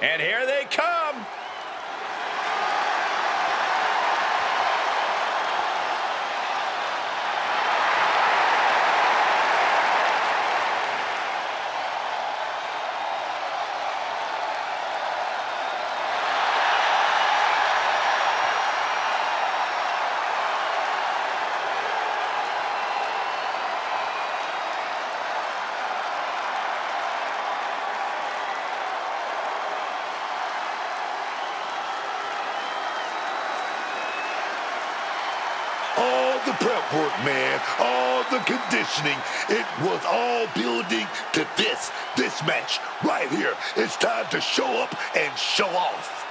And here they come. All the prep work, man, all the conditioning, it was all building to this match right here. It's time to show up and show off.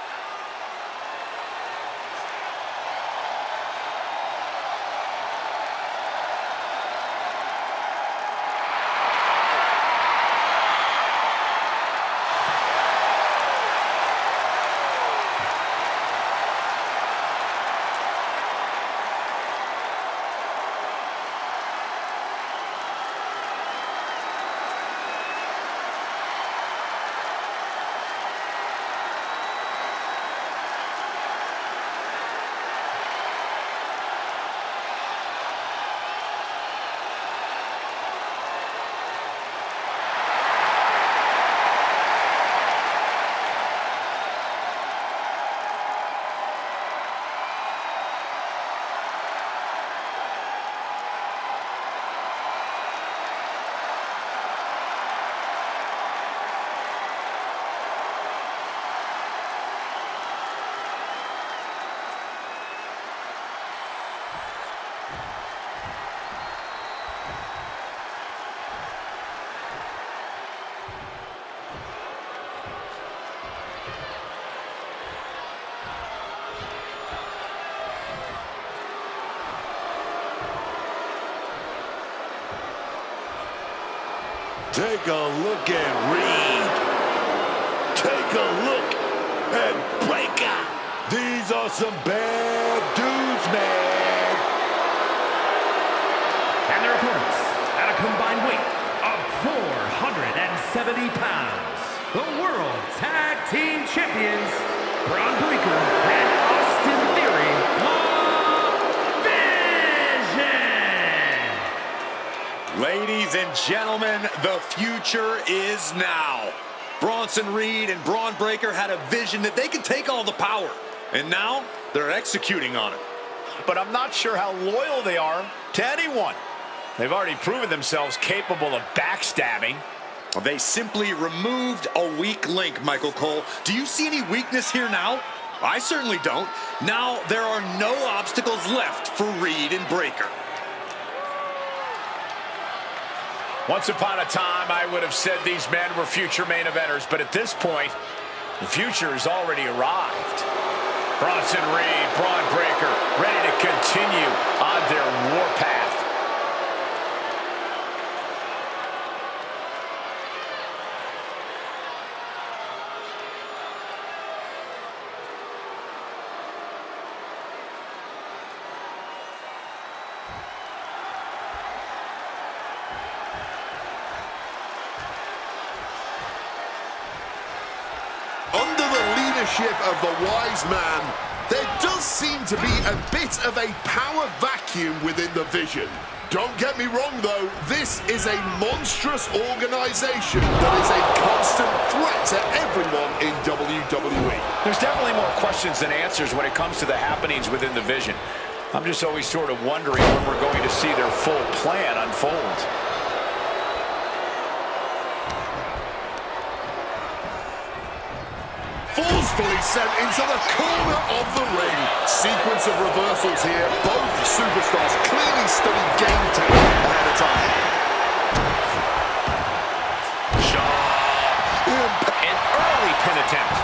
Take a look at Reed. Take a look at Breaker. These are some bad dudes, man. And their opponents, at a combined weight of 470 pounds, the World Tag Team Champions, Braun Breaker and Austin Theory, Ladies and gentlemen, the future is now. Bronson Reed and Braun Breaker had a vision that they could take all the power, and now they're executing on it. But I'm not sure how loyal they are to anyone. They've already proven themselves capable of backstabbing. They simply removed a weak link, Michael Cole. Do you see any weakness here now? I certainly don't. Now there are no obstacles left for Reed and Breaker. Once upon a time, I would have said these men were future main eventers, but at this point, the future has already arrived. Bronson Reed, Braun Breaker, ready to continue on their warpath. Under the leadership of the wise man, there does seem to be a bit of a power vacuum within the Vision. Don't get me wrong, though, this is a monstrous organization that is a constant threat to everyone in WWE. There's definitely more questions than answers when it comes to the happenings within the Vision. I'm just always sort of wondering when we're going to see their full plan unfold. Forcefully sent into the corner of the ring. Sequence of reversals here. Both superstars clearly studied game tape ahead of time. An early pin attempt.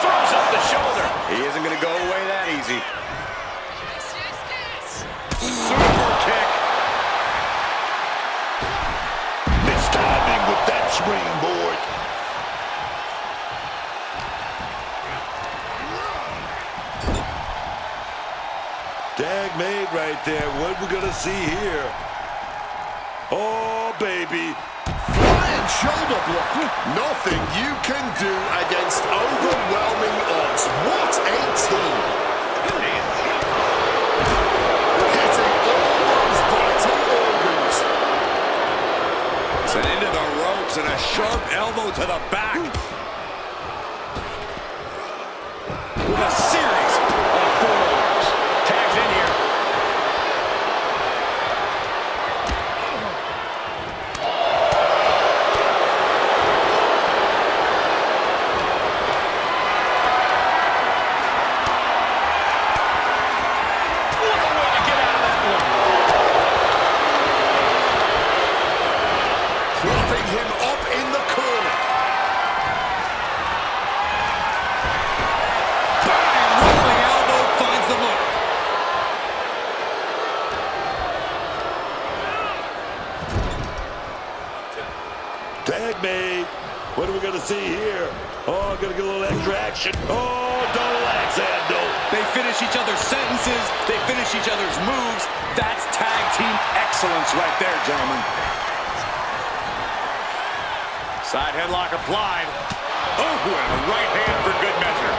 Throws up the shoulder. He isn't going to go away that easy. Super kick. Mistiming with that springboard. Tag made right there. What we're gonna see here? Oh, baby. Flying and shoulder block. Nothing you can do against overwhelming odds. What a team. Hitting all those vital organs. Sent into the ropes and a sharp elbow to the back. With a series of forearms. Tags in here. Propping him up in the corner. Bang! Rolling elbow finds the mark. Tag made. What are we going to see here? Oh, going to get a little extra action. Oh, double axe handle. They finish each other's sentences. They finish each other's moves. That's tag team excellence right there, gentlemen. Side headlock applied. Oh, and a right hand for good measure.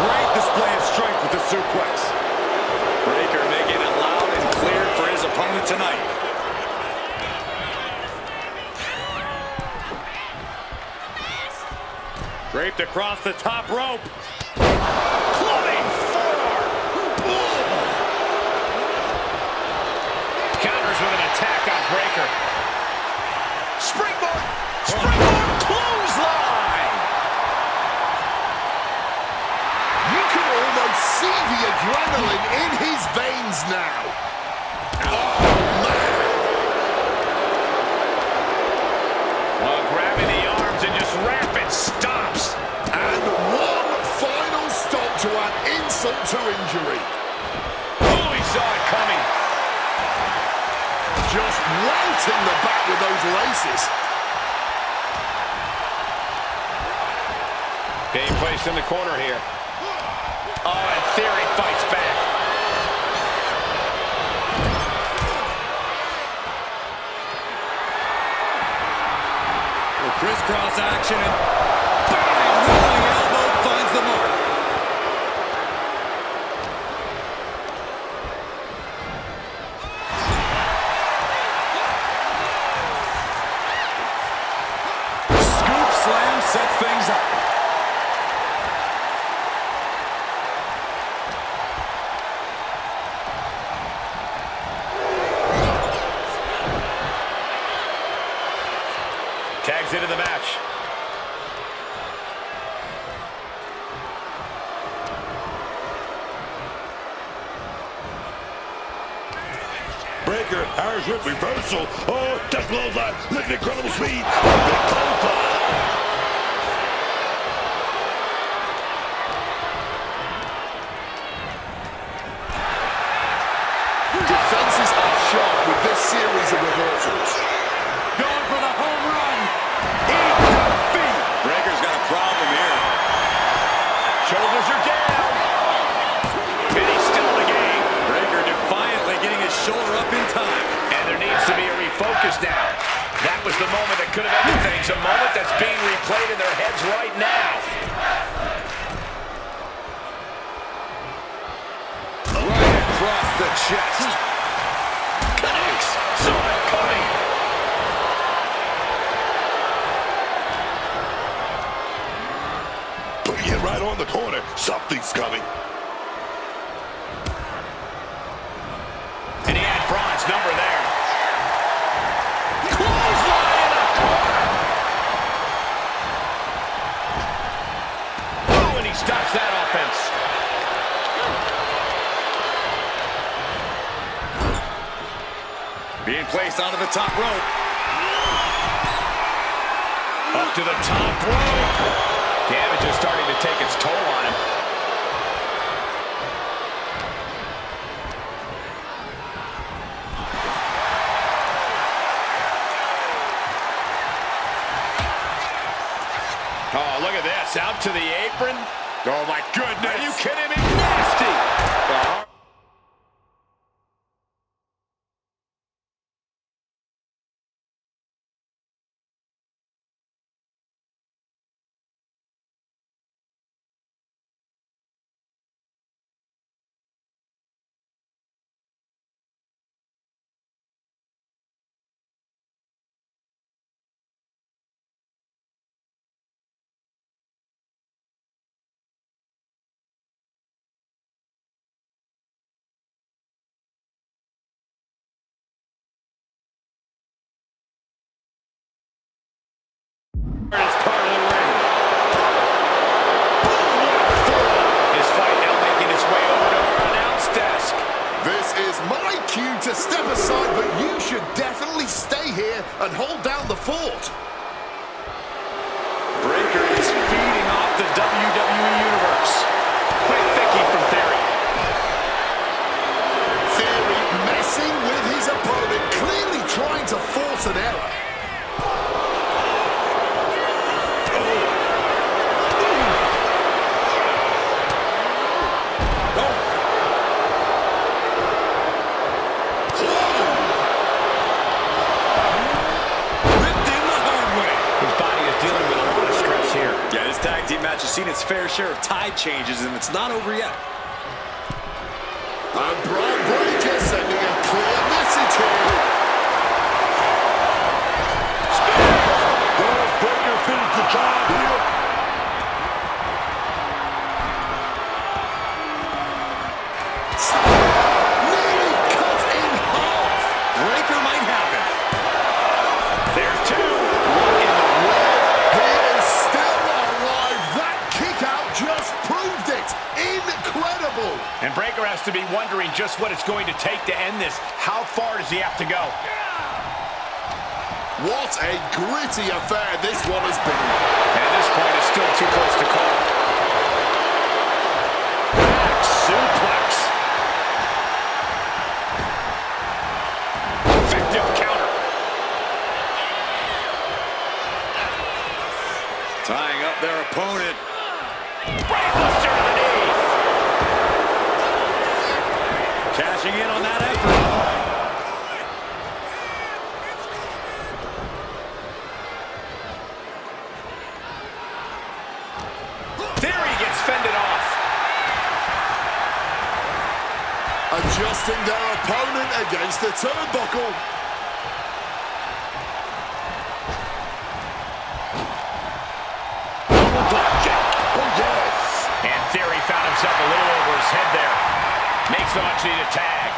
Great display of strength with the suplex. Breaker making it loud and clear for his opponent tonight. Draped across the top rope. Clubbing forearm. Counters with an attack on Breaker. Springboard. Springboard clothesline. You can almost see the adrenaline in his veins now. Oh, man. While grabbing the arms and just rapid stops. And one final stop to add insult to injury. Oh, he saw it coming. Just welting the back with those laces. Being placed in the corner here. Oh, and Theory fights back. Crisscross action and bang! Rolling elbow finds the mark. Scoop slam sets things up. Tags into the match. Breaker, Irish whip reversal. Oh, death clothesline. Look at incredible speed. Big clothesline. Defenses are sharp with this series of reversals. Going for the home run. Eat defeat. Breaker's got a problem here. Shoulders are down. And he's still in the game. Breaker defiantly getting his shoulder up in time. And there needs to be a refocus now. That was the moment that could have ended things. A moment that's being replayed in their heads right now. Right across the chest. Connects. Saw it coming. Putting it right on the corner. Something's coming. And he had Braun's number there. Clothesline in the corner. Oh, and he stops that offense. Being placed onto the top rope. Up to the top rope. Damage is starting to take its toll on him. Kicks out to the apron. Oh, my goodness. Are you kidding me? Nasty. It's part of the ring. Boom, what a fall. His fight now making its way over to our announce desk. This is my cue to step aside, but you should definitely stay here and hold down the fort. Breaker is feeding off the WWE Universe. Quick thinking from Theory. Theory messing with his opponent, clearly trying to force an error. Tag team match has seen its fair share of tide changes, and it's not over yet. And Braun Breaker sending a clear message here. Does Breaker finish the job here? Nearly cut in half. Breaker might have it. There's two. What in the world? He is still alive. That kick out just proved it. Incredible. And Breaker has to be wondering just what it's going to take to end this. How far does he have to go? What a gritty affair this one has been. And at this point, it's still too close to call. Back suplex. Effective counter. Tying up their opponent. Brainbuster to the knee. Cashing in on that effort. Theory gets fended off. Adjusting their opponent against the turnbuckle. Oh, yes. And Theory found himself a little over his head there. Makes the much-needed tag.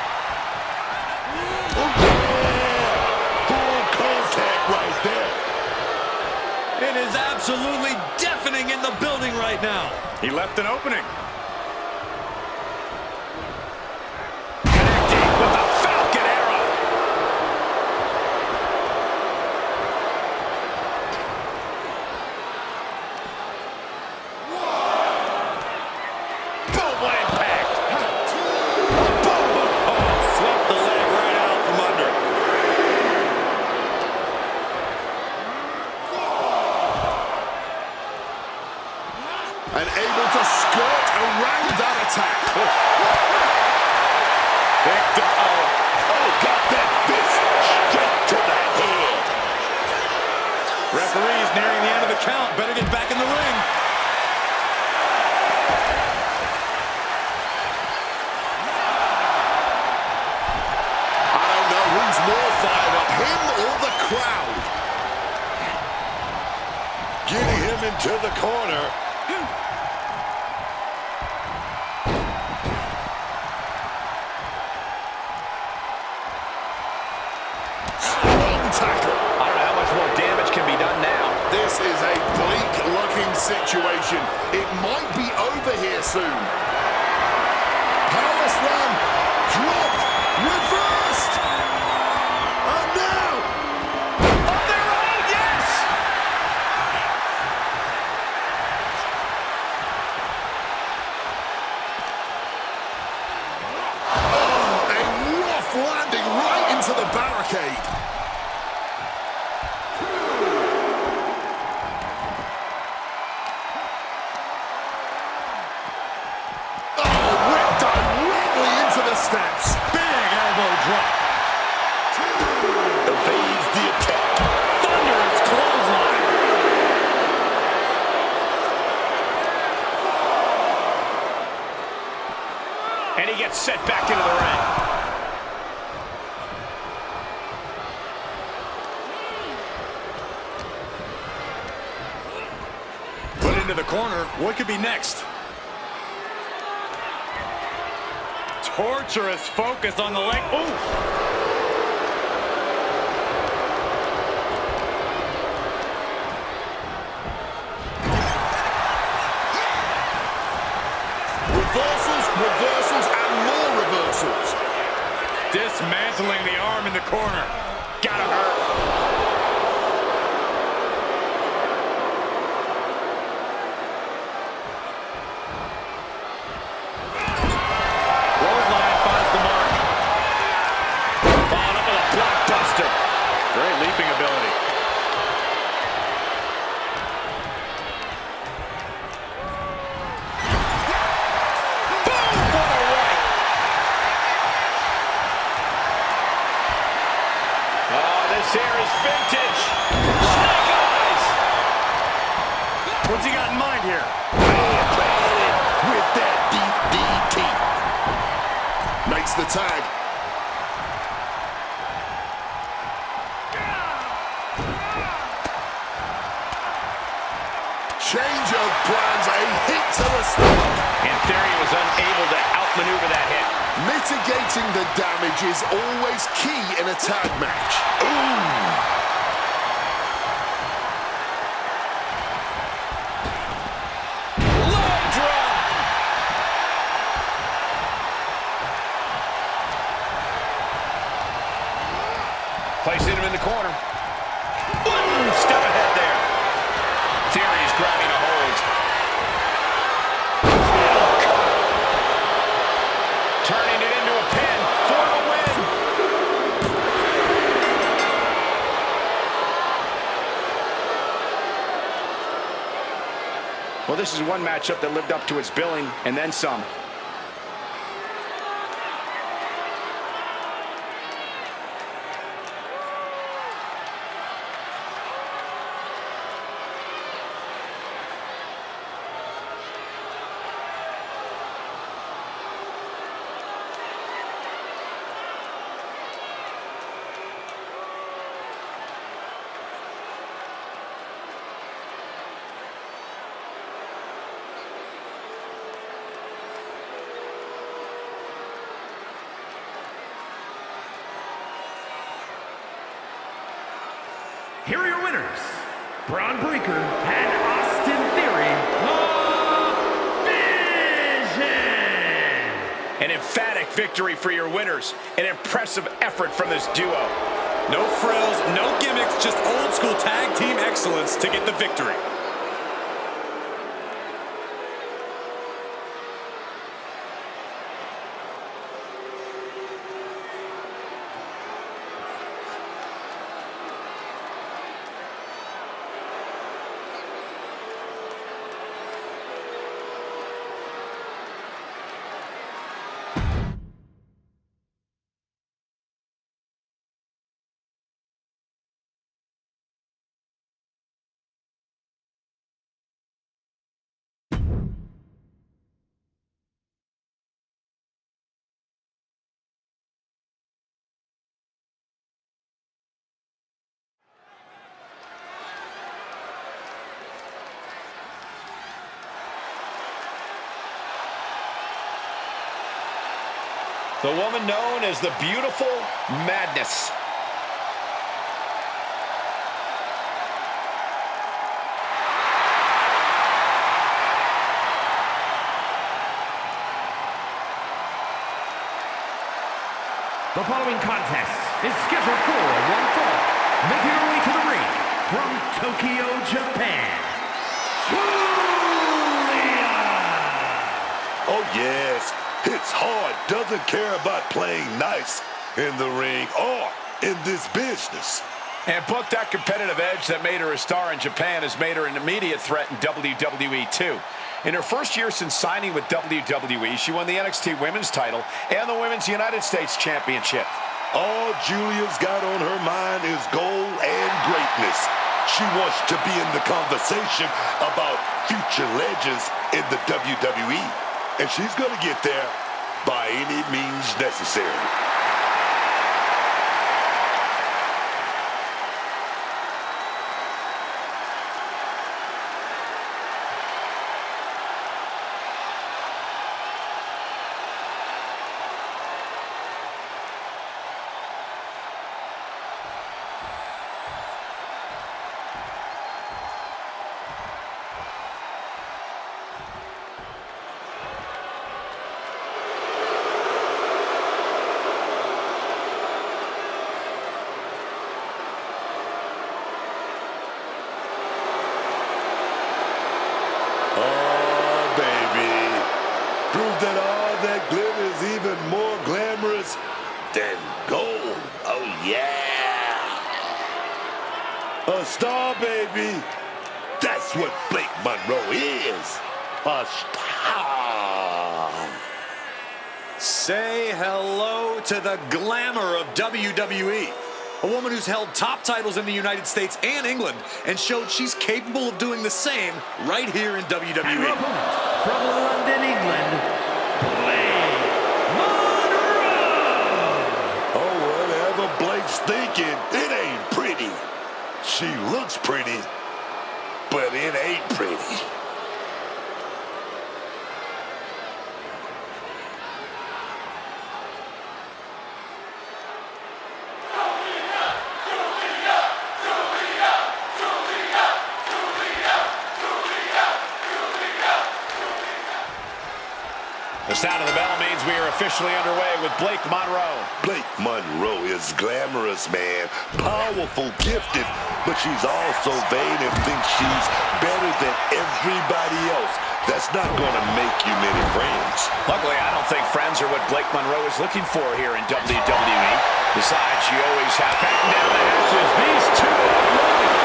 Oh, yeah. Full contact right there. It is absolutely deafening in the building right now. He left an opening. Connecting with the Falcon Arrow. Boom, what impact. Boom! Oh, swept the leg right out from under. And able to skirt around that attack. Picked up. Oh, got that fist straight to the head. Referee's nearing the end of the count. Better get back in the ring. I don't know who's more fired up, him or the crowd. Getting him into the corner. Strong tackle. I don't know how much more damage can be done now. This is a bleak-looking situation. It might be over here soon. Power slam, dropped, reversed. And now, On their own, yes! a rough landing right into the barricade. gets set back into the ring. Put into the corner. What could be next? Torturous focus on the leg. Ooh! Reversals, and more reversals. Dismantling the arm in the corner. Gotta hurt. Clothesline finds the mark. Followed up with a blockbuster. Great leaping ability. This here is vintage. Snake eyes. What's he got in mind here? With that DDT. Makes the tag. Change of plans, a hit to the stomach. In theory, he was unable to outmaneuver that hit. Mitigating the damage is always key in a tag match. Ooh! Low drop. Placing him in the corner. Boom! Step ahead there. Theory is grabbing a hold. Turning it into a pin for the win. Well, this is one matchup that lived up to its billing and then some. Here are your winners, Braun Breaker and Austin Theory, the Vision. An emphatic victory for your winners. An impressive effort from this duo. No frills, no gimmicks, just old school tag team excellence to get the victory. The woman known as the Beautiful Madness. The following contest is scheduled for one fall. Making her way to the ring from Tokyo, Japan, Julia. Oh, yes. Hits hard, doesn't care about playing nice in the ring or in this business. And book that competitive edge that made her a star in Japan has made her an immediate threat in WWE too. In her first year since signing with WWE, she won the NXT Women's title and the Women's United States Championship. All Julia's got on her mind is gold and greatness. She wants to be in the conversation about future legends in the WWE. And she's going to get there by any means necessary. Oh, baby. Prove that all that glitter is even more glamorous than gold. Oh, yeah. A star, baby. That's what Blake Monroe is. A star. Say hello to the glamour of WWE. A woman who's held top titles in the United States and England and showed she's capable of doing the same right here in And her WWE. opponent, from London, England, Blake Monroe. Oh, whatever Blake's thinking, it ain't pretty. She looks pretty, but it ain't pretty. The sound of the bell means we are officially underway with Blake Monroe. Blake Monroe is glamorous, man. Powerful, gifted, but she's also vain and thinks she's better than everybody else. That's not gonna make you many friends. Luckily, I don't think friends are what Blake Monroe is looking for here in WWE. Besides, she always has back down the hatches. These two are rolling.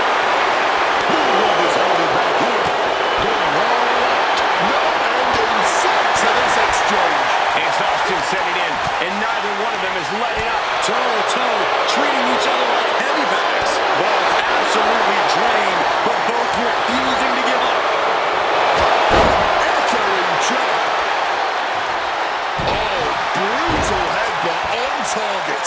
Is holding back here. Going all out. No end in sight to this exchange. Exhaustion setting in, and neither one of them is letting up. Toe-to-toe, treating each other like heavy bags. Both absolutely drained, but both refusing to give up. Echoing chop. Oh, brutal headbutt on target.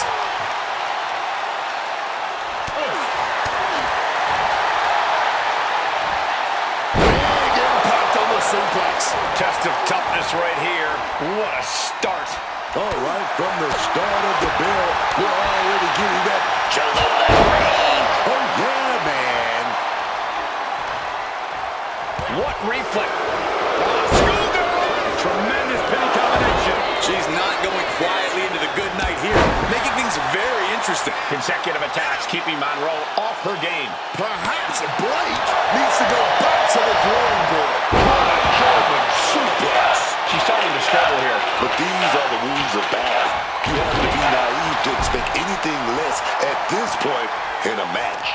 Big impact on the suplex. Test of toughness right here. What a start. All right, from the start of the bell, we're already getting that Jaleel. Oh, yeah, man. What reflex. Tremendous pinning combination. She's not going quietly into the good night here, making things very interesting. Consecutive attacks keeping Monroe off her game. Perhaps Blake needs to go back to the drawing board. German suplex. She's starting to struggle here. But these are the wounds of battle. You have to be naive to expect anything less at this point in a match.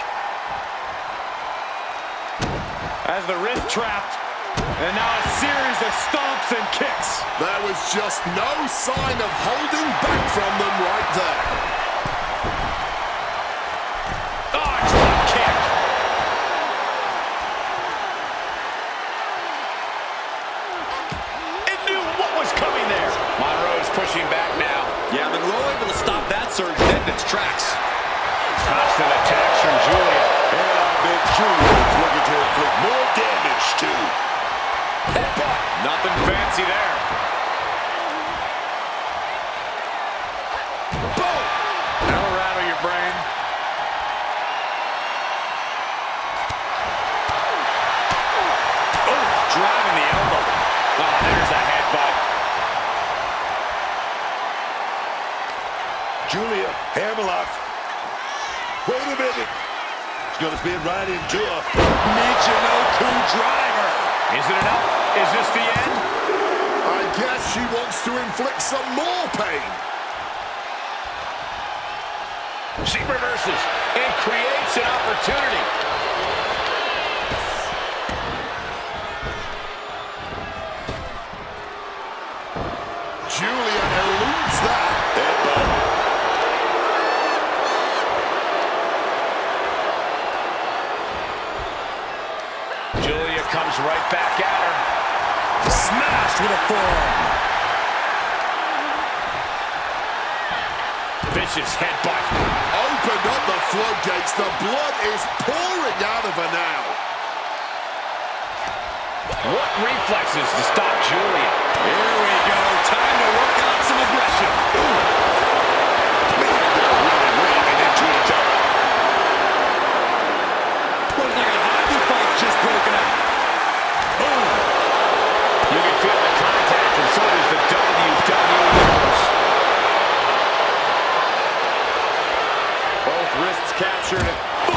As the wrist trapped, and now a series of stomps and kicks. There was just no sign of holding back from them right there. Oh, drop kick. It knew what was coming there. Monroe's pushing back now. Yeah, Monroe able to stop that surge dead in its tracks. Constant attacks from Julia. And I bet Julia is looking to inflict more damage, too. Headbutt. Nothing fancy there. Boom. That'll rattle your brain. Oh, driving the elbow. Oh, there's a headbutt. Julia, hammerlock. Wait a minute. It's going to spin right into a Michinoku driver. Is it enough? Is this the end? I guess she wants to inflict some more pain. She reverses and creates an opportunity. Julia eludes that. Julia comes right back at her. Smashed with a forearm. vicious headbutt. Opened up the floodgates. The blood is pouring out of her now. What reflexes to stop Julia? Here we go. Time to work on some aggression. Really ramming into each other. Looks like a hockey fight's just broken out. Boom. You can feel the contact, and so does the WWE. Both wrists captured. Boom!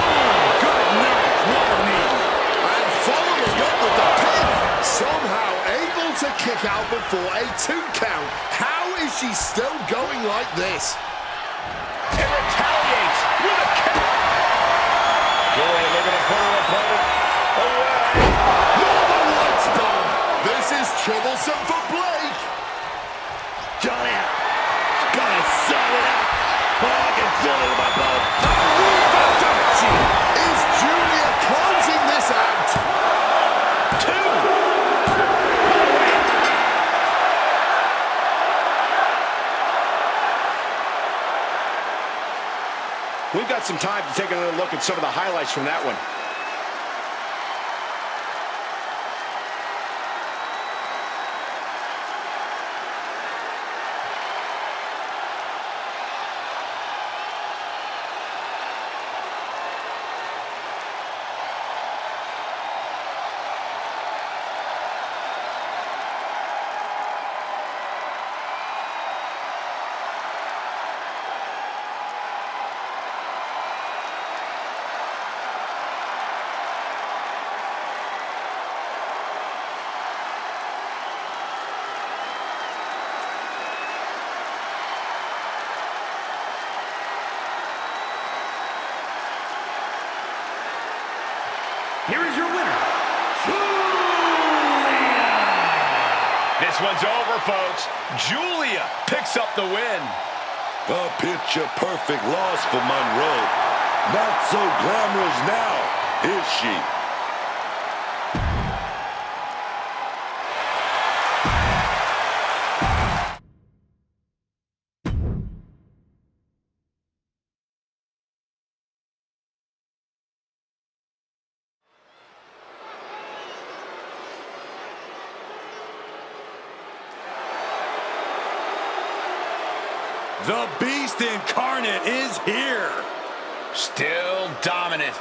Good night. What a knee. And following up with the pin. Somehow able to kick out before a 2 count. How is she still going like this? And retaliates with a kick. Julia looking to put her opponent away. Northern Lights bomb. This is troublesome for Blake. Julia, gotta set it up. Oh, I can feel it in my blood. Is Julia closing this out? 2. We've got some time to take another look at some of the highlights from that one. Here is your winner, Julia! This one's over, folks. Julia picks up the win. A picture-perfect loss for Monroe. Not so glamorous now, is she? The Beast Incarnate is here. Still dominant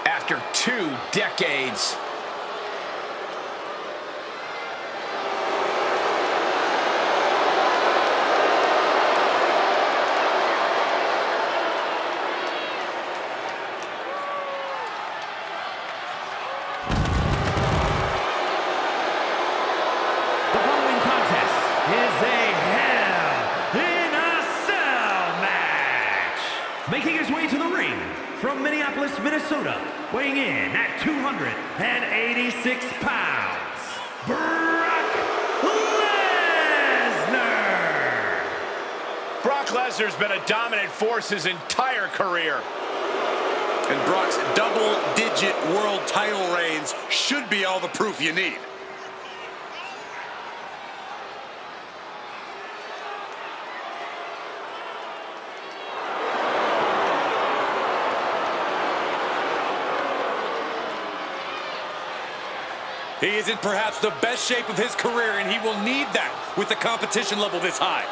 after 2 decades. The following contest is a Hell in a Cell match. Making his way to the ring from Minneapolis, Minnesota, weighing in at 286 pounds, Brock Lesnar. Brock Lesnar's been a dominant force his entire career. And Brock's double-digit world title reigns should be all the proof you need. He is in perhaps the best shape of his career, and he will need that with the competition level this high.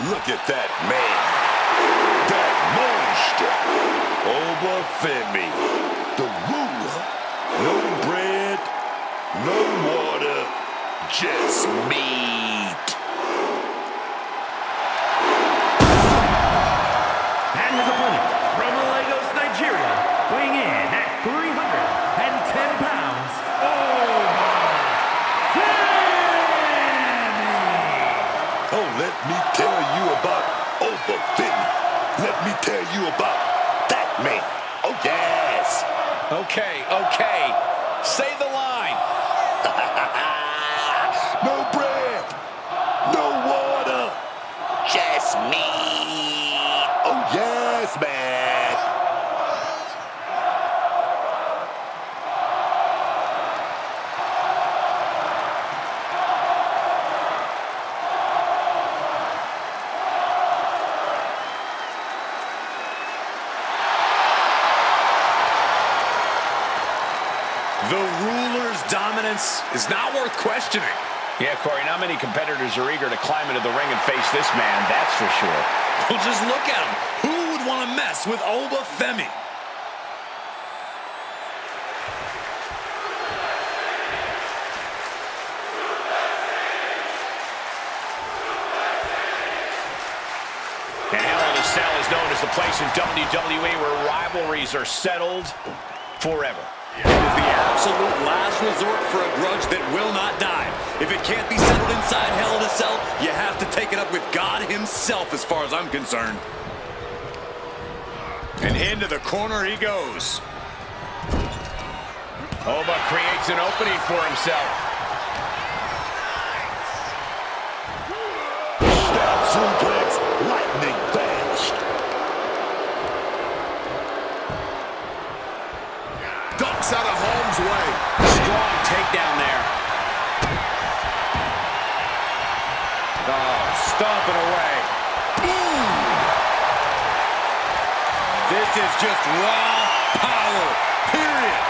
Look at that man. That monster. Over Femi. The ruler. No bread, no water, just meat. And his opponent from Lagos, Nigeria, weighing in at 310 pounds, Oh, let me tell you about overfitting. Let me tell you about that man. Oh, yes. Okay, okay. Say the line. No bread. No water. Just me. Oh, yes, man. The ruler's dominance is not worth questioning. Yeah, Corey, not many competitors are eager to climb into the ring and face this man, that's for sure. Well, just look at him. Who would want to mess with Oba Femi? And Hell in a Cell is known as the place in WWE where rivalries are settled forever. It is the absolute last resort for a grudge that will not die. If it can't be settled inside Hell in a Cell, you have to take it up with God himself as far as I'm concerned. And into the corner he goes. Oba creates an opening for himself. Step suplex, lightning fast. Ducks out of harm's way. Strong takedown there. Oh, stomping away. Boom! This is just raw power, period.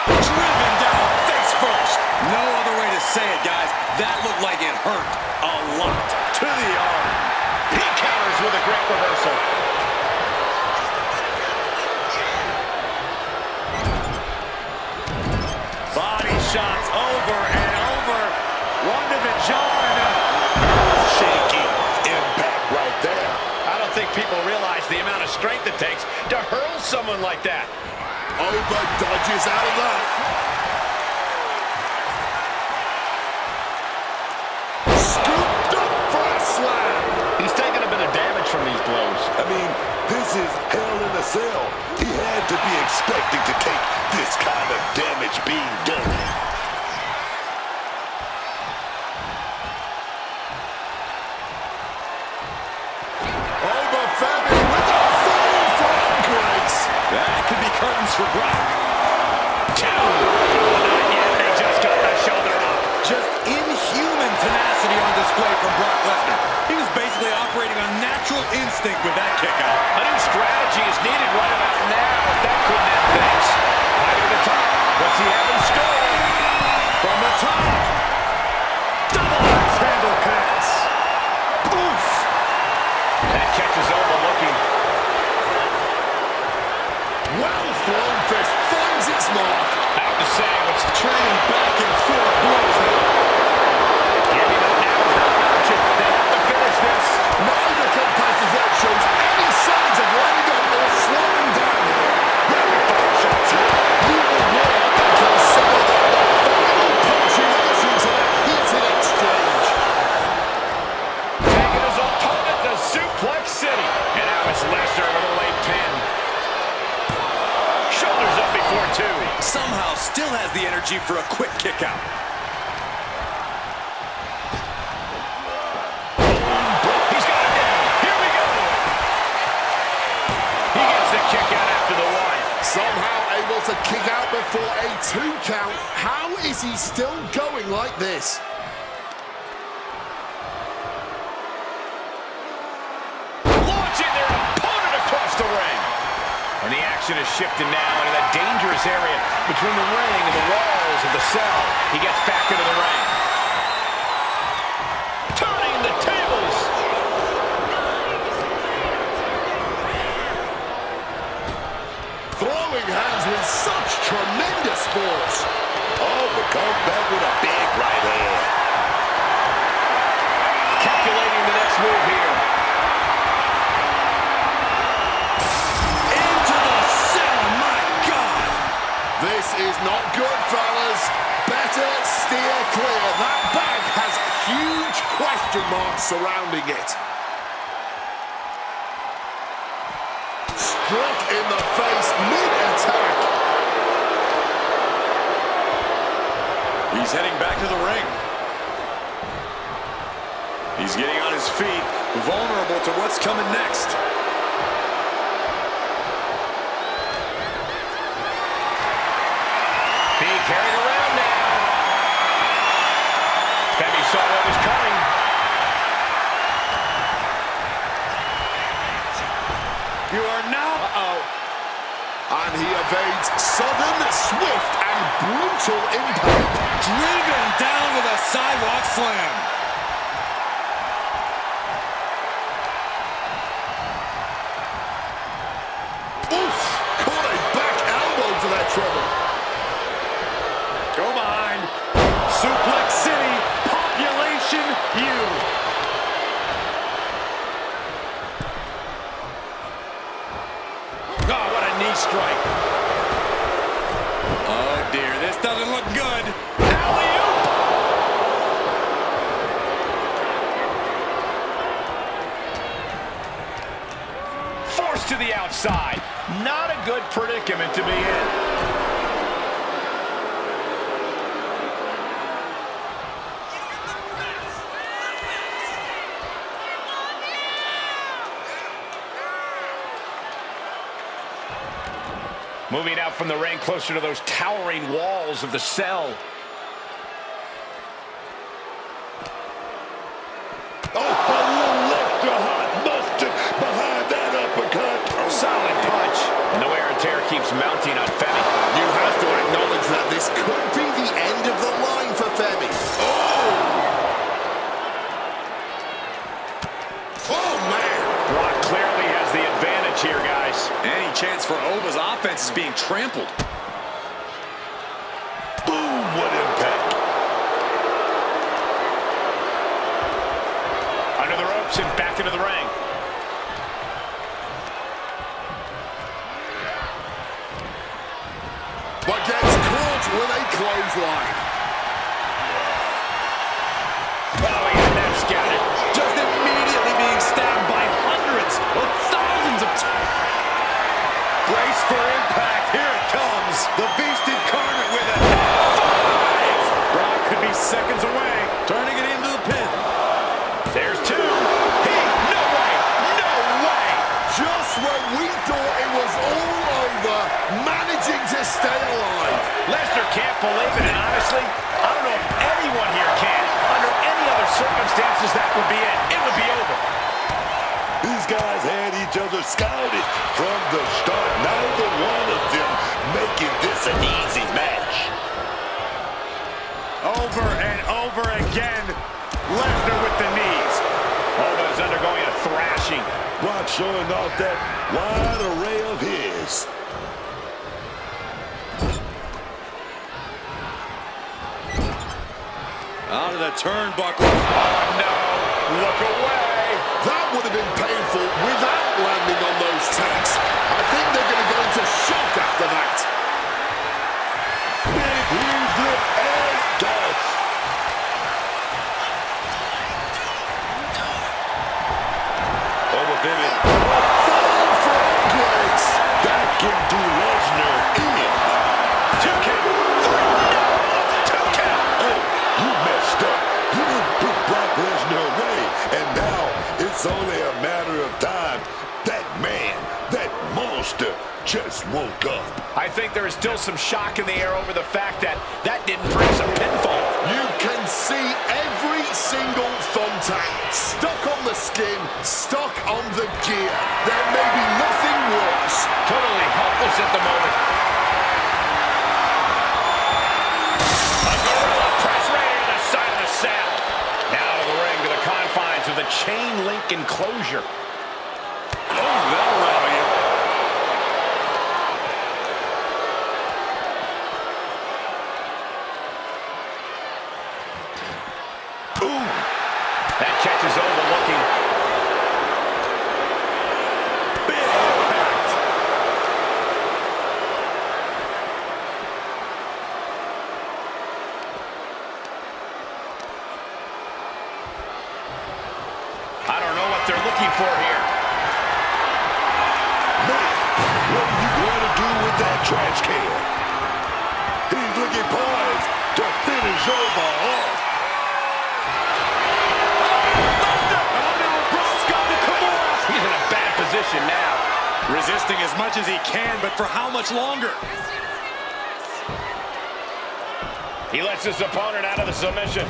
Driven down face first. No other way to say it, guys. That looked like it hurt a lot. To the arm. He counters with a great reversal. Body shots over and over. One to the jaw. Shaky impact right there. I don't think people realize the amount of strength it takes to hurl someone like that. Oba dodges out of that. Scooped up for a slam. He's taken a bit of damage from these blows. I mean, this is Hell in a Cell. He had to be expecting to take this kind of damage being done. Oba Femi with a full front grace. That could be curtains for Brock. Two. Not yet. They just got the shoulder up. Just inhuman tenacity on display from Brock Lesnar. He was basically operating on natural instinct with that kick out. A new strategy is needed right about now. That couldn't end things. High to the top. What's he have in store? From the top. Double axe handle connects. Oof. That catches Oba looking. Well thrown fist finds its mark. I have to say, what's Trading back and forth blows now. giving up now is not an option. They have to finish this. Neither competitor shows any signs of letting up or slowing down here. Rapid shots here. You will want to consider that the final punctuation to that heated exchange. Taking his opponent to Suplex City. And now it's Lesnar with a late pin. Shoulders up before two. Somehow still has the energy for a quick kick out. He's got it down. Here we go. He gets the kick out after the one. Somehow able to kick out before a 2 count. How is he still going like this? Launching their opponent across the ring. And the action is shifted now into that dangerous area between the ring and the walls of the cell. He gets back into the ring. Turning the tables. Throwing hands with such tremendous force. Oh, but comes back with a big right hand. Calculating the next move here. Into the cell, my God! This is not good, fellas. Better steer clear. question marks surrounding it. Struck in the face mid-attack. He's heading back to the ring. He's getting on his feet, vulnerable to what's coming next. Being carried around now. Femi saw what was coming. You are now... And he evades sudden, swift, and brutal impact. Driven down with a sidewalk slam. Oof! Caught a back elbow to that trouble. Go behind. Suplex City. Population U. Oh, what a knee strike. Oh, dear. This doesn't look good. Alley-oop. Forced to the outside. Not a good predicament to be in. Moving out from the ring closer to those towering walls of the cell. Oh, a little extra hot mustard behind that uppercut. Solid punch. And the wear and tear keeps mounting on Femi. You have to acknowledge that this could be the end of the line for Femi. Oh! Oh, man! Brock clearly has the advantage here, guys. Any chance for Ova's offense is being trampled. Boom, what impact. Under the ropes and back into the ring. But gets caught with a clothesline. Oh, yeah, that's got it. Just immediately being stabbed by hundreds or thousands of brace for impact. Here it comes. The beast incarnate with it. 5. Brock could be seconds away. Turning it into the pin. There's 2. No way. No way. Just when we thought it was all over, managing to stay alive. Lesnar can't believe it, and honestly, I don't know if anyone here can. Under any other circumstances, that would be it. It would be over. These guys had each other scouted from the start. Neither one of them making this an easy match. Over and over again. Lesnar with the knees. Ova's undergoing a thrashing. Brock showing off that wide array of his. Out of the turnbuckle. Oh, no. Look away. That would have been painful without landing on those tags. I think they're going to go into shock after that. Big huge lip and toss. Over Vivian. Fall from grace. That can do Lesnar in. 2 count. 3. 2 count. Oh, you messed up. You didn't put Brock Lesnar away. And now it's only a matter of time. That man, that monster, just woke up. I think there is still some shock in the air over the fact that that didn't produce a pinfall. You can see every single thumbtack stuck on the skin, stuck on the gear. There may be nothing worse. Totally helpless at the moment. A gorilla press right into the side of the cell. Now to the ring, to the confines of the chain link enclosure. Oh, that'll rattle you. Ooh. That catches Ova looking. Big impact. I don't know what they're looking for here. Man, what are you going to do with that trash can? He's looking poised to finish over off. He's in a bad position now. Resisting as much as he can, but for how much longer? He lets his opponent out of the submission.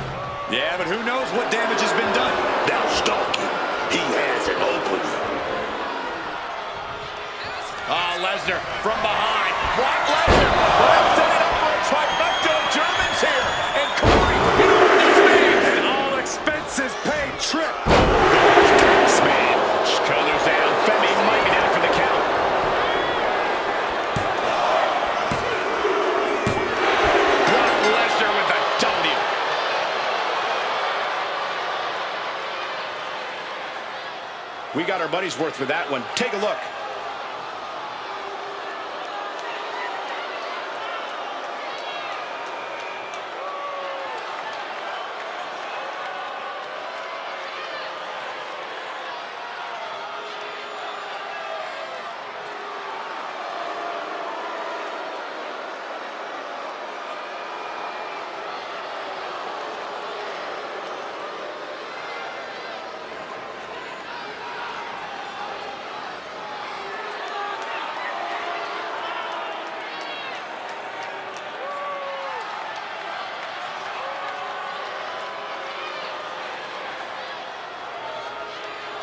Yeah, but who knows what damage has been done. Now stalking. He has an opening. Lesnar from behind. Brock Lesnar. Setting up for a trifecta of Germans here. And Corey, you know what this means. An all-expenses paid trip. Man, shoulders down. Femi might be down for the count. Brock Lesnar with a W. We got our money's worth with that one. Take a look.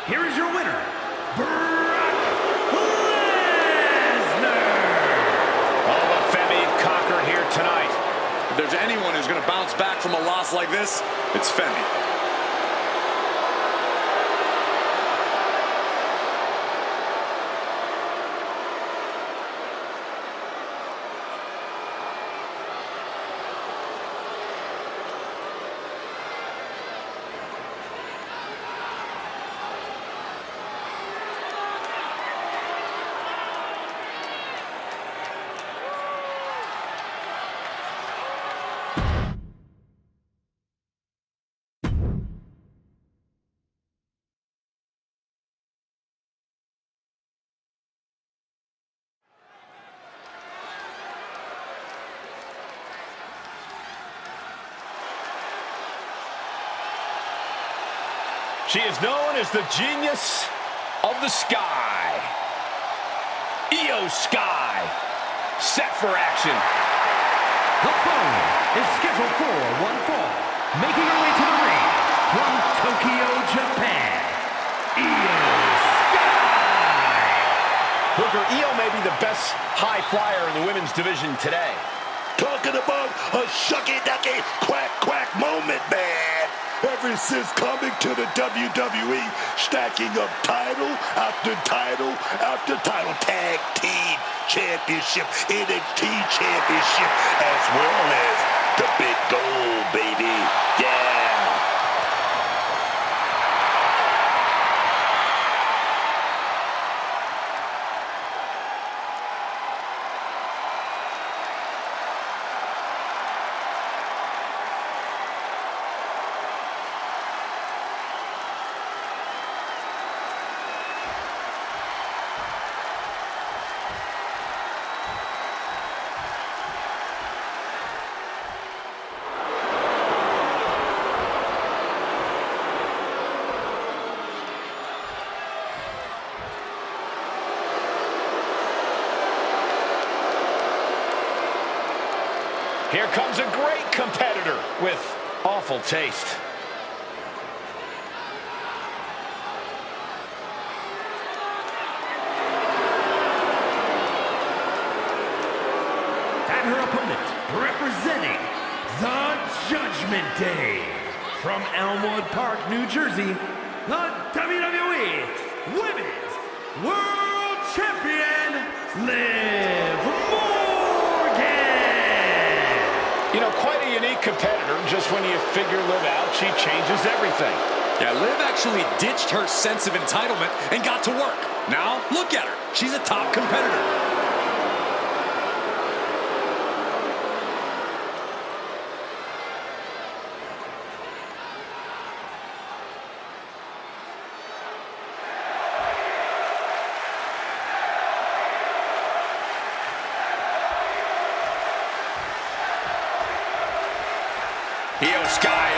Here is your winner, Brock Lesnar. Oh, but Femi conquered here tonight. If there's anyone who's going to bounce back from a loss like this, it's Femi. She is known as the genius of the sky. Io Sky, set for action. The following is scheduled for one fall, making her way to the ring from Tokyo, Japan, Io Sky. Booker, Io may be the best high flyer in the women's division today. Talking about a shucky-ducky, quack-quack moment, man. Ever since coming to the WWE, stacking up title after title after title, tag team championship, NXT championship, as well as the big gold, baby. Yeah. Here comes a great competitor with awful taste. And her opponent, representing the Judgment Day, from Elmwood Park, New Jersey, the WWE Women's World Champion, Liv Morgan. You know, quite a unique competitor. Just when you figure Liv out, she changes everything. Yeah, Liv actually ditched her sense of entitlement and got to work. Now, look at her. She's a top competitor.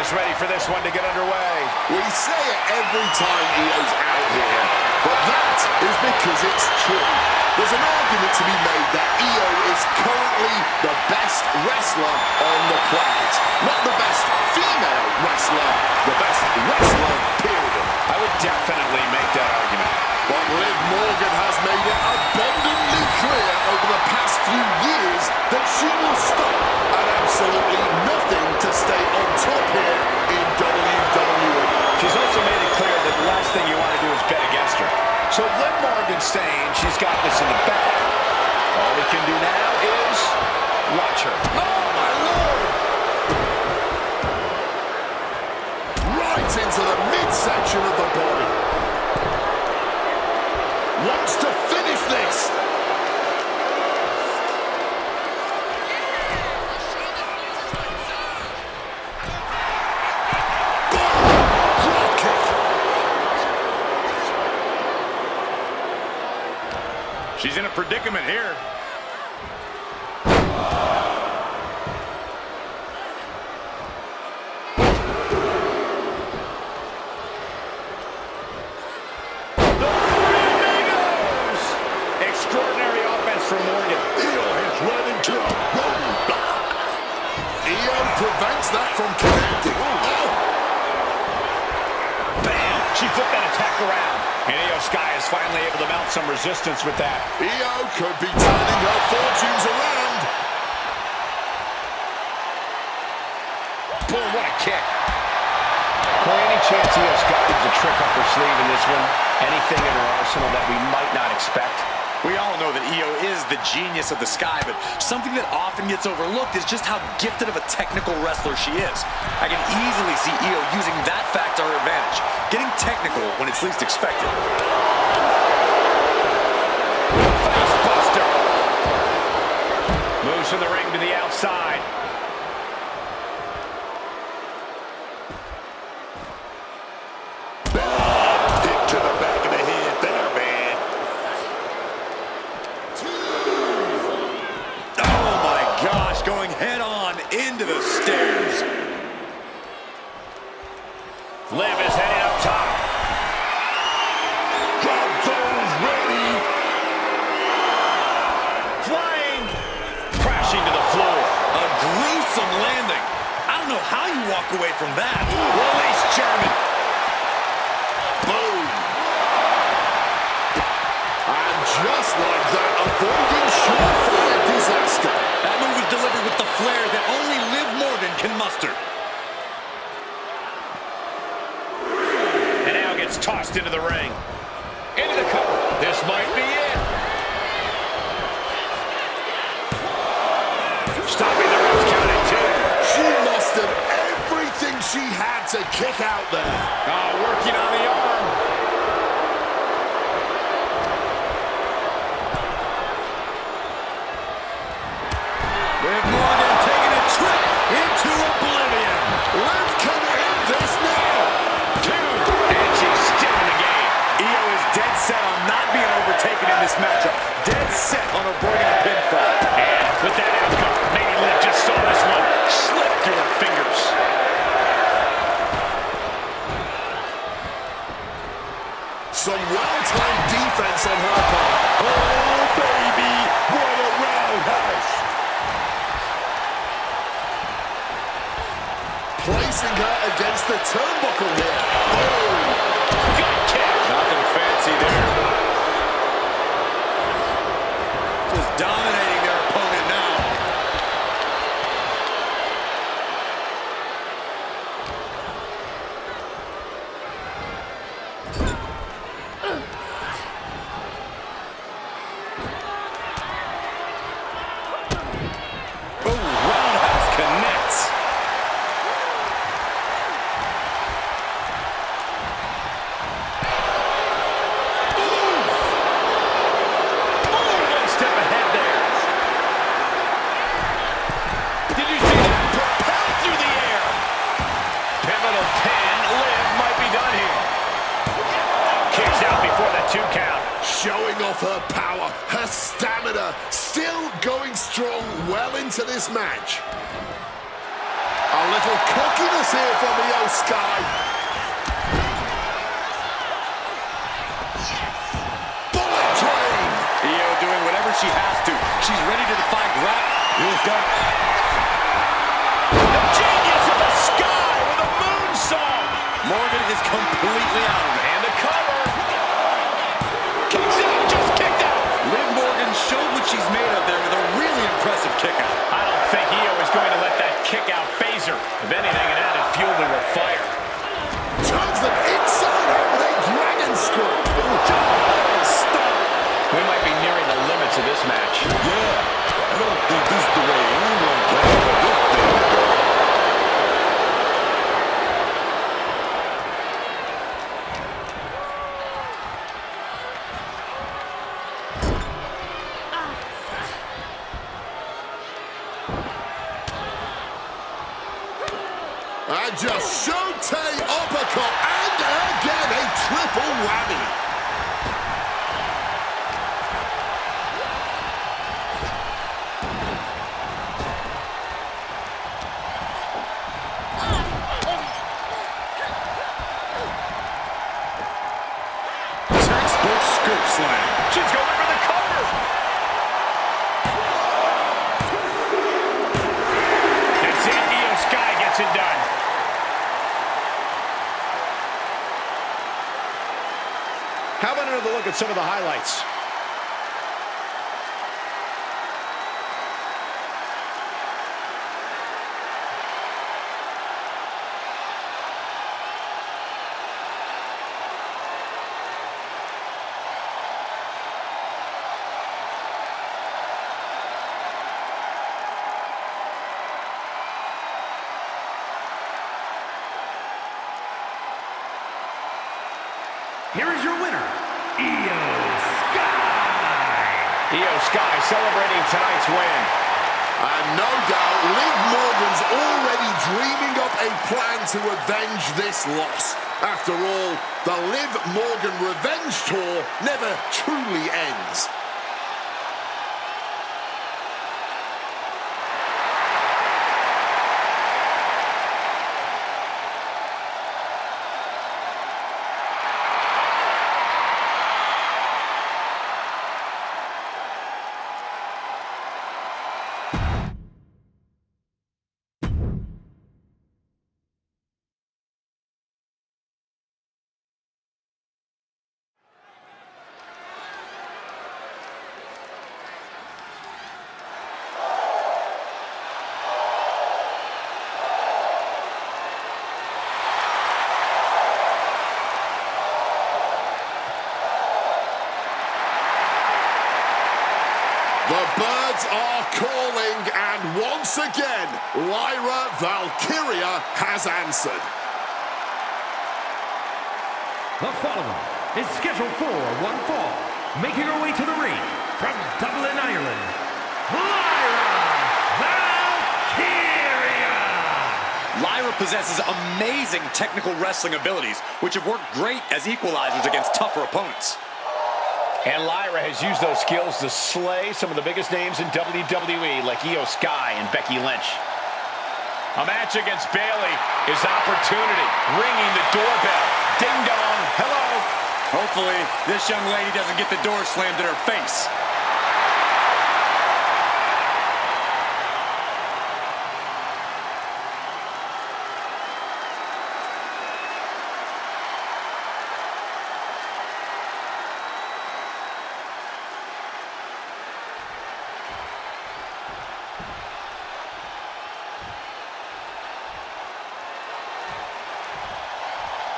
Io's ready for this one to get underway. We say it every time Io's out here, but that is because it's true. There's an argument to be made that Io is currently the best wrestler on the planet. Not the best female wrestler, the best wrestler, period. I would definitely make that argument. But Liv Morgan has made it abundantly clear over the past few years that she will stop at absolutely nothing to stay on top here in WWE. She's also made it clear that the last thing you want to do is bet against her. So Liv Morgan's saying she's got this in the bag. All we can do now is watch her. Oh, my Lord! Right into the midsection of the body. Wants to finish this. Drop kick. She's in a predicament here. Extraordinary offense from Morgan. Io has run into a roadblock. Io prevents that from connecting. Oh! Bam! She flipped that attack around. And Io Sky is finally able to mount some resistance with that. Io could be turning her fortunes around. Boom, what a kick. Corey, any chance Io Sky has a trick up her sleeve in this one? Anything in her arsenal that we might not expect? We all know that Io is the genius of the Sky, but something that often gets overlooked is just how gifted of a technical wrestler she is. I can easily see Io using that fact to her advantage, getting technical when it's least expected. Face buster. Moves from the ring to the outside. Kick to the back of the head there, man. Oh my gosh, going head on into the stairs. Liv is heading up top. Drop zone's ready. Flying. Crashing to the floor. A gruesome landing. I don't know how you walk away from that. Release German. Boom. And just like that, avoiding surefire disaster. That move was delivered with the flair that only Liv Morgan can muster. And now gets tossed into the ring. Into the cover. This might be it. Stopping the ref's count at 2. She mustered everything she had to kick out there. Working on the arm. Liv Morgan taking a trip into oblivion. Liv can end this now. 2. And she's still in the game. Io is dead set on not being overtaken in this matchup. Dead set on avoiding a pinfall. And with that outcome, maybe Liv just saw this one slip through her fingers. Some well-timed defense on her part. Oh, baby, what a roundhouse. Placing her against the turnbuckle here. Boom. Good kick. Nothing fancy there. Just dominating their opponent now. Boom, roundhouse connects. One step ahead there. Did you see that? Propelled through the air. Pivotal pin. Liv might be done here. Kicks out before the 2 count. Showing off her power, her stamina, still going strong well into this match. A little cockiness here from Io Sky. Bullet train. Io doing whatever she has to. She's ready to defy gravity. Io's got The genius of the Sky with a moonsault. Morgan is completely out of it. And a cover. Kicks out, just kicked out. Liv Morgan showed what she's made of there with a really impressive kick out. I don't think Io is going to let that kick out phase her. If anything, it added fuel to her fire. Turns them inside out with a dragon screw. Stop. We might be nearing the limits of this match. Yeah, I don't think this is the way anyone plans for this thing to go. And just shote uppercut, and again a triple whammy. Textbook scoop slam. She's going for the cover. That's it. Io Sky gets it done. How about another look at some of the highlights? Here is your winner, Io Sky. Io Sky celebrating tonight's win. And no doubt, Liv Morgan's already dreaming up a plan to avenge this loss. After all, the Liv Morgan Revenge Tour never truly ends. The birds are calling, and once again, Lyra Valkyria has answered. The following is scheduled for one fall. Making her way to the ring from Dublin, Ireland, Lyra Valkyria! Lyra possesses amazing technical wrestling abilities, which have worked great as equalizers against tougher opponents. And Lyra has used those skills to slay some of the biggest names in WWE, like Io Sky and Becky Lynch. A match against Bayley is opportunity, ringing the doorbell. Ding dong, hello. Hopefully, this young lady doesn't get the door slammed in her face.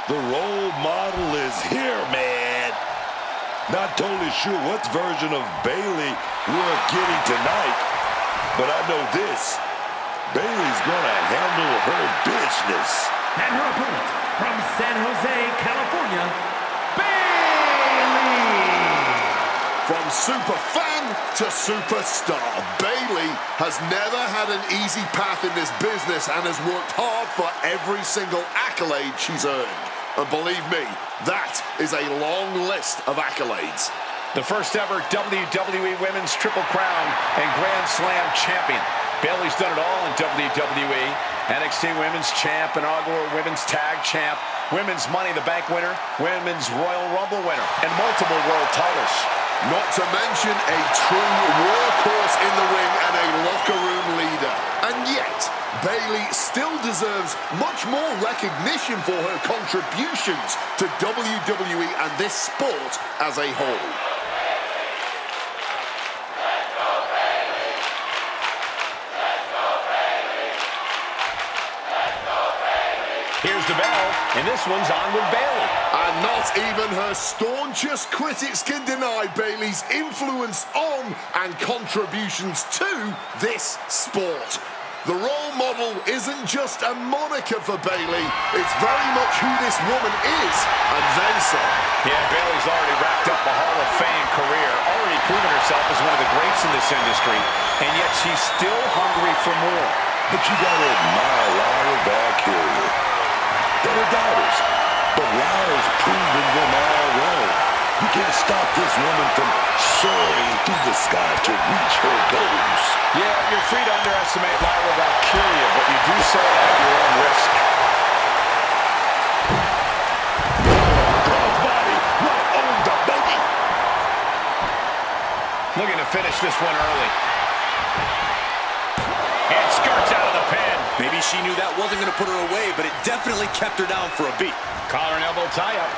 The role model is here, man. Not totally sure what version of Bayley we're getting tonight, but I know this. Bayley's gonna handle her business. And her opponent from San Jose, California, Bayley! From super fan to superstar, Bayley has never had an easy path in this business and has worked hard for every single accolade she's earned. And believe me, that is a long list of accolades. The first ever WWE Women's Triple Crown and Grand Slam champion. Bayley's done it all in WWE. NXT Women's Champ, inaugural Women's Tag Champ, Women's Money in the Bank winner, Women's Royal Rumble winner, and multiple world titles. Not to mention a true workhorse in the ring and a locker room leader. And yet, Bayley still deserves much more recognition for her contributions to WWE and this sport as a whole. Here's the bell, and this one's on with Bayley. And not even her staunchest critics can deny Bayley's influence on and contributions to this sport. The role model isn't just a moniker for Bayley, it's very much who this woman is, and then some. Yeah, Bayley's already racked up a Hall of Fame career, already proven herself as one of the greats in this industry, and yet she's still hungry for more. But you gotta admire Lyra Valkyria. There are doubters, but Lyra's proven them all wrong. You can't stop this woman from soaring through the sky to reach her goals. Yeah, you're free to underestimate Lyra Valkyria, but you do so at your own risk. Crossbody, right on the baby. Looking to finish this one early. And skirts out of the pin. Maybe she knew that wasn't going to put her away, but it definitely kept her down for a beat. Collar and elbow tie-up.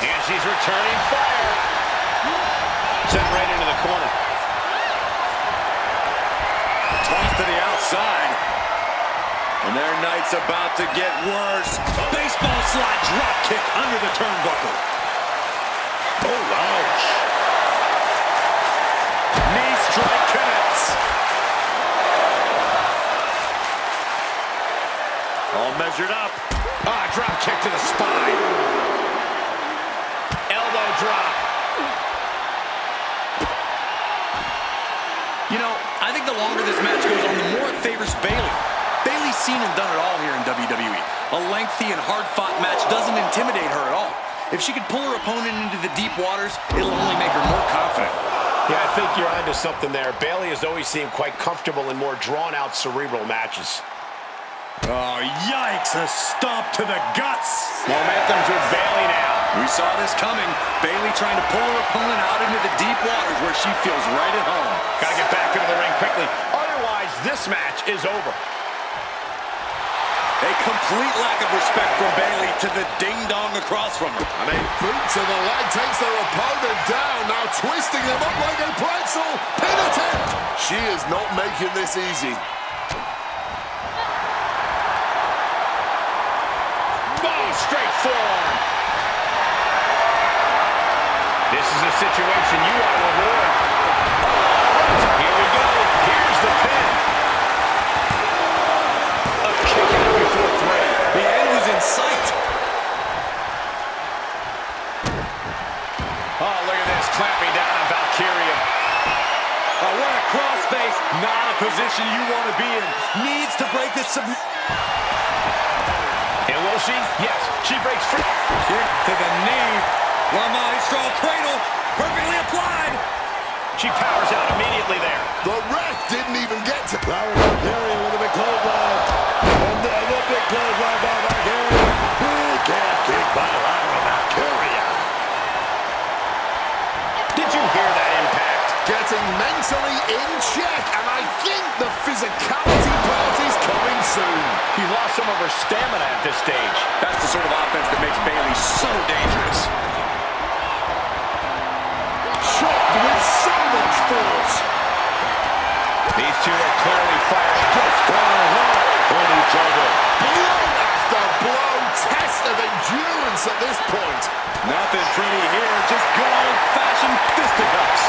And she's returning fire. Sent right into the corner. Toss to the outside. And their night's about to get worse. Baseball slide drop kick under the turnbuckle. Oh, ouch. Knee strike connects. All measured up. Ah, drop kick to the spine. Elbow drop. You know, I think the longer this match goes on, the more it favors Bayley. Bayley's seen and done it all here in WWE. A lengthy and hard-fought match doesn't intimidate her at all. If she could pull her opponent into the deep waters, it'll only make her more confident. Yeah, I think you're onto something there. Bayley has always seemed quite comfortable in more drawn-out cerebral matches. Oh, yikes! A stomp to the guts! Momentum's with Bayley now. We saw this coming. Bayley trying to pull her opponent out into the deep waters where she feels right at home. Gotta get back into the ring quickly. Otherwise, this match is over. A complete lack of respect from Bayley to the ding-dong across from her. And a boot to the leg takes their opponent down, now twisting them up like a pretzel. Pin attempt! She is not making this easy. Straight forearm. This is a situation you want to avoid. Here we go. Here's the pin. A kick out before three. The end was in sight. Oh, look at this. Clamping down on Valkyria. Oh, what a crossface. Not a position you want to be in. Needs to break this. And will she? Yes, she breaks free. Kick to the knee. La Maestro cradle. Perfectly applied. She powers out immediately there. The ref didn't even get to... Lyra Valkyria with a big clothesline. And the big clothesline by Valkyria. Big calf kick by Lyra Valkyria. Did you hear that impact? Getting mentally in check, and I think the physicality part is coming soon. She's lost some of her stamina at this stage. That's the sort of offense that makes Bayley so dangerous. Shot with so much force. These two are clearly firing. Just going hard on each other. Blow after blow. Test of endurance at this point. Nothing pretty here. Just good old-fashioned fisticuffs.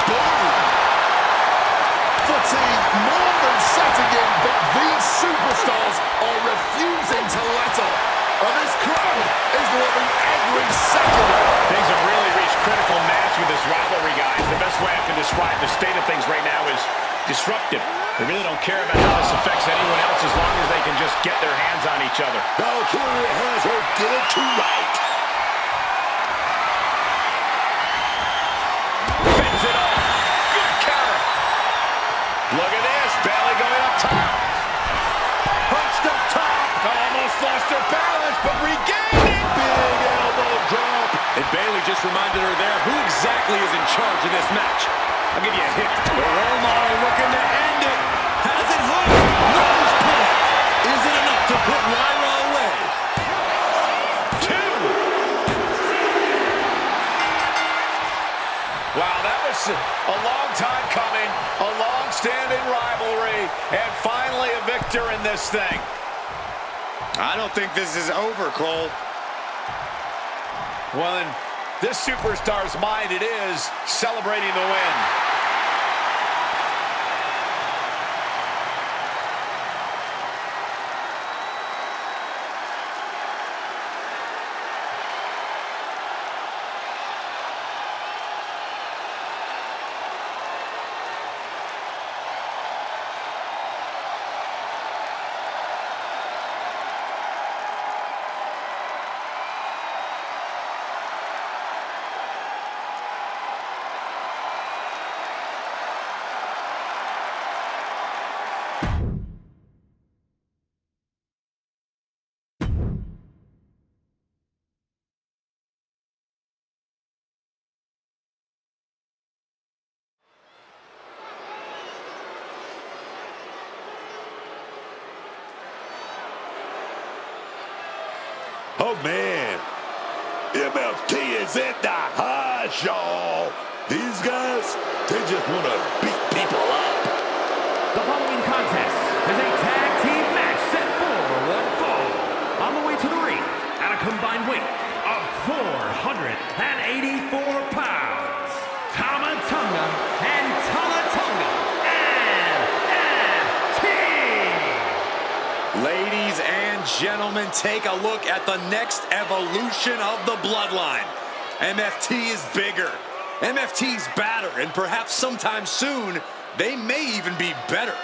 Boom. Fatigue more than setting in, but these superstars are refusing to let up. And this crowd is loving every second of it. Things have really reached critical mass with this rivalry, guys. The best way I can describe the state of things right now is disruptive. They really don't care about how this affects anyone else as long as they can just get their hands on each other. Valkyria has her dinner to right. Fends it up. Good counter. Look at this. Bailey going up top. Punched up top. Almost lost her balance, but regained it. Big elbow drop. And Bailey just reminded her there who exactly is in charge of this match. I'll give you a hint. The role model looking to end it. Has it hooked? Nose pull. Is it enough to put Lyra away? 2. Wow, that was a long time coming. A long-standing rivalry. And finally a victor in this thing. I don't think this is over, Cole. Well, in this superstar's mind, it is celebrating the win. Oh, man. MFT is in the house, y'all. These guys, they just want to beat people up. The following contest is a tag team match set for one fall. On the way to the ring, at a combined weight of 484 pounds, Tamatonga and Talatonga MFT. Ladies and gentlemen, take a look at the next evolution of the bloodline. MFT is bigger. MFT's badder, and perhaps sometime soon, they may even be better.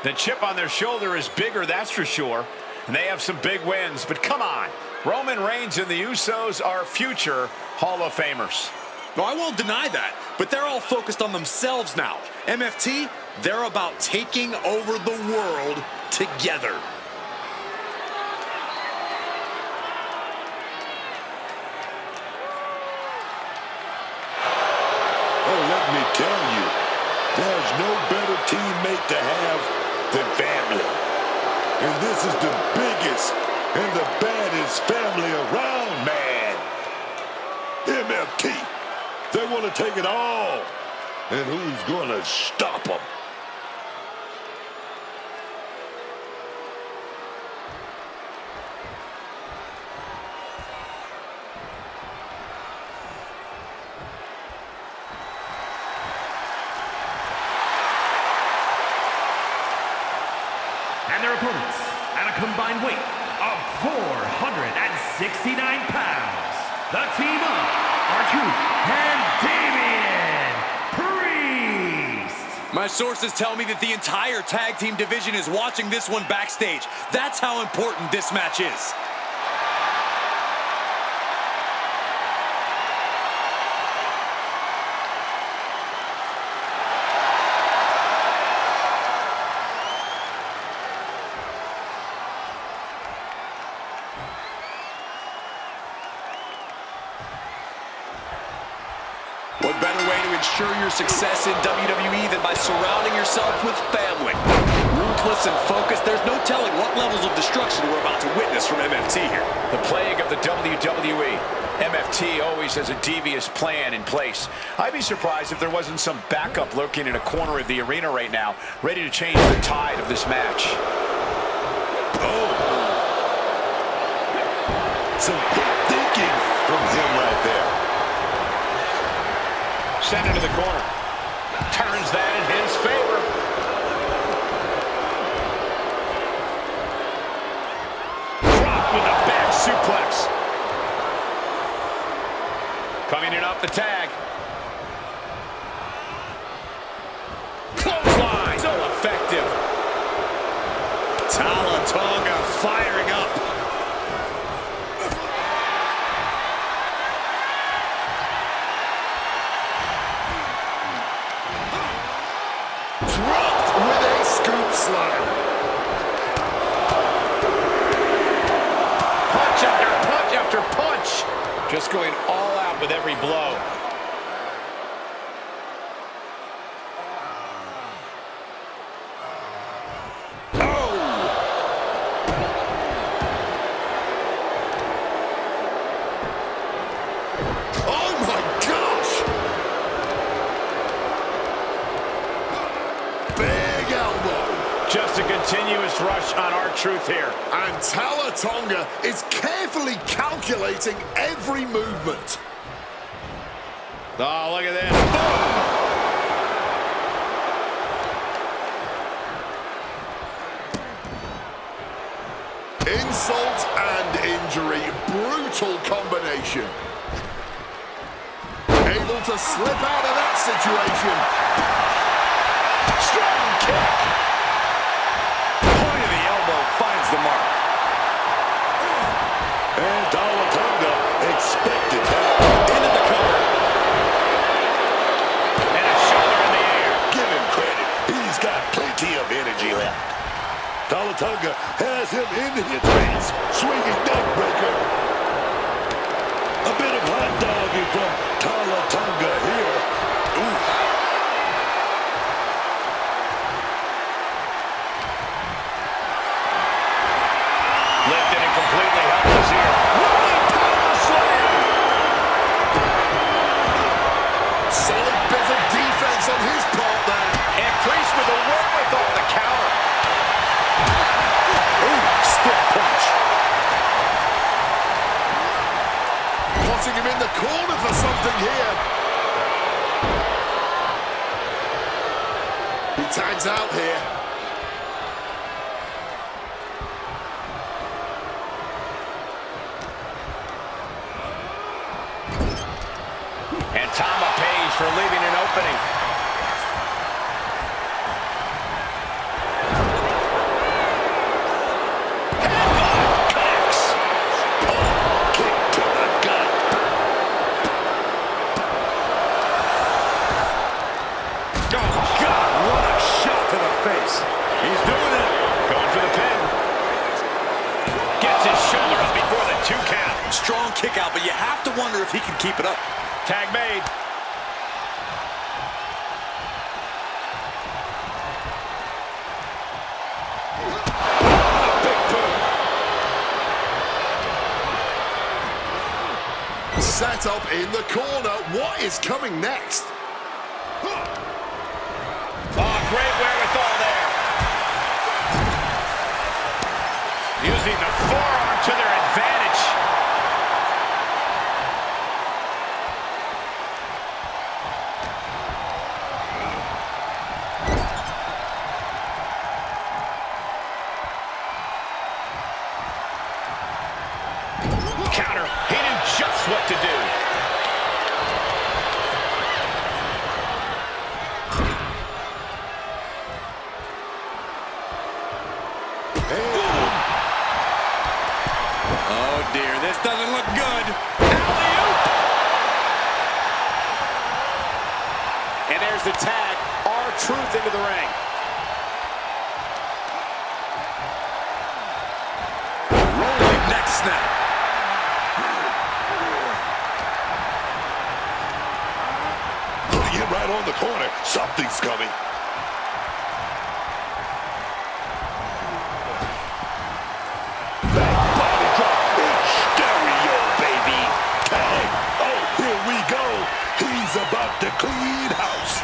The chip on their shoulder is bigger, that's for sure. And they have some big wins. But come on, Roman Reigns and the Usos are future Hall of Famers. No, I won't deny that, but they're all focused on themselves now. MFT, they're about taking over the world together. Oh, let me tell you, there's no better teammate to have than family. And this is the biggest and the baddest family around, man. MFT, they want to take it all. And who's going to stop them? And their opponents, at a combined weight of 469 pounds, the team of R-Truth and Damian Priest. My sources tell me that the entire tag team division is watching this one backstage. That's how important this match is. What better way to ensure your success in WWE than by surrounding yourself with family? Ruthless and focused, there's no telling what levels of destruction we're about to witness from MFT here. The plague of the WWE. MFT always has a devious plan in place. I'd be surprised if there wasn't some backup lurking in a corner of the arena right now, ready to change the tide of this match. Oh. Some quick thinking from him right there. Sent into the corner. Turns that in his favor. Drop with a back suplex. Coming in off the tag. Clothesline. Tonga firing up. Dropped with a scoop slam. Punch after punch after punch. Just going all out with every blow. Just a continuous rush on R-Truth here. And Tonga is carefully calculating every movement. Oh, look at this. Insult and injury. Brutal combination. Able to slip out of that situation. Strong kick. Finds the mark. And Tonga expected that. Into the cover. And a shoulder in the air. Give him credit. He's got plenty of energy left. Tonga has him in his grasp. Swinging neck breaker. A bit of hot dogging from Tonga here. Ooh. Lifted and completely helpless here. Rolling power slam. Solid bit of defense on his part there. And Priest with the wherewithal to counter. Ooh, stiff punch. Putting him in the corner for something here. He tags out here. And Tama pays for leaving an opening. Headbutt connects. Kick to the gut. Oh, God, what a shot to the face. He's doing it. Going for the pin. Gets his shoulder up before the 2 count. Strong kick out, but you have to wonder if he can keep it up. Tag made. Big boot. Set up in the corner. What is coming next? Oh, great wherewithal there. Using the forearm to their advantage. Counter. He knew just what to do. Oh, dear, this doesn't look good. Alley-oop. And there's the tag. R-Truth into the ring. Rolling neck snap. Putting it right on the corner. Something's coming. Back body drop in stereo, baby. Tag. Oh, here we go. He's about to clean house.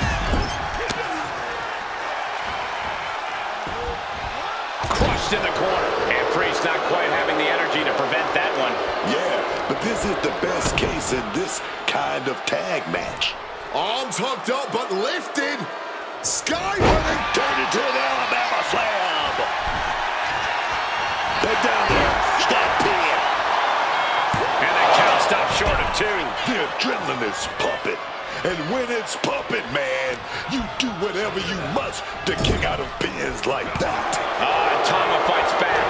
Crushed in the corner. And Priest not quite having the energy to prevent that one. Yeah, but this is the best case in this kind of tag match. Arms hooked up but lifted. Skyward. Turn it to the Alabama slam. They're down there. Stop pin. And the count stopped short of 2. The adrenaline is pumping. And when it's pumping, man, you do whatever you must to kick out of pins like that. Tama fights back.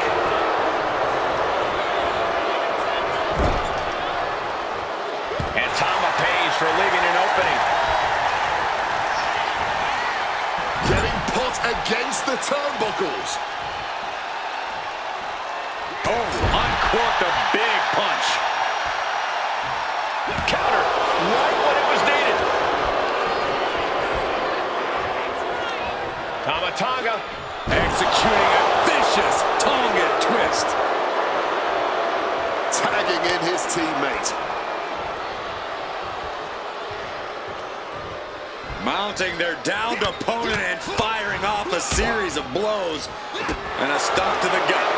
And Tama pays for leaving an opening. Getting put against the turnbuckles. Oh, uncorked a big punch. Counter, right when it was needed. Tama Tonga executing a vicious Tonga twist. Tagging in his teammate. Mounting their downed opponent and firing off a series of blows. And a stomp to the gut.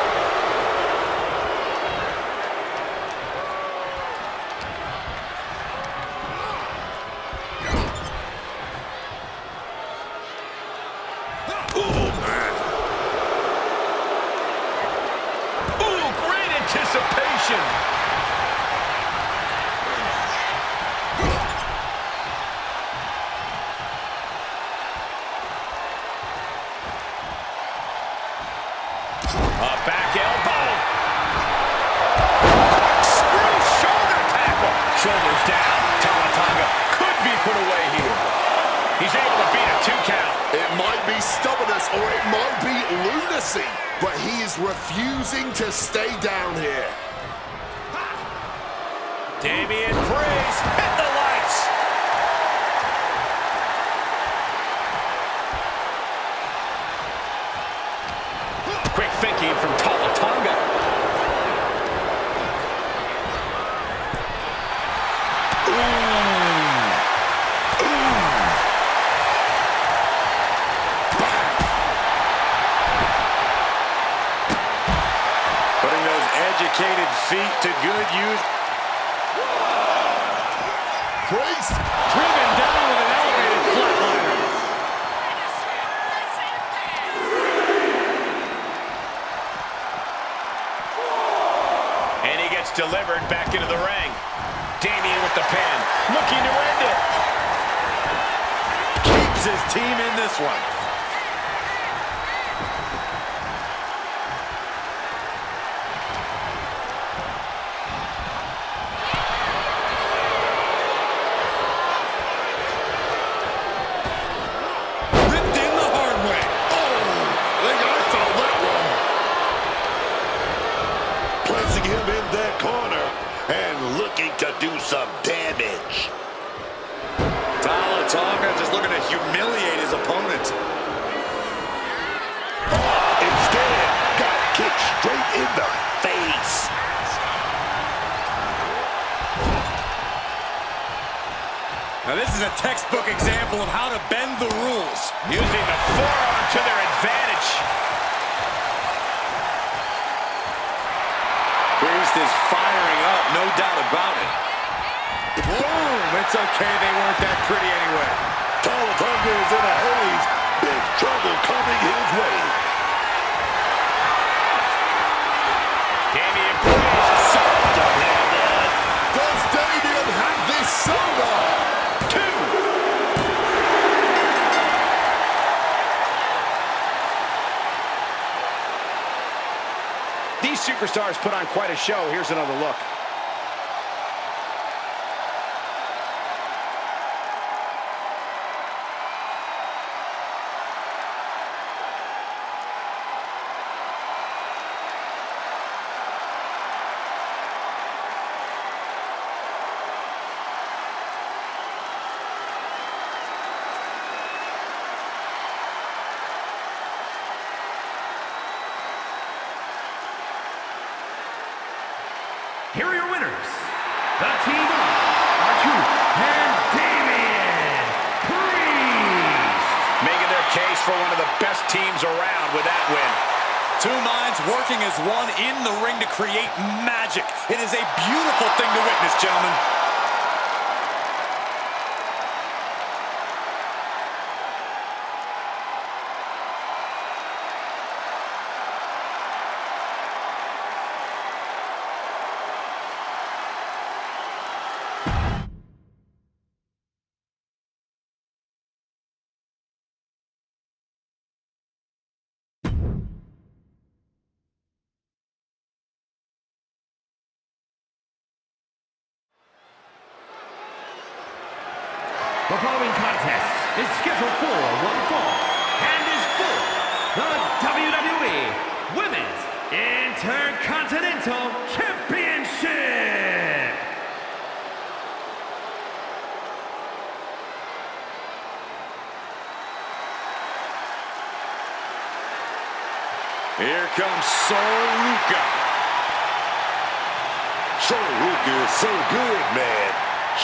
Anticipation. A back elbow. Screw shoulder tackle. Shoulders down. Tama Tonga could be put away here. He's able to beat a 2 count. It might be stubbornness or it might be lunacy, but he is refusing to stay down here. Damian Priest hit the lights. Quick thinking from Tama Tonga. Putting those educated feet to good use. Priest Driven down with an elevated flatliner. And he gets delivered back into the ring. Damian with the pin, looking to end it. Keeps his team in this one. To do some damage. Tama Tonga just looking to humiliate his opponent. Instead, got kicked straight in the face. Now this is a textbook example of how to bend the rules. Using the forearm to their advantage. Priest is firing up, no doubt about it. Boom! It's okay, they weren't that pretty anyway. Tama Tonga is in a haze. Big trouble coming his way. Damian Priest. Does Damian have this sewn up? 2. These superstars put on quite a show. Here's another look. Here are your winners, the team of R-Truth and Damian Priest. Making their case for one of the best teams around with that win. Two minds working as one in the ring to create magic. It is a beautiful thing to witness, gentlemen. The following contest is scheduled for one fall and is for the WWE Women's Intercontinental Championship. Here comes Soruka. Soruka is so good, man.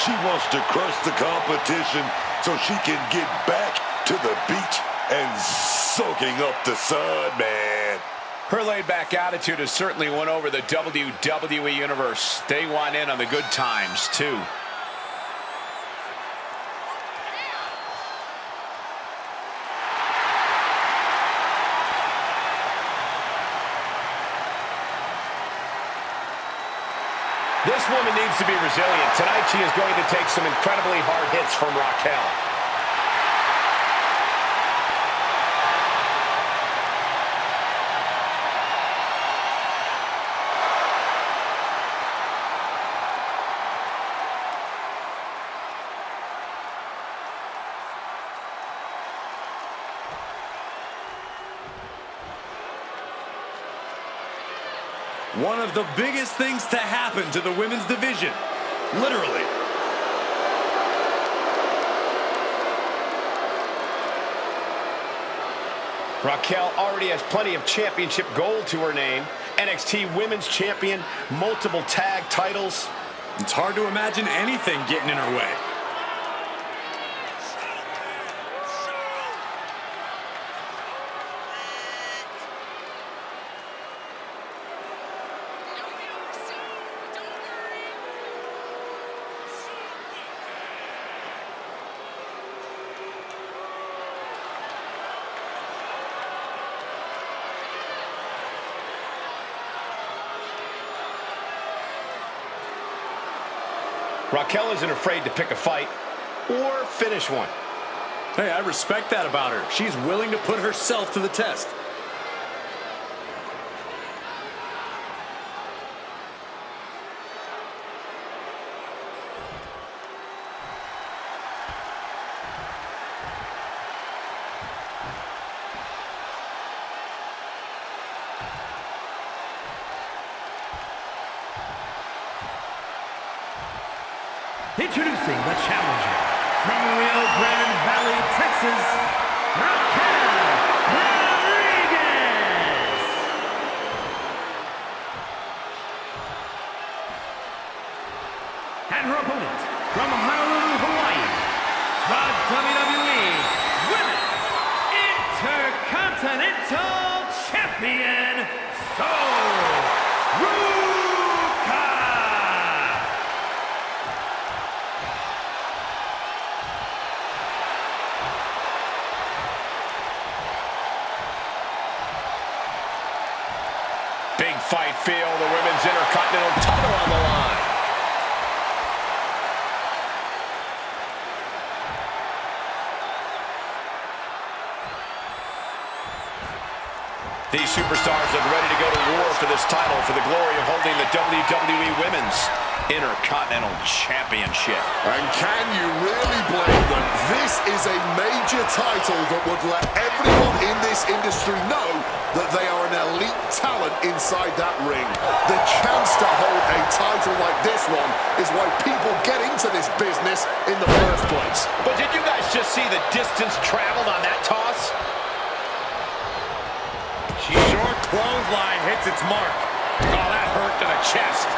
She wants to crush the competition so she can get back to the beach and soaking up the sun, man. Her laid-back attitude has certainly won over the WWE Universe. They want in on the good times, too. This woman needs to be resilient. Tonight she is going to take some incredibly hard hits from Raquel. One of the biggest things to happen to the women's division. Literally. Raquel already has plenty of championship gold to her name. NXT Women's Champion, multiple tag titles. It's hard to imagine anything getting in her way. Raquel isn't afraid to pick a fight or finish one. Hey, I respect that about her. She's willing to put herself to the test. Introducing the challenger from Rio Grande Valley, Texas, Raquel Rodriguez. And her opponent from Honolulu, Hawaii, the WWE Women's Intercontinental Champion, Soruka. Big fight feel, the Women's Intercontinental title on the line. These superstars look ready to go to war for this title for the glory of holding the WWE Women's Intercontinental Championship. And can you really blame them? This is a major title that would let everyone in this industry know that they are an elite talent inside that ring. The chance to hold a title like this one is why people get into this business in the first place. But did you guys just see the distance traveled on that toss? Short clothesline hits its mark. Oh, that hurt to the chest.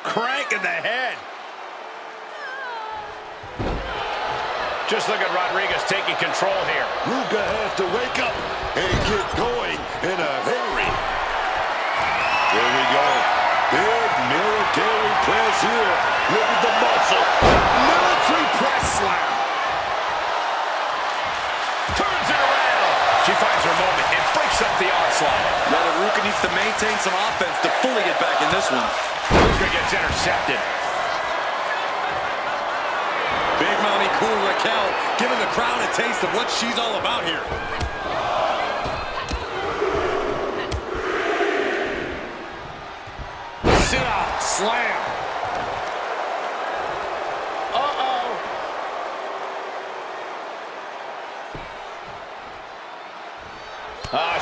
Crank in the head. Just look at Rodriguez taking control here. Ruka has to wake up and get going in a hurry. Here we go. Big military press here. Look at the muscle. Military press slam. Turns it around. She finds her moment and breaks up the onslaught. Now the Ruka needs to maintain some offense to fully get back in this one. Ruka gets intercepted. Big Mommy Cool Raquel giving the crowd a taste of what she's all about here. Sit out. Slam.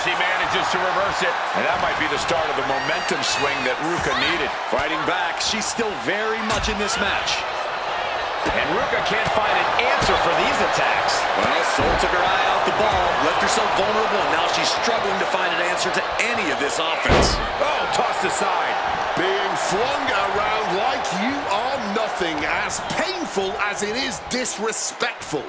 She manages to reverse it. And that might be the start of the momentum swing that Ruka needed. Fighting back, she's still very much in this match. And Ruka can't find an answer for these attacks. Well, Sol took her eye off the ball, left herself vulnerable, and now she's struggling to find an answer to any of this offense. Oh, tossed aside. Being flung around like you are nothing, as painful as it is disrespectful.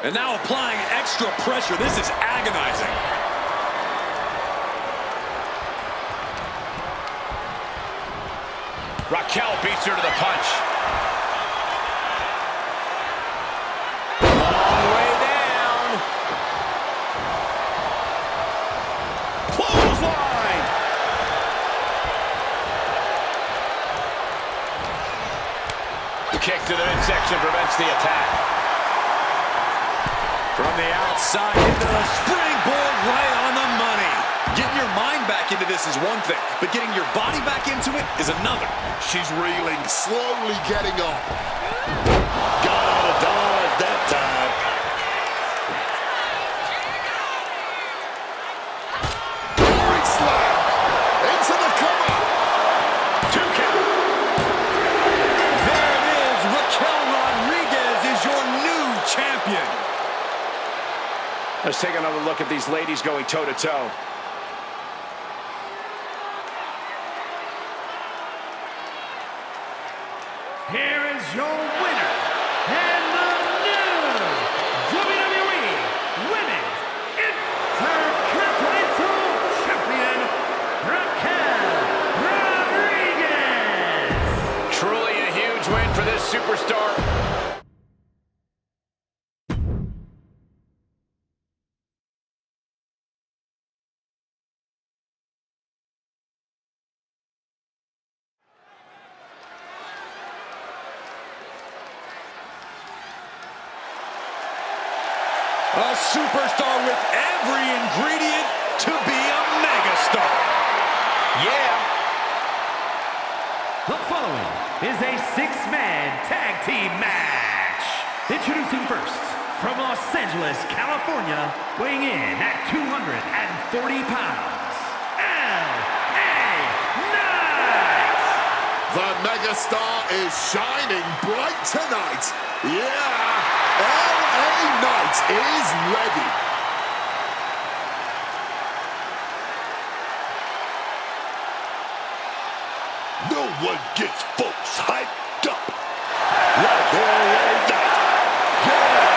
And now applying extra pressure. This is agonizing. Raquel beats her to the punch. Long way down. Clothesline. Kick to the midsection prevents the attack. From the outside into the springboard right on the money. Getting your mind back into this is one thing, but getting your body back into it is another. She's reeling, slowly getting up. Got out of dodge that time. Great slam. Into the cover. 2 count. There it is. Raquel Rodriguez is your new champion. Let's take another look at these ladies going toe-to-toe. Here is your winner, and the new WWE Women's Intercontinental Champion, Raquel Rodriguez. Truly a huge win for this superstar. A superstar with every ingredient to be a megastar. Yeah. The following is a six-man tag team match. Introducing first, from Los Angeles, California, weighing in at 240 pounds, L.A. Knight. The megastar is shining bright tonight. Yeah, L.A. Knight is ready. No one gets folks hyped up like LA Knight. Yeah!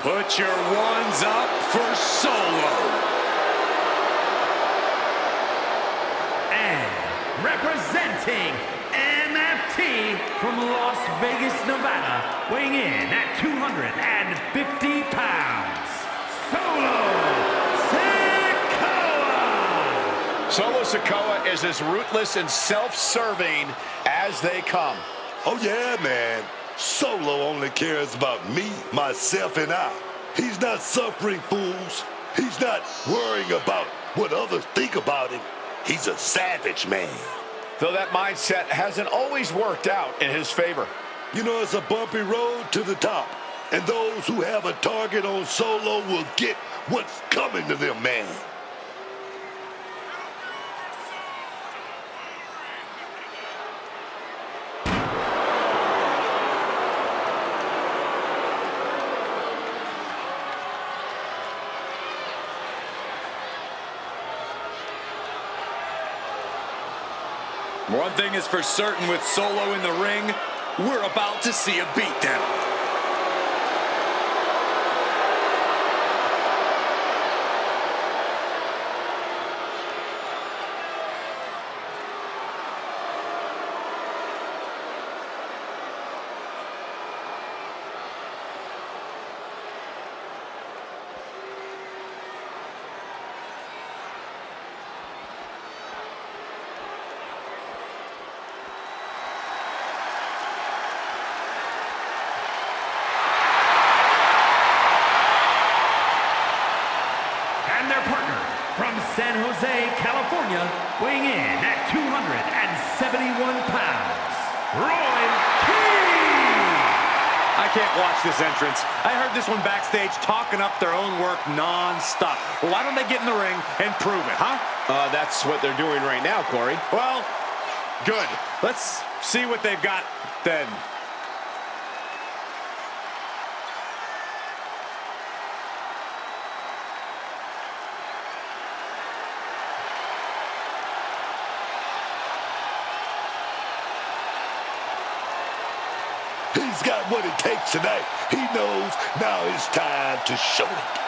Put your ones up for Solo. And representing MFT from Las Vegas, Nevada, weighing in at 250 pounds, Solo Sikoa. Solo Sikoa is as ruthless and self-serving as they come. Oh yeah, man. Solo only cares about me, myself, and I. He's not suffering fools. He's not worrying about what others think about him. He's a savage man. Though that mindset hasn't always worked out in his favor. You know, it's a bumpy road to the top. And those who have a target on Solo will get what's coming to them, man. One thing is for certain with Solo in the ring, we're about to see a beatdown. And their partner from San Jose, California, weighing in at 271 pounds, Roy King! I can't watch this entrance. I heard this one backstage talking up their own work non-stop. Well, why don't they get in the ring and prove it, huh? That's what they're doing right now, Corey. Well, good. Let's see what they've got then. He's got what it takes tonight. He knows now it's time to show it.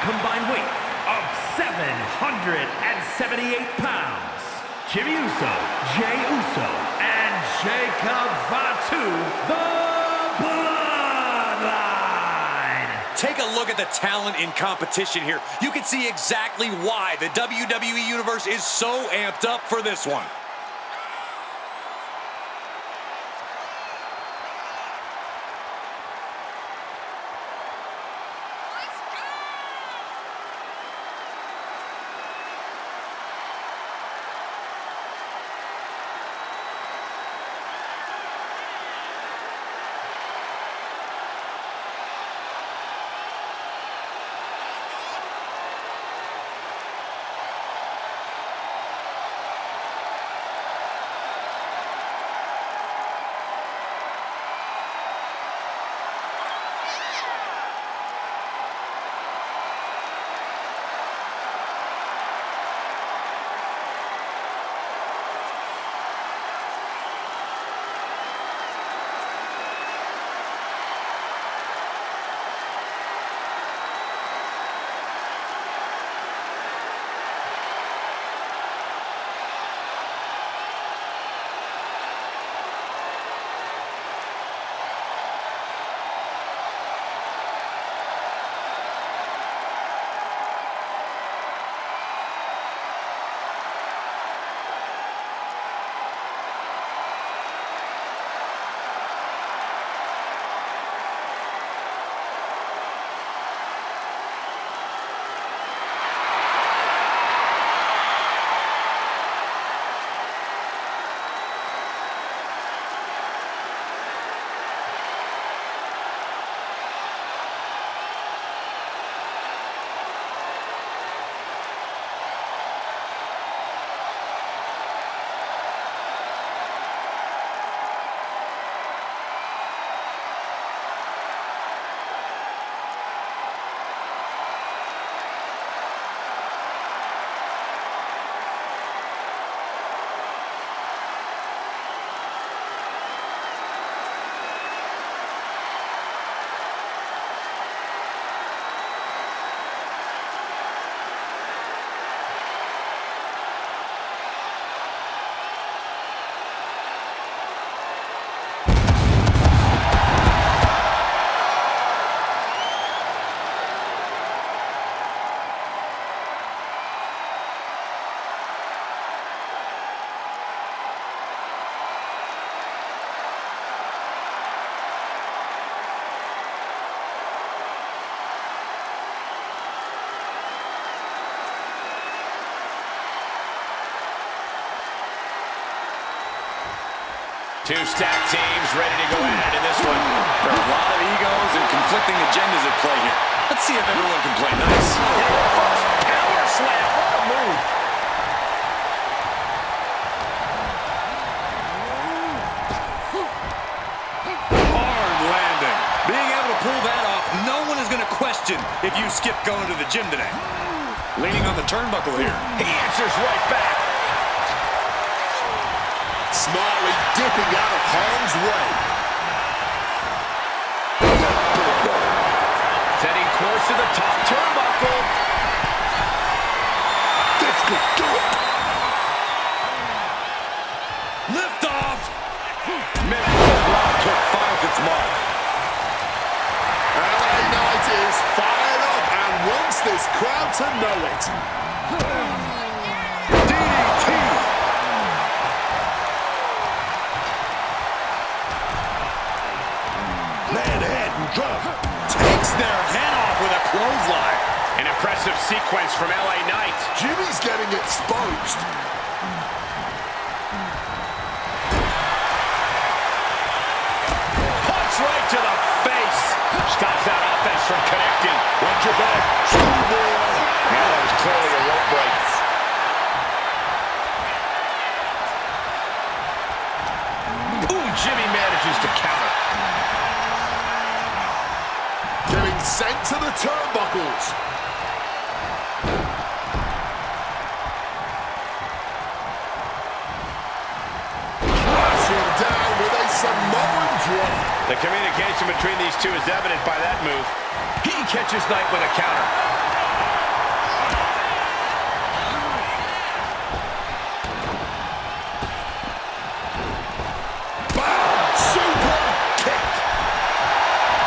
Combined weight of 778 pounds, Jimmy Uso, Jey Uso, and Jacob Fatu, the Bloodline. Take a look at the talent in competition here. You can see exactly why the WWE Universe is so amped up for this one. Two stacked teams ready to go at it in this one. There are a lot of egos and conflicting agendas at play here. Let's see if everyone can play nice. Power slam. What a move. Hard landing. Being able to pull that off, no one is going to question if you skip going to the gym today. Leaning on the turnbuckle here. He answers right back. Smartly dipping out of harm's way. Setting course to the top turnbuckle. This could do it. Lift off. Memphis Rocket finds its mark. LA Knight is fired up and wants this crowd to know it. DDT. Manhattan drop. Takes their head off with a clothesline. An impressive sequence from LA Knight. Jimmy's getting exposed. Punch right to the face. Stops that offense from connecting. Watch your back. Screwball. Now that was clearly a rope break. Ooh, Jimmy manages to counter. Getting sent to the turnbuckles. Crashing down with a Samoan drop. The communication between these two is evident by that move. He catches Knight with a counter. Bam! Super kick.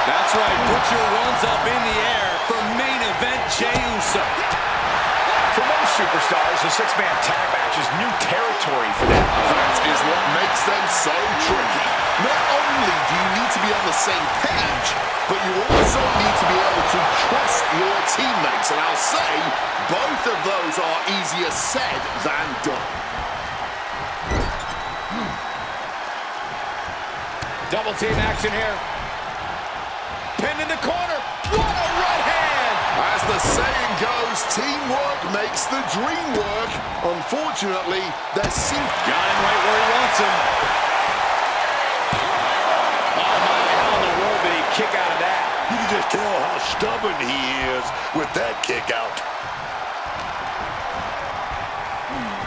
That's right. Put your ones up in the air for main event Jey Uso. For most superstars, a six-man tag match is new territory for them. That is what makes them so tricky. Not only do you need to be on the same page, but you also need to be able to trust your teammates. And I'll say, both of those are easier said than done. Double team action here. Pinned in the corner. What a right hand! As the saying goes, teamwork makes the dream work. Unfortunately, there seems... Got him right where he wants him. Oh my, how in the world did he kick out of that? You can just tell how stubborn he is with that kick out.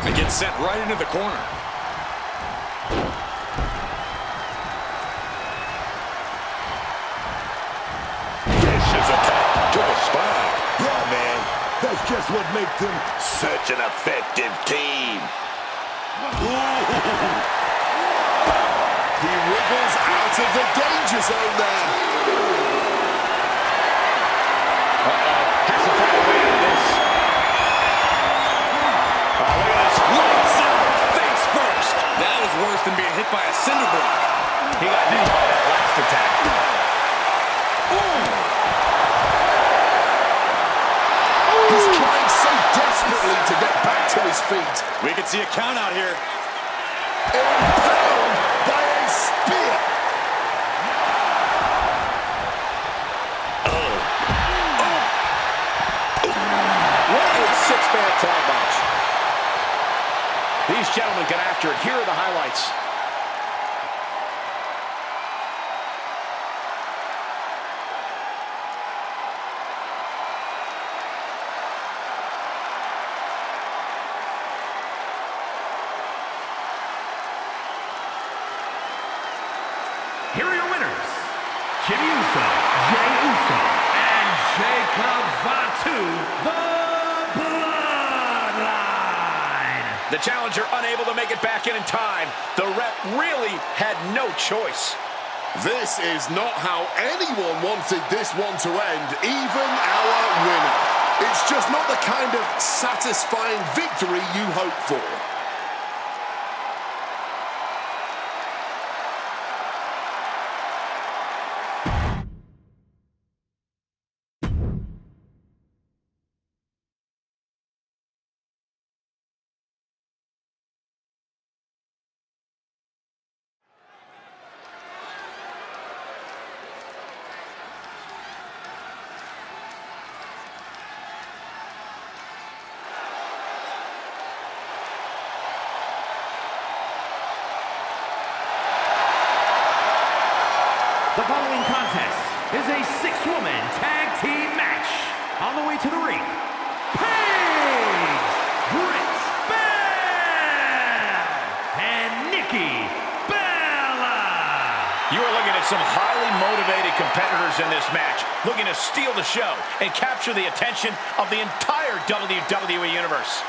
It gets sent right into the corner. Vicious attack to the spine. Yeah, man. That's just what makes them such an effective team. Ooh. He wriggles out of the danger zone there. Has to find a way out of this. Oh, look at this. Lights out, face first. That was worse than being hit by a cinder block. He got hit by that last attack. He's trying so desperately to get back to his feet. We can see a count out here. Impaled by a spear. What a six-man tag match. These gentlemen get after it. Here are the highlights. Here are your winners, Jimmy Uso, Jey Uso, and Jacob Fatu, the Bloodline. The challenger unable to make it back in time. The ref really had no choice. This is not how anyone wanted this one to end, even our winner. It's just not the kind of satisfying victory you hope for. The following contest is a six-woman tag team match. On the way to the ring, Paige, Britt Baker, and Nikki Bella. You are looking at some highly motivated competitors in this match, looking to steal the show and capture the attention of the entire WWE Universe.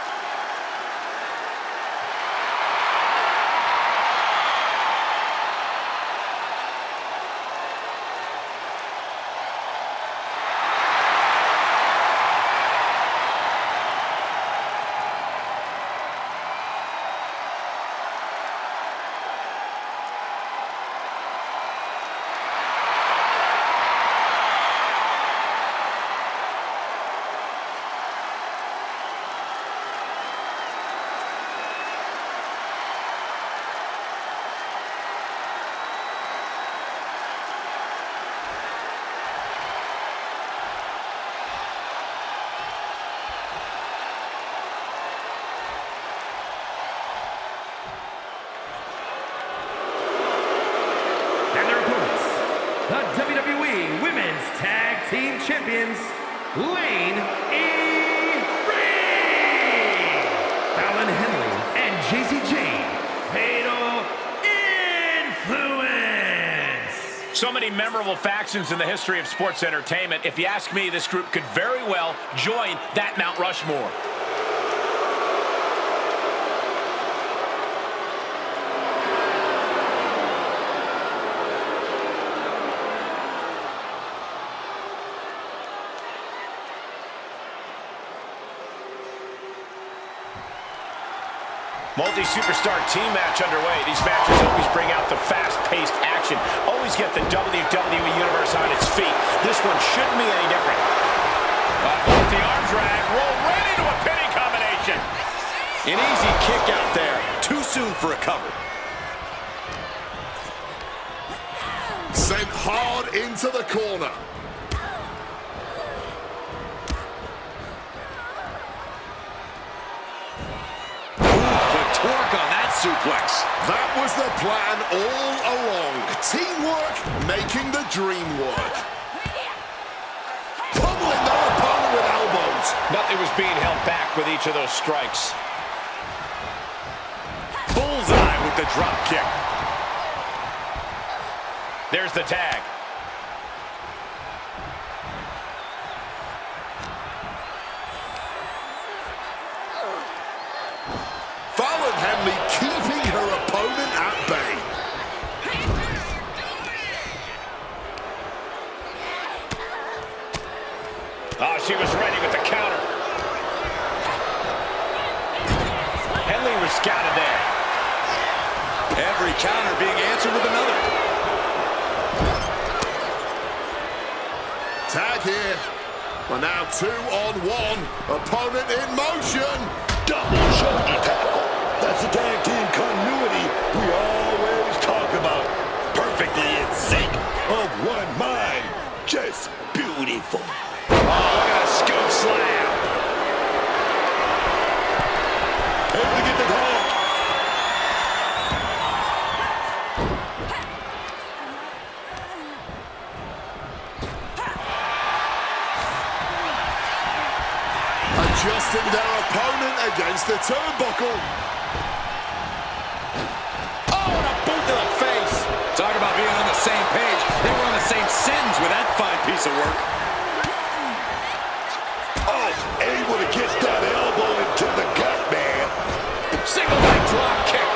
The WWE Women's Tag Team Champions, Lane E. Ring, Fallon Henley and JC Jane, Fatal Influence. So many memorable factions in the history of sports entertainment. If you ask me, this group could very well join that Mount Rushmore. Multi-superstar team match underway. These matches always bring out the fast-paced action. Always get the WWE Universe on its feet. This one shouldn't be any different. With the arm drag, roll right into a pinning combination. An easy kick out there. Too soon for a cover. Sent hard into the corner. Torque on that suplex. That was the plan all along. Teamwork making the dream work. Pummeling their opponent with elbows. Nothing was being held back with each of those strikes. Bullseye with the drop kick. There's the tag. Fallon Henley keeping her opponent at bay. Oh, she was ready with the counter. Henley was scouted there. Every counter being answered with another. Tag here. We're now 2-on-1. Opponent in motion. Double shoulder tackle. That's the tag team continuity we always talk about. Perfectly in sync, of one mind. Just beautiful. Oh, look at a scoop slam. Able to get the tag. Adjusting their opponent against the turnbuckle. Oh, and a boot to the face. Talk about being on the same page. They were on the same sentence with that fine piece of work. Oh, able to get that elbow into the gut, man. Single leg drop kick.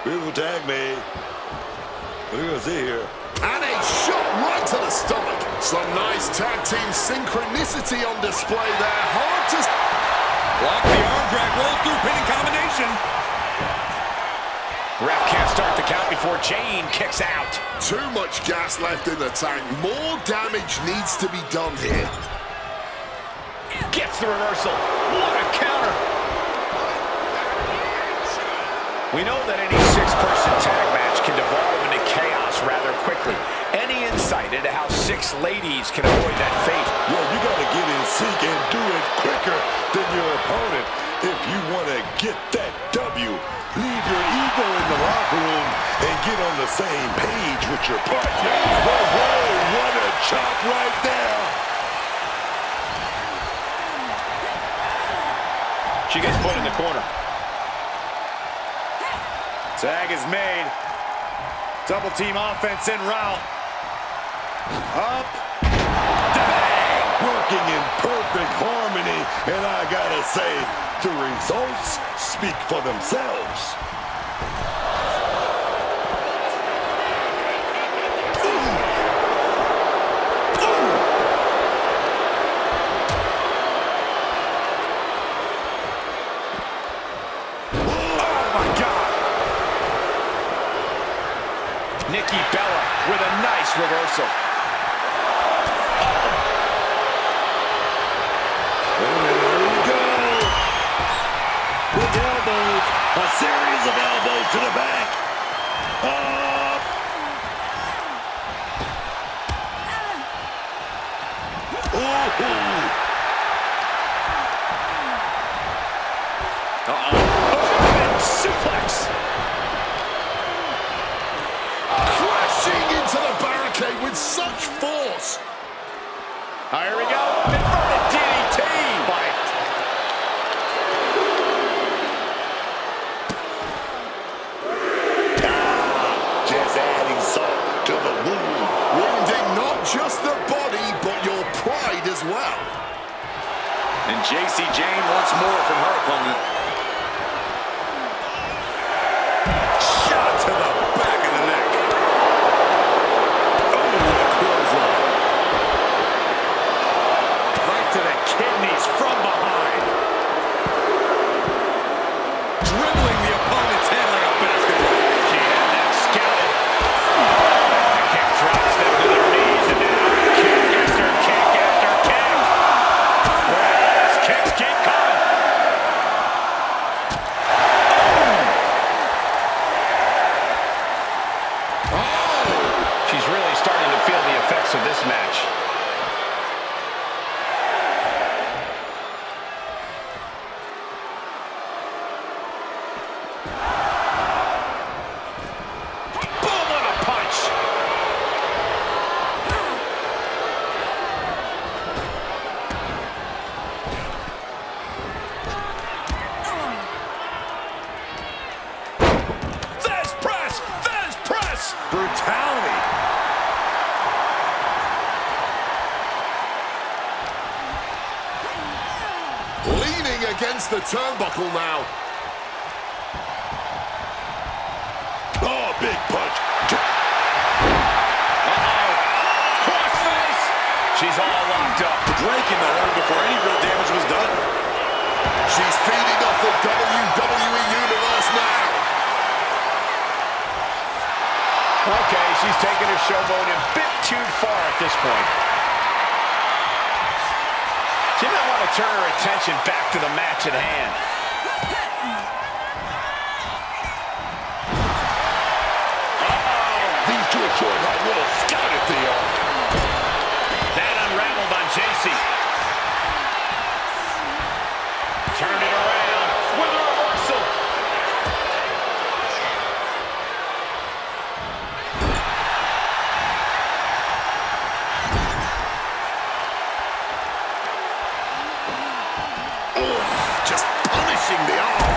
Beautiful tag, man. What are we gonna see here? And a shot right to the stomach. Some nice tag team synchronicity on display there. Hard to... Block the arm drag, rolls through, pinning combination. Ref can't start the count before Jane kicks out. Too much gas left in the tank. More damage needs to be done here. Gets the reversal. What a counter. We know that any six-person tag match can devolve into chaos rather quickly. Any insight into how six ladies can avoid that fate? Yo, you gotta get in sync and do it quicker than your opponent. get that W. Leave your ego in the locker room and get on the same page with your partner. Whoa, what a chop right there. She gets put in the corner. Tag is made. Double team offense en route. Up. Bang! Working in perfect harmony, and I gotta say, the results speak for themselves. Nikki Bella with a nice reversal. There we go. With elbows, a series of elbows to the back. Up. Ooh. Suplex. Into the barricade with such force. Here we go. Inverted DDT. Spiked. Just adding salt to the wound. Wounding not just the body, but your pride as well. And JC Jane wants more from her opponent. Shot to the back of the neck. To the kidneys from behind. Dribbling the opponent's head like a basketball. She had that scouted. The kick drops them to their knees, and now kick after kick after kick. Yes, kicks keep coming. Oh! She's really starting to feel the effects of this match. Brutality. Leaning against the turnbuckle now. Oh, big punch. Crossface. She's all locked up. Breaking the hold before any real damage was done. She's feeding off the WWE Universe now. Okay, she's taking her showboat a bit too far at this point. She might want to turn her attention back to the match at hand. These two are showing how well scouted they are. That unraveled on JC. Turn it around with a reversal. Just punishing the arm.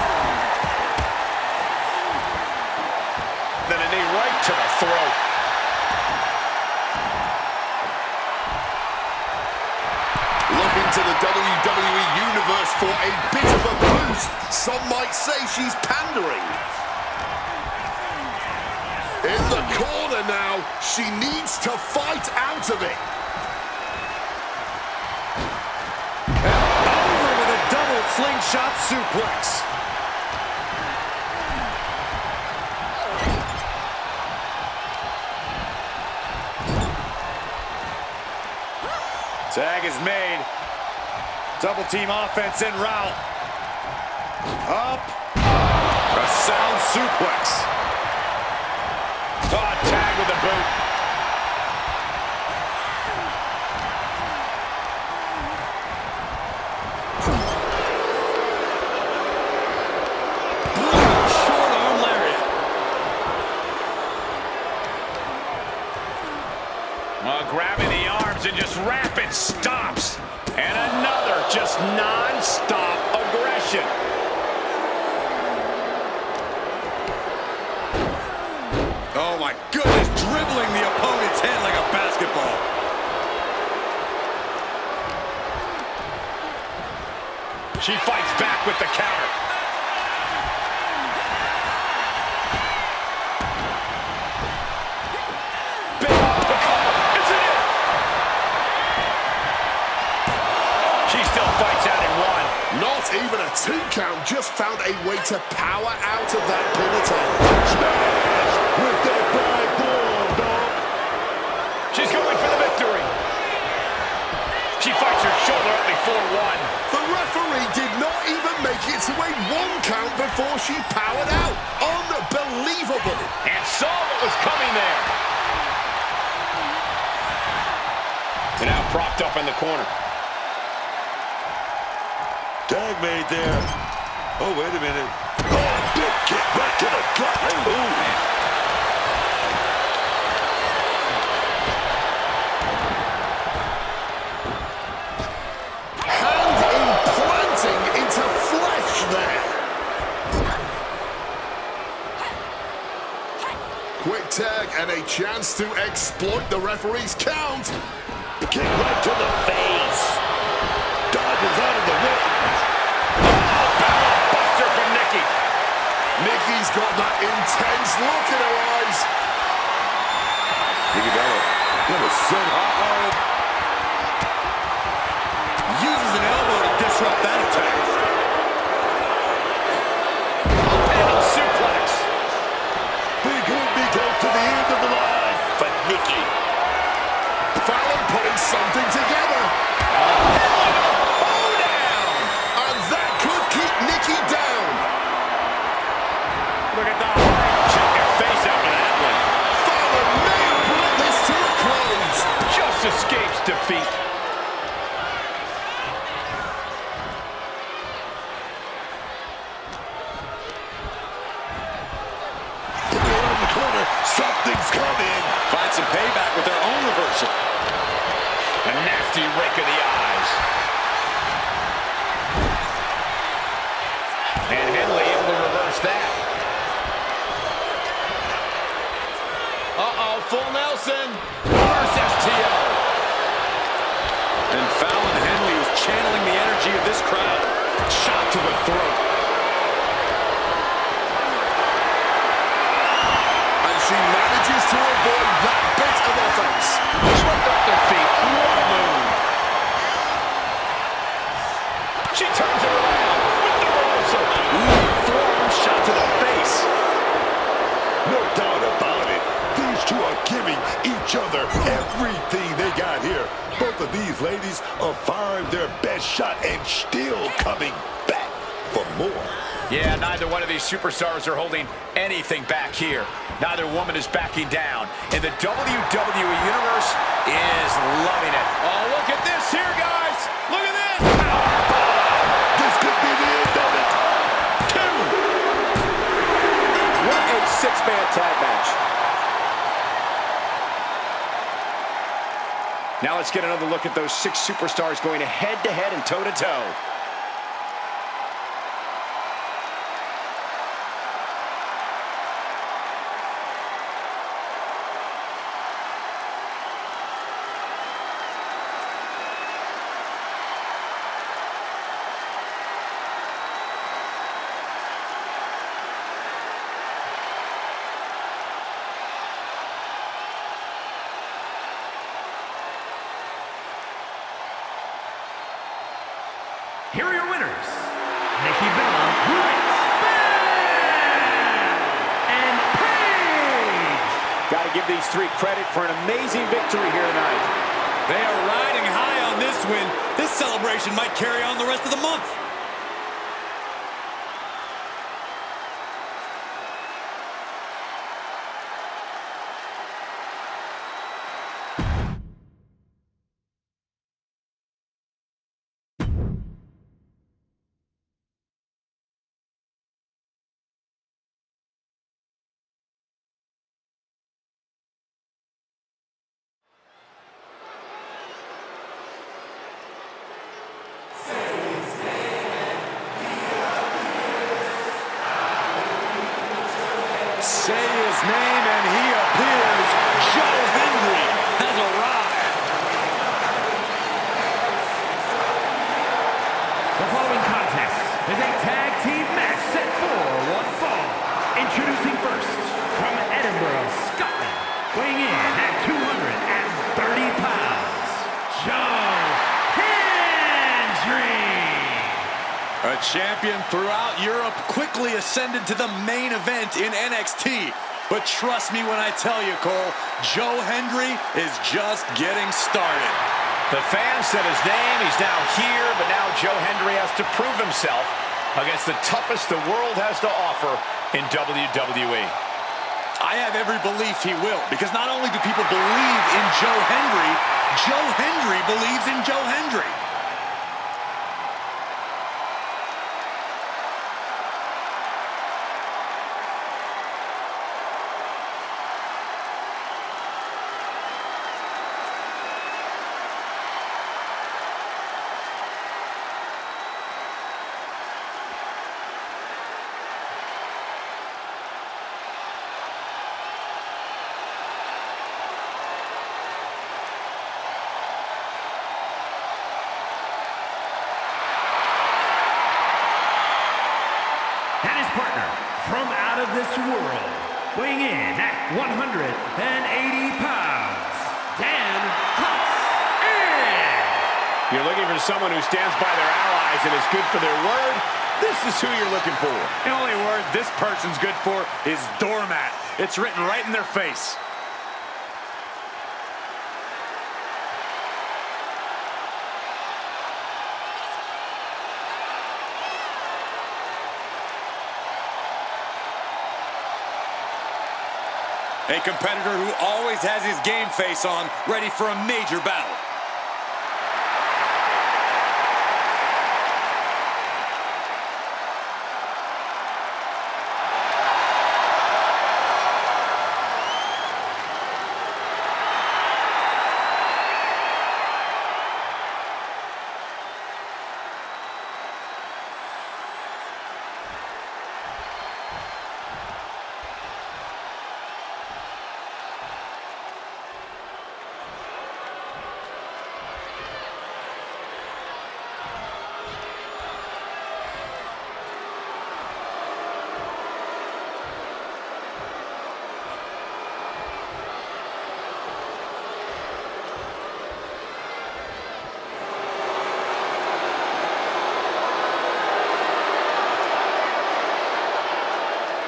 Then a knee right to the throat. Looking to the WWE Universe for a bit of a boost. Some might say she's pandering. In the corner now. She needs to fight out of it. Over with a double slingshot suplex. Tag is made. Double team offense en route. Up. A sound suplex. Oh, tag with a boot. non-stop aggression. Oh my goodness, dribbling the opponent's head like a basketball. She fights back with the counter. Big is it? She still fights out in one. Not even a 2 count, just found a way to power out of that pin attempt. Smash with that right form, dog. She's going for the victory. She fights her shoulder up before one. The referee did not even make it to a 1 count before she powered out. Unbelievable. And saw what was coming there. And now propped up in the corner. Tag made there. Oh, wait a minute. Oh, big kick right to the gut. Ooh. Hand implanting into flesh there. Quick tag and a chance to exploit the referee's count. Kick right to the face. Dodges out of the way. Buster from Nikki. Nikki's got that intense look in her eyes. Nikki Bella. What a set. Uses an elbow to disrupt that attack. Upending suplex. Big Hoodie goes to the end of the line. But Nikki. Fallon putting something together. And that could keep Nikki down. Look at the heart. Check your face after that one. Fallon may have brought this to a close. Just escapes defeat. Around the corner. Something's coming. Find some payback with their own reversal. A nasty rake of the eyes. And Henley able to reverse that. Uh-oh, full Nelson. Reverse STO. And Fallon Henley was channeling the energy of this crowd. Shot to the throat. And she manages to avoid that bit of offense. Swept off their feet. What a move. She turns it around with the reversal. Forearm shot to the face. No doubt about it. These two are giving each other everything they got here. Both of these ladies are firing their best shot and still coming back for more. Yeah, neither one of these superstars are holding anything back here. Neither woman is backing down. And the WWE Universe is loving it. Oh, look at this here, guys. Look at this. This could be the end of it. Two. What a six-man tag match. Now let's get another look at those 6 superstars going head-to-head and toe-to-toe. Here are your winners, Nikki Bella, and Paige. Got to give these 3 credit for an amazing victory here tonight. They are riding high on this win. This celebration might carry on the rest of the month. Say his name and he appears. Joe Hendry has arrived. The following contest is a tag team match set for one fall. Introducing first, from Edinburgh, Scotland, weighing in at 230 pounds, Joe Hendry. A champion throughout Europe, quickly ascended to the main event in NXT. But trust me when I tell you, Cole, Joe Hendry is just getting started. The fans said his name, he's now here, but now Joe Hendry has to prove himself against the toughest the world has to offer in WWE. I have every belief he will, because not only do people believe in Joe Hendry believes in Joe Hendry. And his partner, from out of this world, weighing in at 180 pounds, Dan Hutz. You're looking for someone who stands by their allies and is good for their word? This is who you're looking for. The only word this person's good for is doormat. It's written right in their face. A competitor who always has his game face on, ready for a major battle.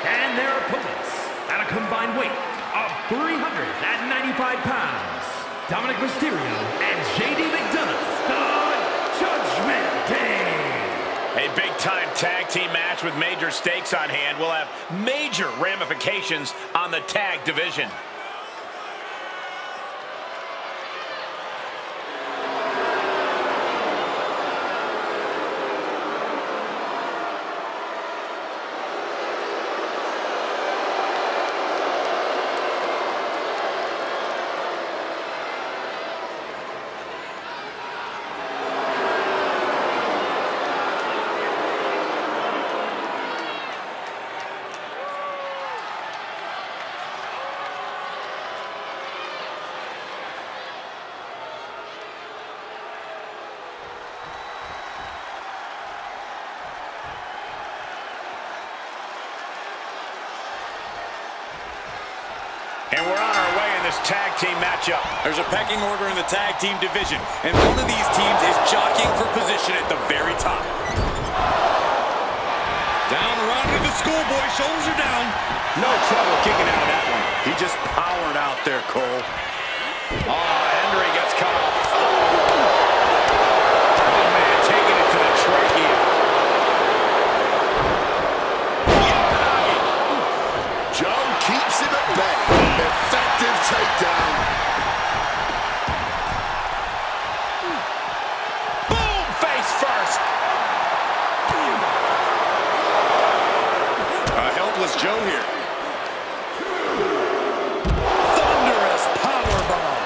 And their opponents, at a combined weight of 395 pounds, Dominic Mysterio and JD McDonough, the Judgment Day. A big-time tag team match with major stakes on hand will have major ramifications on the tag division. And we're on our way in this tag team matchup. There's a pecking order in the tag team division, and one of these teams is jockeying for position at the very top. Down around to the schoolboy, shoulders are down. No trouble kicking out of that one. He just powered out there, Cole. Oh, Hendry gets cut off. Oh, man, taking it to the trachea. Joe keeps him at bay. Effective takedown. Boom, face first. A helpless Joe here. Thunderous powerbomb.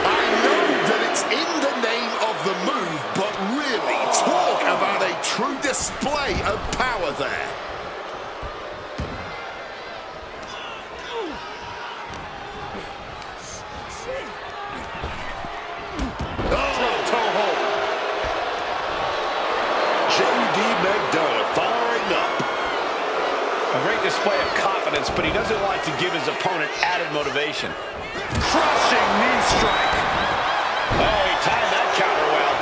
I know that it's in the name of the move, but really, talk about a true display of power there. A great display of confidence, but he doesn't want to give his opponent added motivation. Crushing knee strike. Oh, he timed that counter well.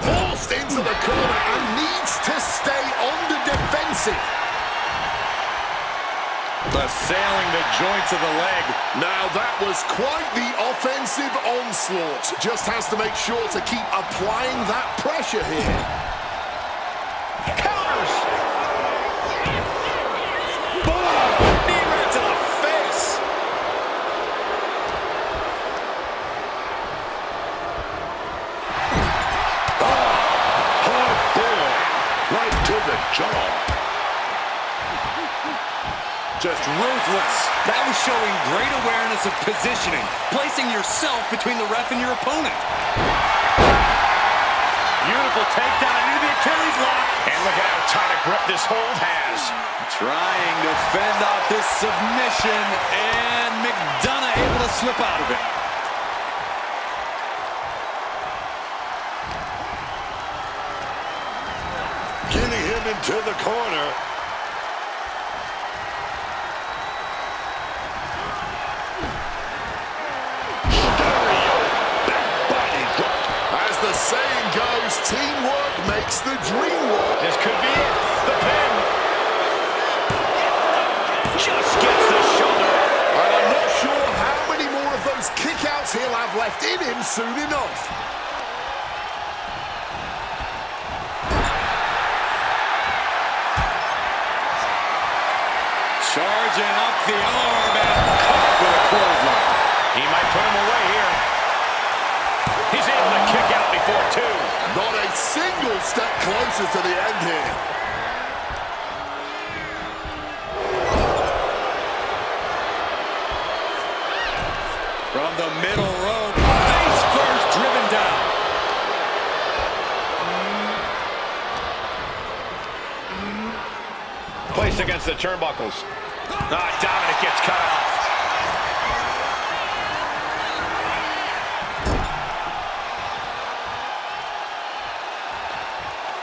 Forced into the corner and needs to stay on the defensive. Assailing the joints of the leg. Now that was quite the offensive onslaught. Just has to make sure to keep applying that pressure here. Counters! Boom! Knee right to the face. Hard boy, right to the jaw. Just ruthless. That was showing great awareness of positioning, placing yourself between the ref and your opponent. Beautiful takedown into the Achilles lock. And look at how tight a grip this hold has. Trying to fend off this submission, and McDonough able to slip out of it. Getting him into the corner. As the saying goes, teamwork makes the dream work. This could be it. The pin. Just gets the shoulder. And I'm not sure how many more of those kickouts he'll have left in him soon enough. Charging up the arm and caught with a clothesline. He might put him away here. He's able to kick out before two. Not a single step closer to the end here. From the middle rope, face first, driven down. Placed against the turnbuckles. Dominic gets cut off.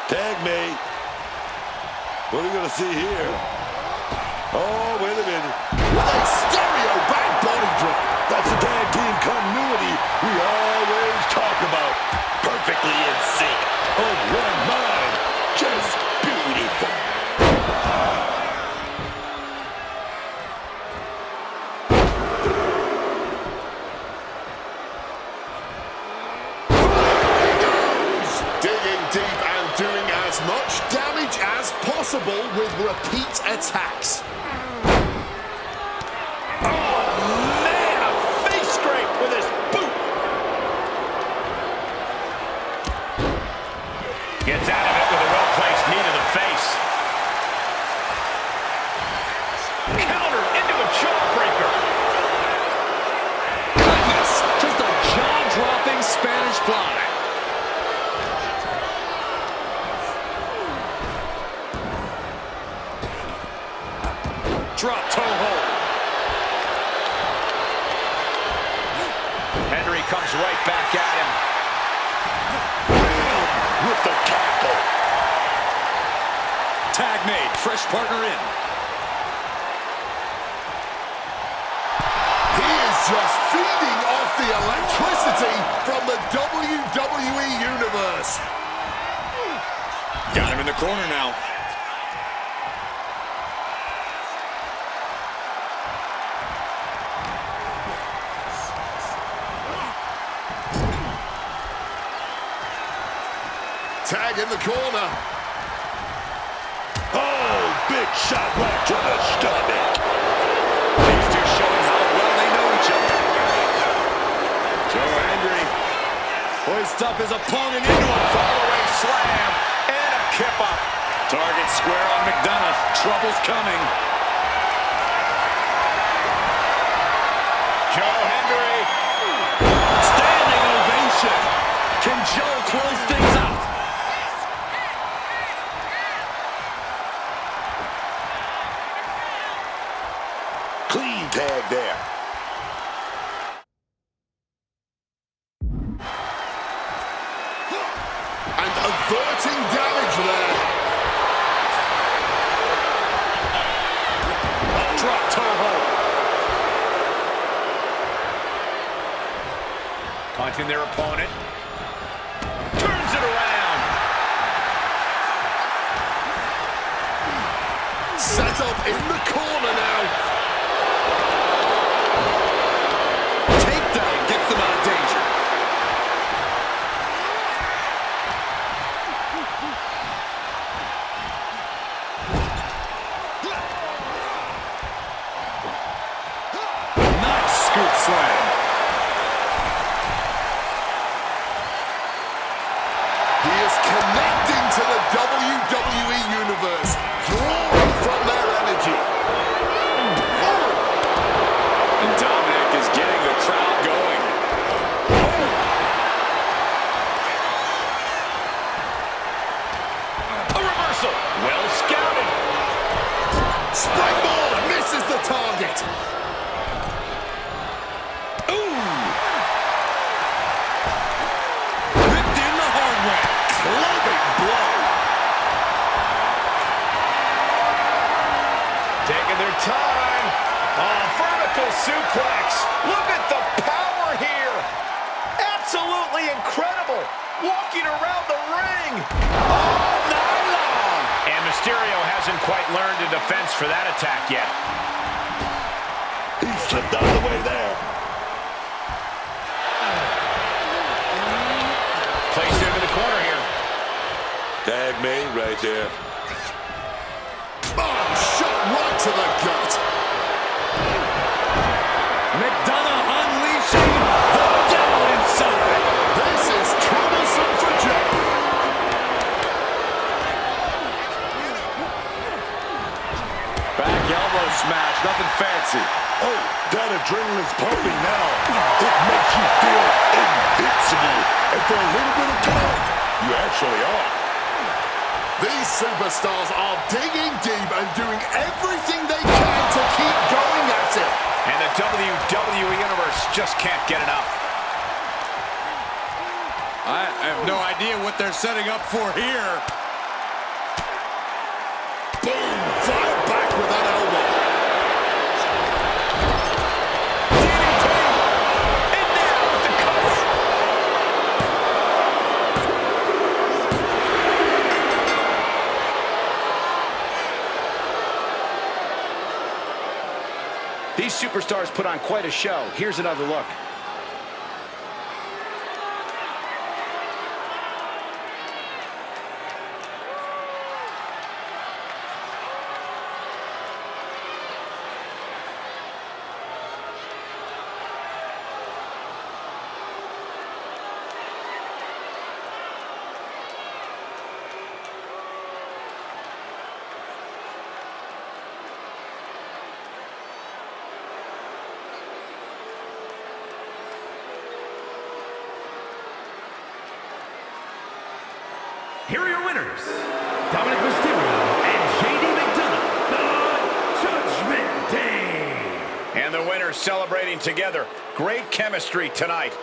Tag mate. What are we going to see here? Oh, wait a minute. With a stereo back body drop. That's the tag team continuity we always talk about. Perfectly in sync. Of one mind. Just beautiful. Digging deep and doing as much damage as possible with repeat attacks. Oh, man, a face scrape with his boot. Gets out of it with a well-placed knee to the face. Counter into a jawbreaker. Goodness, just a jaw-dropping Spanish fly. Drop toe hold. Henry comes right back at him. With the tackle. Tag made, fresh partner in. He is just feeding off the electricity from the WWE Universe. Got him in the corner now. Tag in the corner. Oh, big shot right to the stomach. These two showing how well they know each other. Joe Hendry hoists up his opponent into a far-away slam and a kip-up. Target square on McDonough. Trouble's coming. Joe Hendry. Standing ovation. Can Joe close things out? Clean tag there. and averting damage there. Drop toe hold. Taunting their opponent. Turns it around. Set up in the corner now. Takedown gets them out of danger. Nice scoop slam. He is connecting to the WWE Universe, drawing from their energy. And Dominic is getting the crowd going. A reversal. Well scouted. Springboard misses the target. Ripped in the hard way. Clubbing blow. Taking their time. Vertical suplex. Look at the power here. Absolutely incredible. Walking around the ring all night long. And Mysterio hasn't quite learned a defense for that attack yet. He slipped out of the way there. Placed into the corner here. Tag made right there. Oh, shot right to the gut. McDonough unleashing the devil inside. This is troublesome for Jay. Back elbow smash, nothing fancy. Oh, that adrenaline's pumping now. It makes you feel invincible. And for a little bit of time, you actually are. These superstars are digging deep and doing everything they can to keep going at it. And the WWE Universe just can't get enough. I have no idea what they're setting up for here. Boom! Fire back with that elbow. DDT! And now with the cover. These superstars put on quite a show. Here's another look. Here are your winners, Dominic Mysterio and J.D. McDonough, the Judgment Day. And the winners celebrating together. Great chemistry tonight.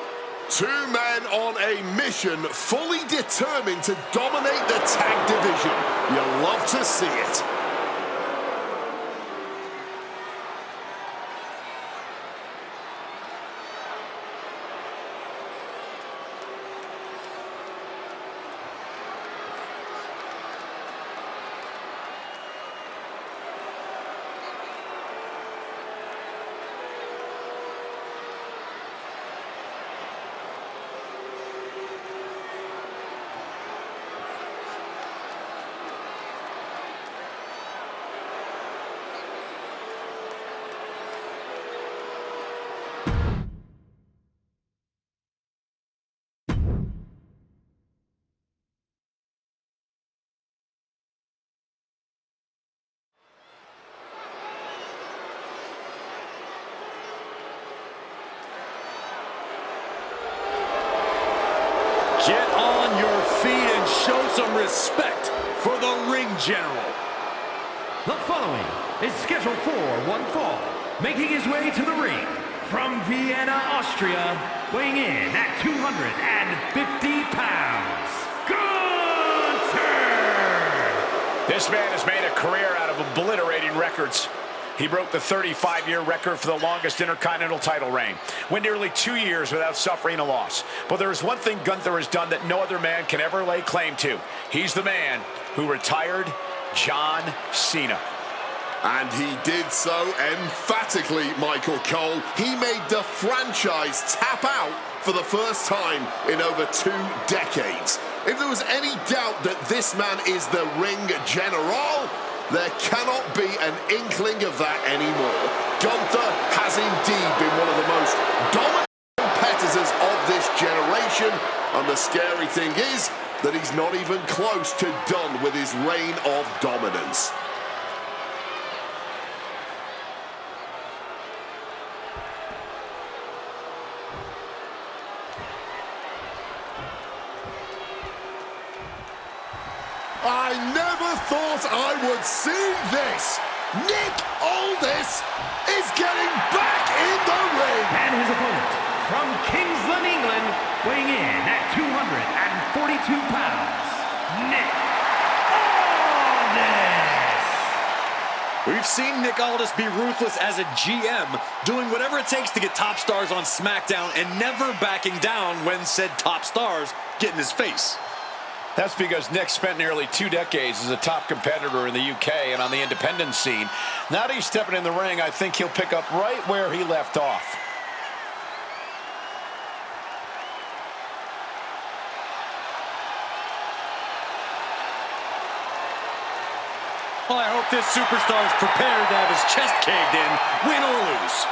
Two men on a mission, fully determined to dominate the tag division. You love to see it. Get on your feet and show some respect for the ring general. The following is scheduled for one fall, making his way to the ring from Vienna, Austria, weighing in at 250 pounds. Go! This man has made a career out of obliterating records. He broke the 35-year record for the longest Intercontinental title reign, went nearly 2 years without suffering a loss. But there is one thing Gunther has done that no other man can ever lay claim to. He's the man who retired John Cena. And he did so emphatically, Michael Cole. He made the franchise tap out for the first time in over 2 decades. If there was any doubt that this man is the ring general, there cannot be an inkling of that anymore. Gunther has indeed been one of the most dominant competitors of this generation, and the scary thing is that he's not even close to done with his reign of dominance. I never thought I would see this. Nick Aldis is getting back in the ring. And his opponent, from Kingsland, England, weighing in at 242 pounds, Nick Aldis. We've seen Nick Aldis be ruthless as a GM, doing whatever it takes to get top stars on SmackDown and never backing down when said top stars get in his face. That's because Nick spent nearly 2 decades as a top competitor in the UK and on the independent scene. Now that he's stepping in the ring, I think he'll pick up right where he left off. Well, I hope this superstar is prepared to have his chest caved in, win or lose.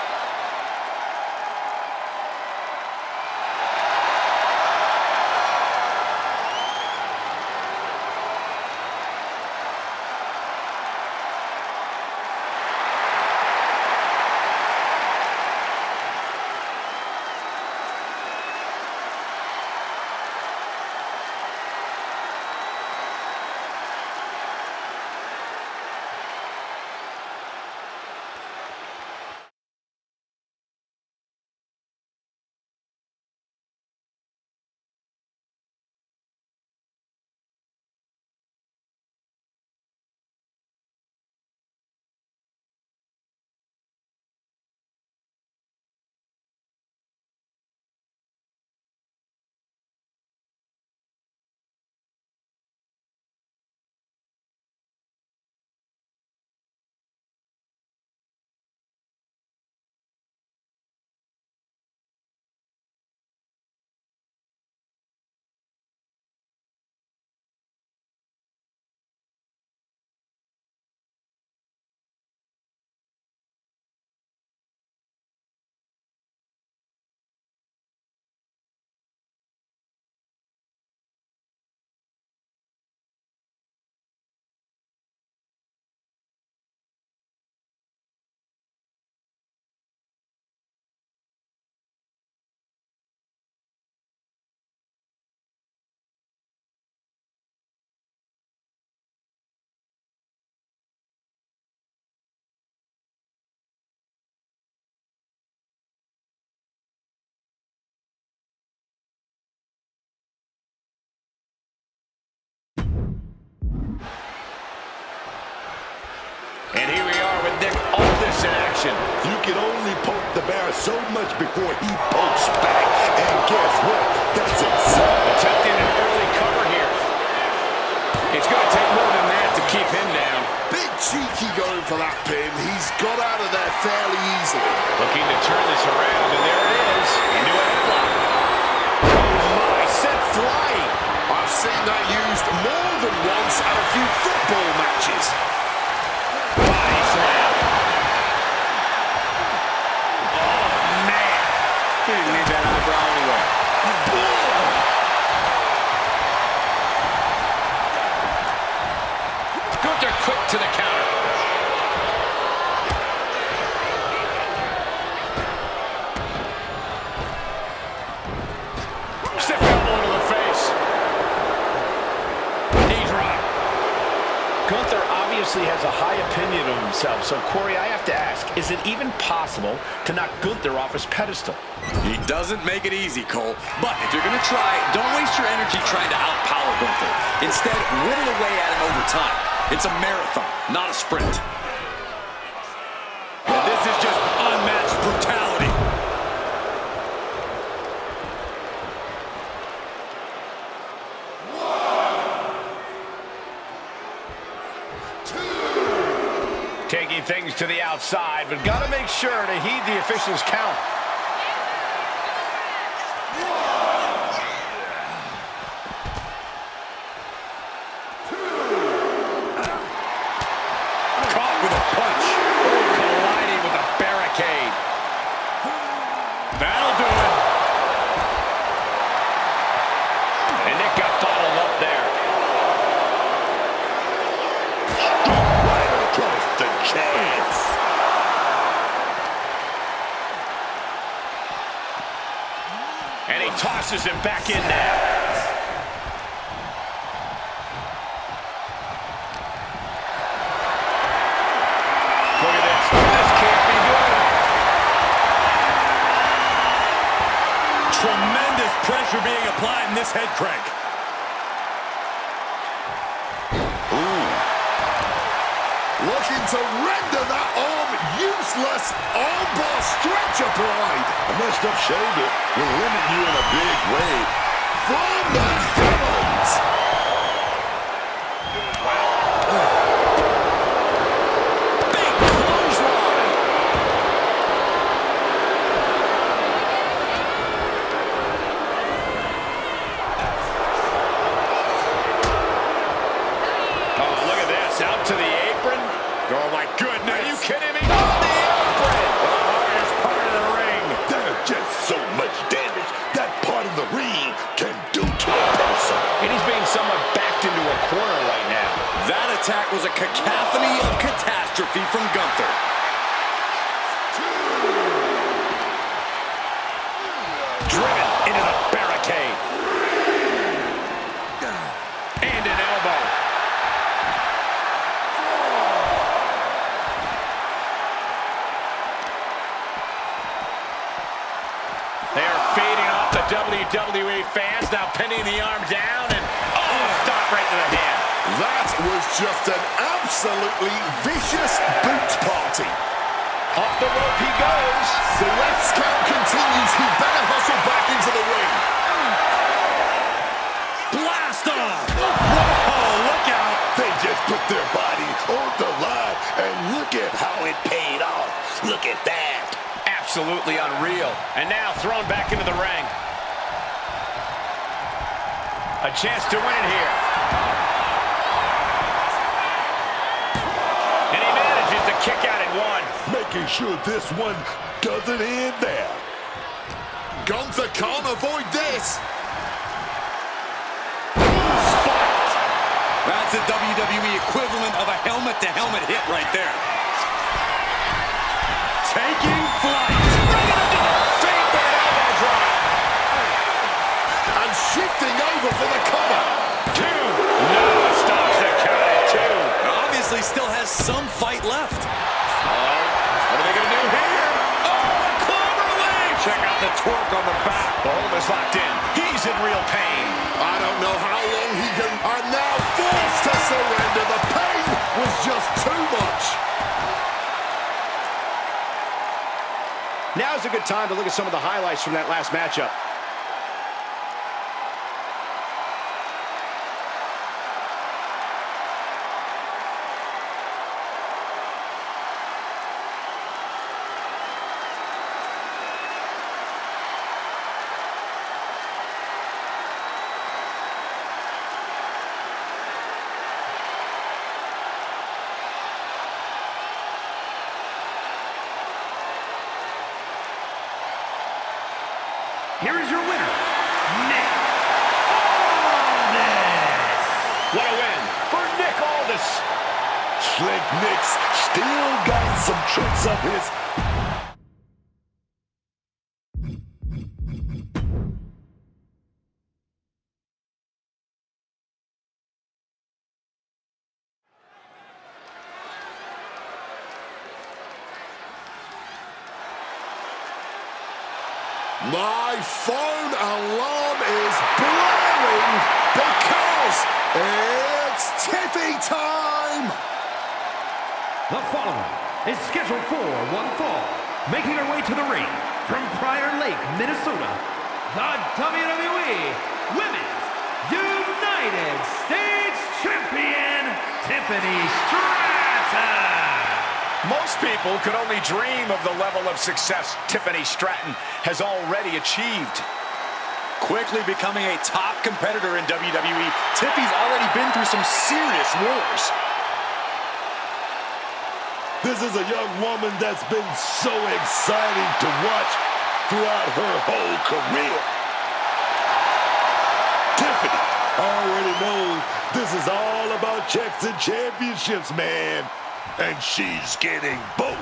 And here we are with Nick Aldis in action. You can only poke the bear so much before he pokes back. And guess what? That's exactly. Attempting an early cover here. It's going to take more than that to keep him down. Bit cheeky going for that pin. He's got out of there fairly easily. Looking to turn this around, and there it is. Into a headlock. Oh my, sent flying. I've seen that used more than once at a few football matches. Body slam. Oh man. He didn't need that eyebrow anyway. Gunther quick to the counter. Stiff elbow to the face. Knee drop. Gunther obviously has a high opinion of himself, so Corey, I have to ask, is it even possible to knock Gunther off his pedestal? He doesn't make it easy, Cole. But if you're going to try, don't waste your energy trying to outpower Gunther. Instead, whittle away at him over time. It's a marathon, not a sprint. And this is just unmatched brutality. Taking things to the outside, but got to make sure to heed the official's count. Caught with a punch. Colliding with a barricade. That'll do it. And Nick got bottled up there. Right across the chest. And he tosses him back in now. Look at this. This can't be good. Tremendous pressure being applied in this head crank. Looking to render that arm useless. Armbar stretch applied. A messed up shoulder will limit you in a big way. From the heavens. Big clothesline. Oh, look at this. Out to the apron. Oh, my goodness. Are you kidding me? On the apron. The hardest part of the ring. There's just so much damage that part of the ring can do to a person. And he's being somewhat backed into a corner right now. That attack was a cacophony of catastrophe from Gunther. Driven into the barricade. And an elbow. They are fading off the WWE fans, now pinning the arm down, and stop right to the hand. That was just an absolutely vicious boot party. Off the rope he goes. The ref's count continues. He better hustle back into the ring. Blast off! Whoa, look out! They just put their body on the line, and look at how it paid off. Look at that. Absolutely unreal. And now thrown back into the ring. A chance to win it here. And he manages to kick out at one. Making sure this one doesn't end there. Gunther can't avoid this. Spiked. That's the WWE equivalent of a helmet-to-helmet hit right there. Taking flight. And shifting over for the cover. Two. No, stops the count at two. Obviously still has some fight left. What are they going to do here? Oh, clover leaf! Check out the torque on the back. The hold is locked in. He's in real pain. I don't know how long he can. And now forced to surrender. The pain was just too much. Now's a good time to look at some of the highlights from that last matchup. Here is your winner, Nick Aldis. What a win for Nick Aldis. Slick Nick's still got some tricks up his. My phone alarm is blaring because It's Tiffy time! The following is scheduled for one fall. Making her way to the ring from Prior Lake, Minnesota, the WWE Women's United States Champion, Tiffany Stratton. Most people could only dream of the level of success Tiffany Stratton has already achieved. Quickly becoming a top competitor in WWE, Tiffy's already been through some serious wars. This is a young woman that's been so exciting to watch throughout her whole career. Tiffany already knows this is all about checks and championships, man. And she's getting both.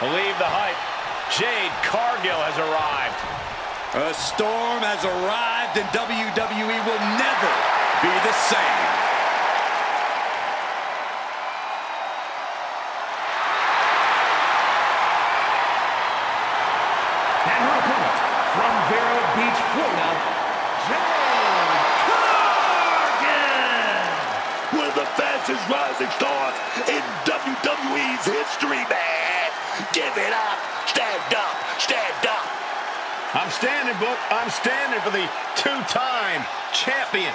Believe the hype. Jade Cargill has arrived. A storm has arrived and WWE will never be the same. And her opponent from Vero Beach, Florida, Jade Cargill. One of the fastest rising stars in WWE's history, man. Give it up. Stand up. Stand up. I'm standing, Book. I'm standing for the two-time champion.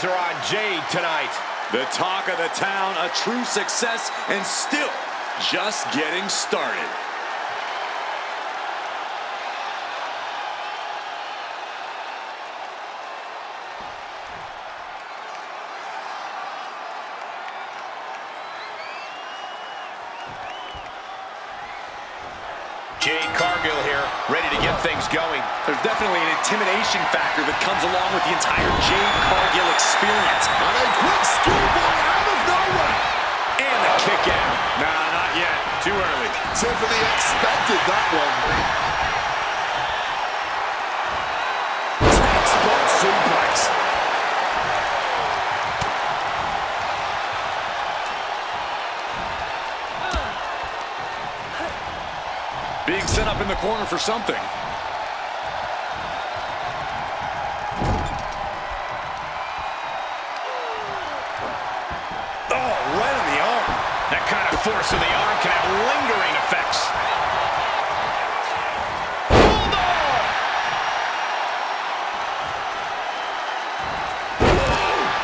Are on Jade tonight. The talk of the town, a true success, and still just getting started. Jade Cargill here, ready to get things going. There's definitely an intimidation factor that comes along with the entire Jade Cargill experience. And a quick schoolboy out of nowhere! And the kick out. Nah, not yet. Too early. Tiffany expected that one. Textbook suplex. Being set up in the corner for something. Oh, right on the arm. That kind of force in the arm can have lingering effects. Hold on!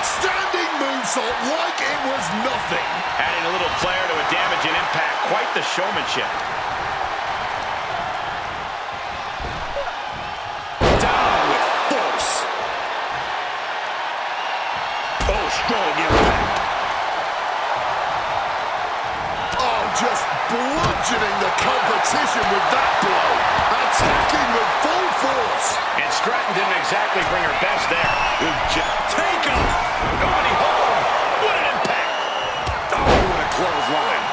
Standing moonsault like it was nothing. Adding a little flair to a damage and impact. Quite the showmanship. Down with force. Oh, strong impact. Oh, just bludgeoning the competition with that blow. Attacking with full force. And Stratton didn't exactly bring her best there. Good job. Take him. Nobody home. What an impact. Oh, what a clothesline.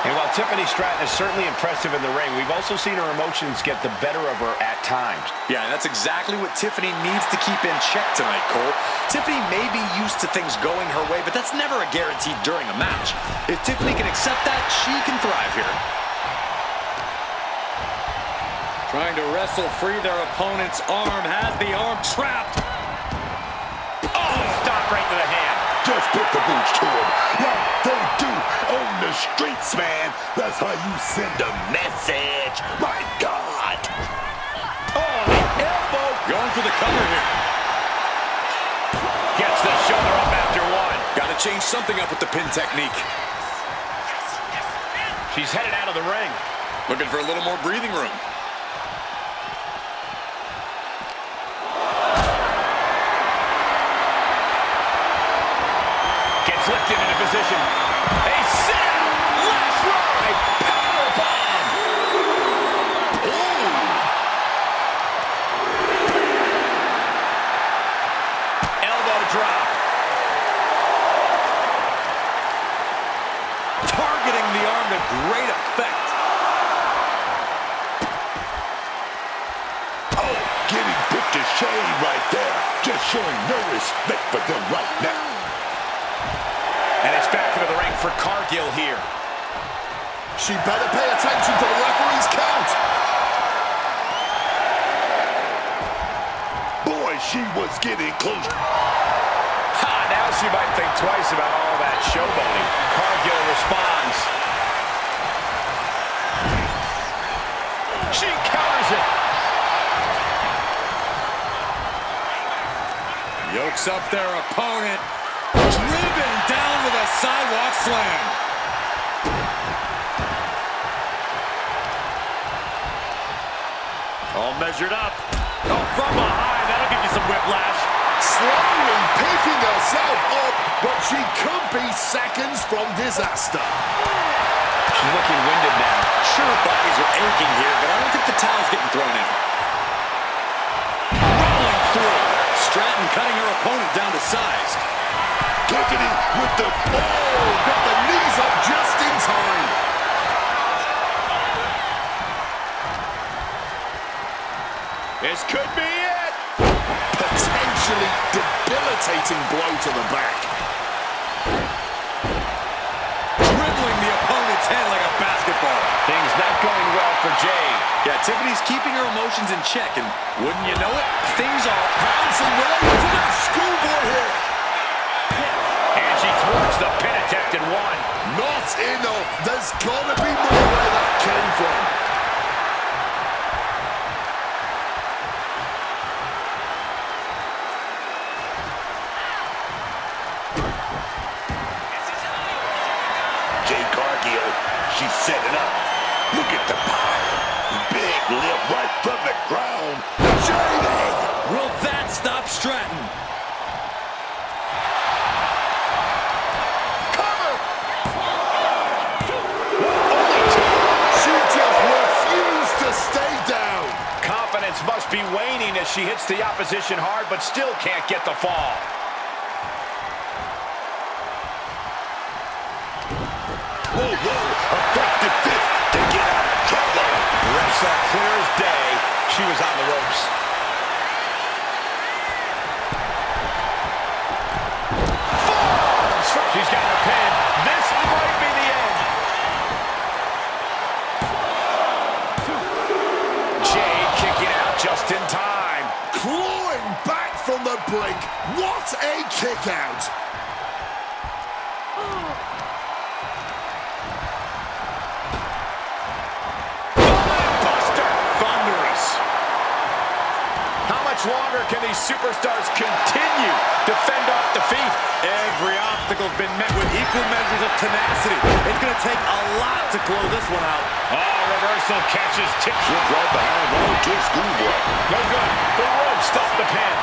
And while Tiffany Stratton is certainly impressive in the ring, we've also seen her emotions get the better of her at times. Yeah, that's exactly what Tiffany needs to keep in check tonight, Cole. Tiffany may be used to things going her way, but that's never a guarantee during a match. If Tiffany can accept that, she can thrive here. Trying to wrestle free their opponent's arm, has the arm trapped. Oh, stop right to the hand. Just put the boots to him like they do on the streets, man. That's how you send a message. My God. Oh, the elbow. Going for the cover here. Gets the shoulder up after one. Got to change something up with the pin technique. She's headed out of the ring. Looking for a little more breathing room. flipped into position. A sit-out, last ride, powerbomb. Elbow drop. Targeting the arm to great effect. Oh, getting put to shame right there. Just showing no respect for them right now. And it's back into the ring for Cargill here. She better pay attention to the referee's count. Boy, she was getting close. Now she might think twice about all that showboating. Cargill responds. She counters it. Yokes up their opponent. Driven down with a sidewalk slam. All measured up. Oh, from behind. That'll give you some whiplash. Slowly picking herself up, but she could be seconds from disaster. She's looking winded now. Sure, bodies are aching here, but I don't think the towel's getting thrown out. Rolling through. Stratton cutting her opponent down to size. Tiffany with the... Oh, got the knees up just in time. This could be it. Potentially debilitating blow to the back. Dribbling the opponent's head like a basketball. Things not going well for Jade. Yeah, Tiffany's keeping her emotions in check, and wouldn't you know it, things are Bouncing right into that schoolboy here. And she thwarts the pin attempt and one. Not enough. There's got to be more where that came from. Jade Cargill, she's setting up. Look at the power. Big lift right from the ground. Jade! Will that stop Stratton? Cover! Only two. She just refused to stay down. Confidence must be waning as she hits the opposition hard, but still can't get the fall. Whoa, effective fist to get out of trouble. Refs saw clear as day she was on the ropes. Falls! She's got her pin. This might be the end. Jade kicking out just in time. Clawing back from the brink. What a kick out. Longer can these superstars continue to fend off defeat? Every obstacle's been met with equal measures of tenacity. It's going to take a lot to close this one out. Oh, reversal catches tip. Look right behind one to schoolboy. No good. The rope stopped the pin.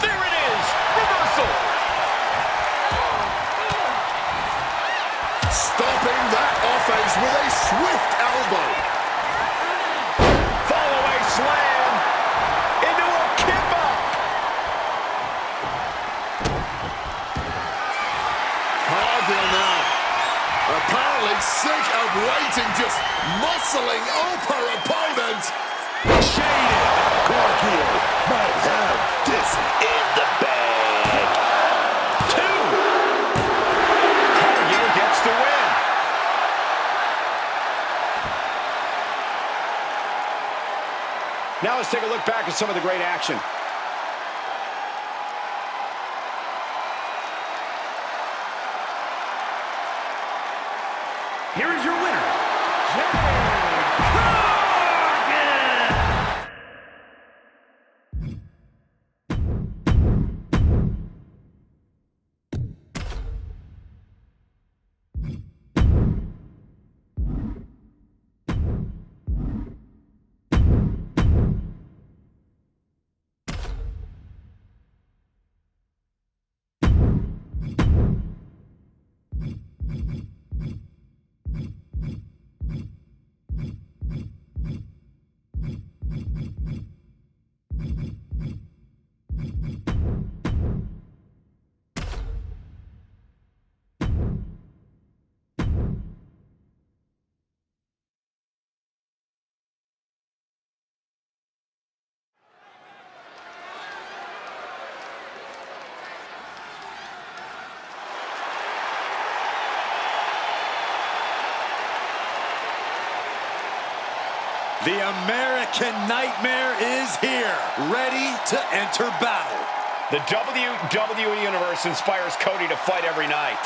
There it is. Reversal. Stopping that offense with a swift elbow. Slam into a kipper. Cargill now. Apparently sick of waiting, just muscling up her opponent. Shaded. Cargill might have this in the bag. Two. Cargill gets the win. Now let's take a look back at some of the great action. Here is your winner, Jade Cargill! The American Nightmare is here, ready to enter battle. The WWE Universe inspires Cody to fight every night.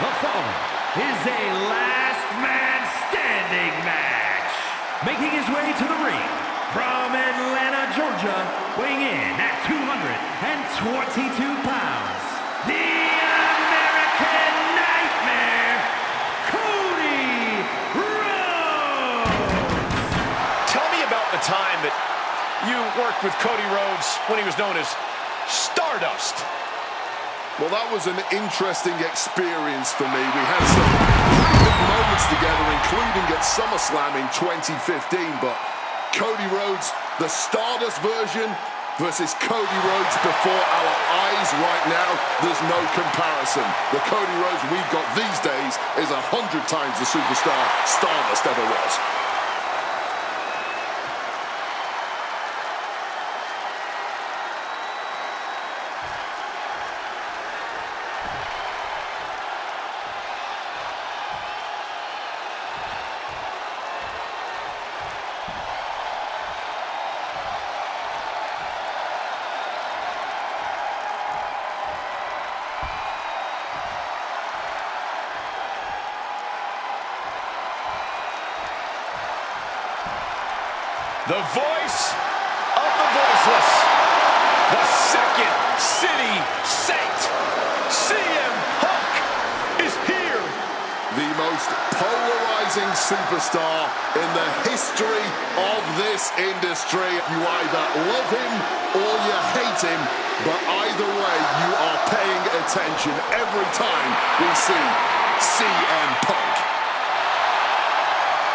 The following is a last man standing match. Making his way to the ring from Atlanta, Georgia, weighing in at 222 pounds, the American Nightmare, Cody Rhodes. Tell me about the time that you worked with Cody Rhodes when he was known as Stardust. Well, that was an interesting experience for me. We had some big moments together, including at SummerSlam in 2015. But Cody Rhodes, the Stardust version versus Cody Rhodes before our eyes right now, there's no comparison. The Cody Rhodes we've got these days is 100 times the superstar Stardust ever was. The voice of the voiceless, the second city saint, CM Punk is here. The most polarizing superstar in the history of this industry. You either love him or you hate him, but either way, you are paying attention every time we see CM Punk.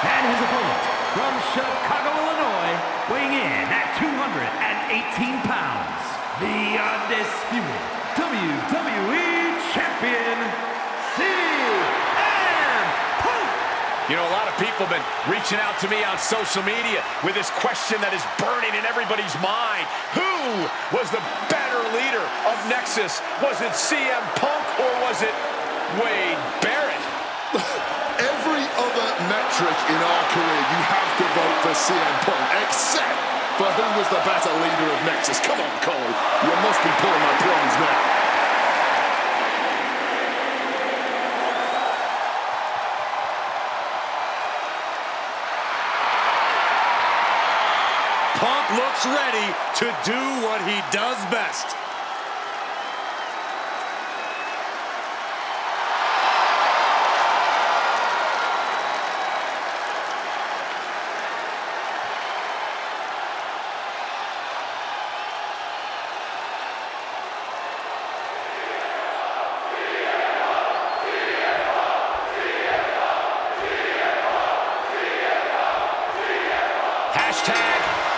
And his opponent from Chicago, Illinois, weighing in at 218 pounds, the undisputed WWE Champion, CM Punk. You know, a lot of people have been reaching out to me on social media with this question that is burning in everybody's mind. Who was the better leader of Nexus? Was it CM Punk or was it Wade Barrett? Every other metric in our career, you have to vote for CM Punk, except for who was the better leader of Nexus. Come on, Cole. You must be pulling my plums now. Punk looks ready to do what he does best.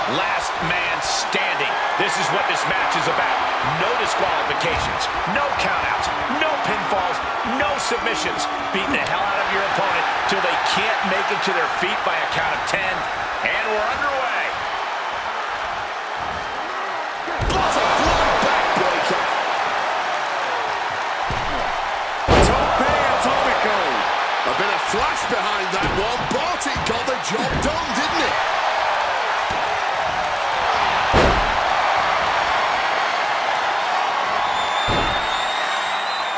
Last man standing. This is what this match is about. No disqualifications, no countouts, no pinfalls, no submissions. Beating the hell out of your opponent till they can't make it to their feet by a count of 10. And we're underway. What a flying backbreaker. Tope Atomico. A bit of flash behind that one, but it got the job done, didn't it?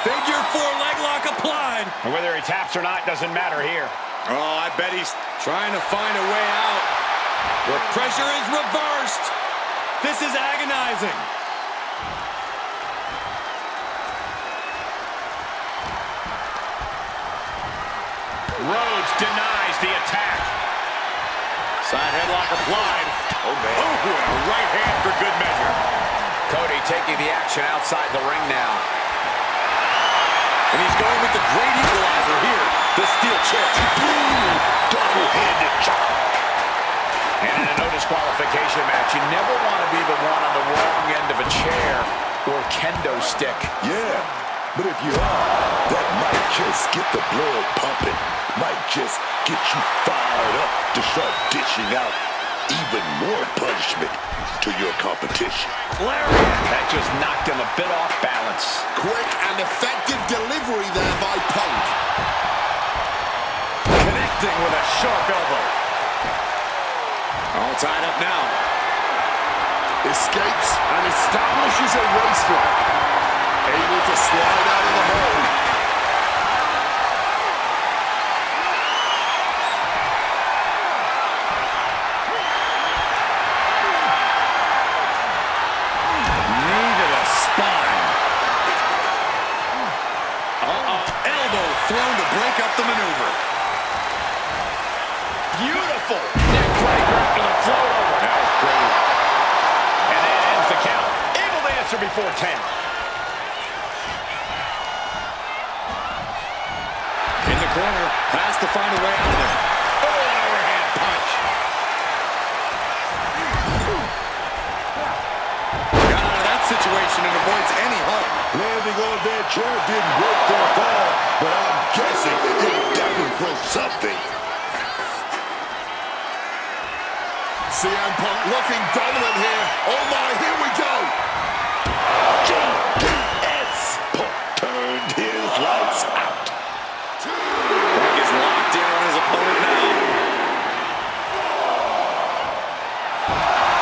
Figure four leg lock applied. And whether he taps or not doesn't matter here. Oh, I bet he's trying to find a way out. The pressure is reversed. This is agonizing. Rhodes denies the attack. Side headlock applied. Oh, man. Oh, and a right hand for good measure. Cody taking the action outside the ring now. And he's going with the great equalizer here, the steel chair. Double-handed chop. And in a no disqualification match, you never want to be the one on the wrong end of a chair or kendo stick. Yeah, but if you are, that might just get the blood pumping. Might just get you fired up to start dishing out even more punishment to your competition. Lariat! That just knocked him a bit off balance. Quick and effective delivery there by Punk. Connecting with a sharp elbow. All tied up now. Escapes and establishes a race flag. Able to slide out of the hole. Knee to the spine. Elbow thrown to break up the maneuver. Beautiful neck breaker after the float over. That was pretty. And that ends the count. Able to answer before 10. In the corner, has to find a way out of there. Oh, an overhand punch. Got out of that situation and avoids any harm. Landing on that chair didn't break their fall, but I'm guessing it definitely broke something. CM Punk looking dominant here. Oh my, here we go. JPS Punk turned his lights out. Punk is locked in on his opponent now.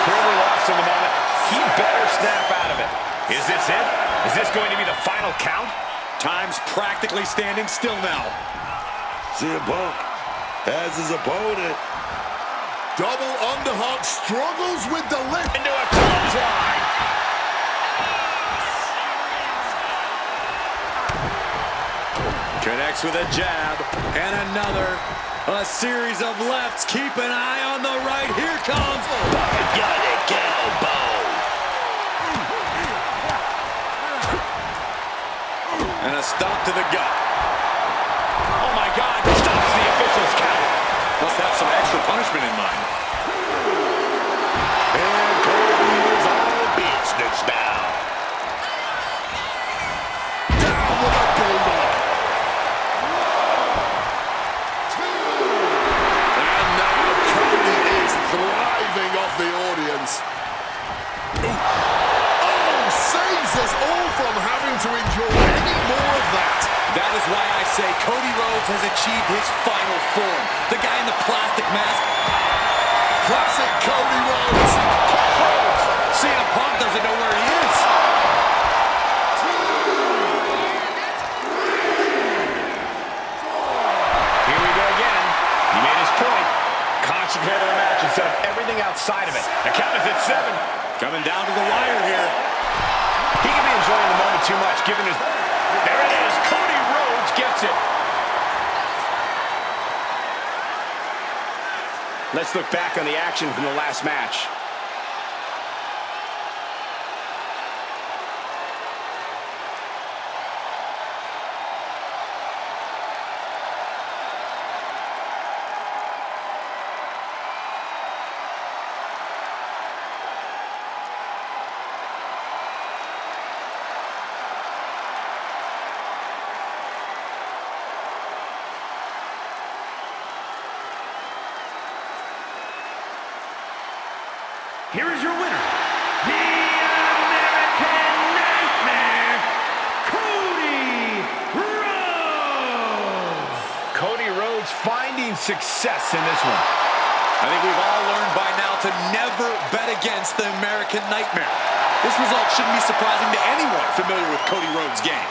Clearly lost in the moment. He better snap out of it. Is this it? Is this going to be the final count? Time's practically standing still now. CM Punk has his opponent. Double underhook, struggles with the lift. Into a clothesline. Connects with a jab and another. A series of lefts. Keep an eye on the right. Here comes. Bionic elbow. And a stop to the gut. Oh my God, stops the official's count. Must have some extra punishment in mind. And Cody is all business now. Down with a bulldog. And now Cody is thriving off the audience. Oh, saves us all from having to endure any more of that. That is why I say Cody Rhodes has achieved his final form. The guy in the plastic mask. Classic Cody Rhodes. CM Punk doesn't know where he is. Here we go again. He made his point. Concentrate on the match instead of everything outside of it. The count is at 7. Coming down to the wire here. He could be enjoying the moment too much, given his... There it is. Cody Rhodes gets it. Let's look back on the action from the last match. Here is your winner, the American Nightmare, Cody Rhodes. Cody Rhodes finding success in this one. I think we've all learned by now to never bet against the American Nightmare. This result shouldn't be surprising to anyone familiar with Cody Rhodes' game.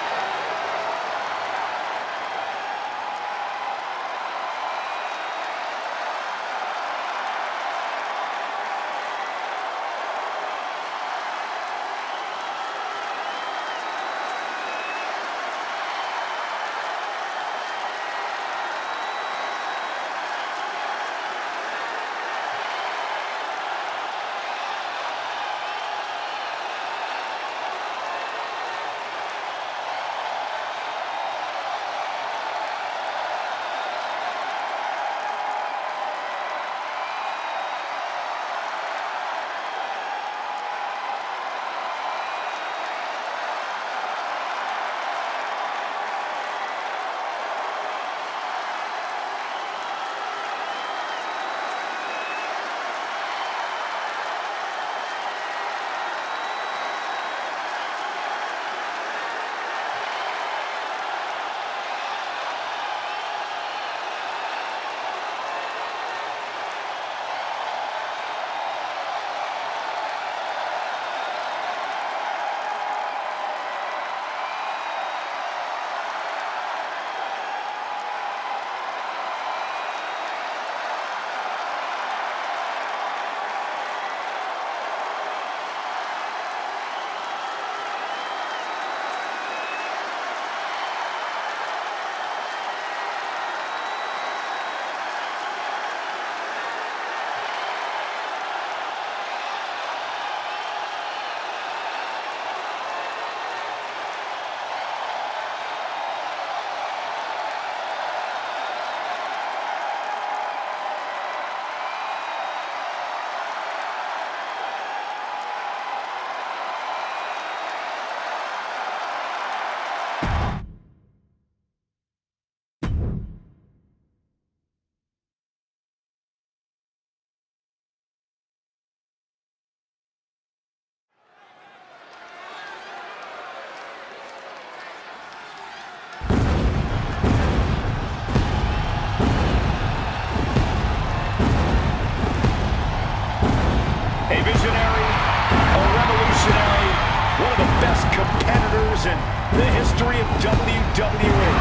in the history of WWE.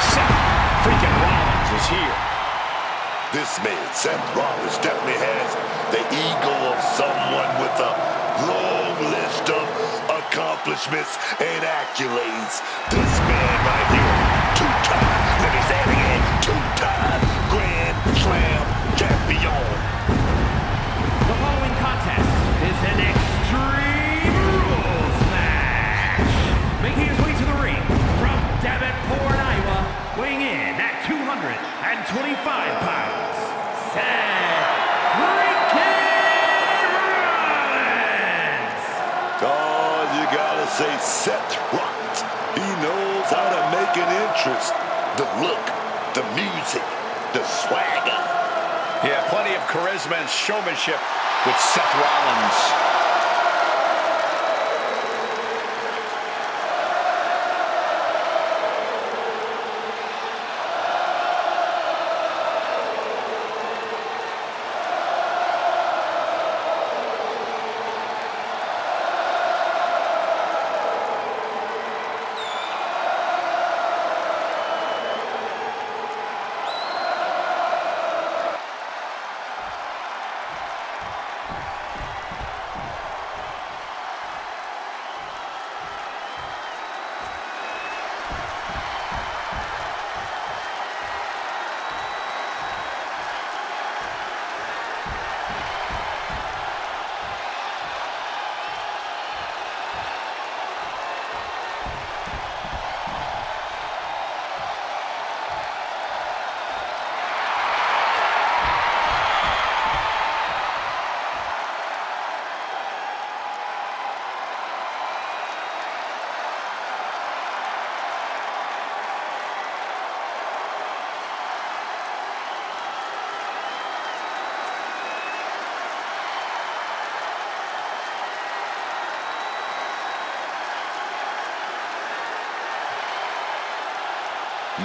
Seth freaking Rollins is here. This man, Seth Rollins, definitely has the ego of someone with a long list of accomplishments and accolades. This man right here, two-time, let me say it again, two-time Grand Slam champion. The following contest is an Extreme Rules match. Making his way to the ring from Davenport, Iowa, weighing in at 225 pounds, Seth freaking Rollins. Oh, you gotta say Seth Rollins. He knows how to make an entrance. The look, the music, the swagger. Yeah, plenty of charisma and showmanship with Seth Rollins.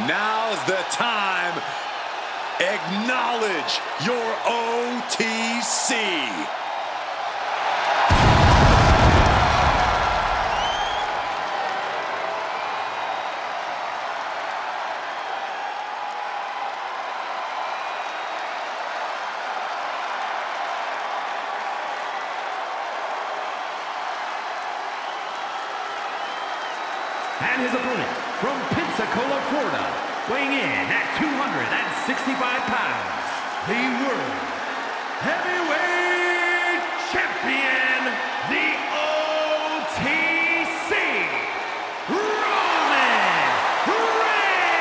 Now's the time. Acknowledge your OTC. And his opponent from Pensacola, Florida, weighing in at 265 pounds, the World Heavyweight Champion, the OTC, Roman Reigns!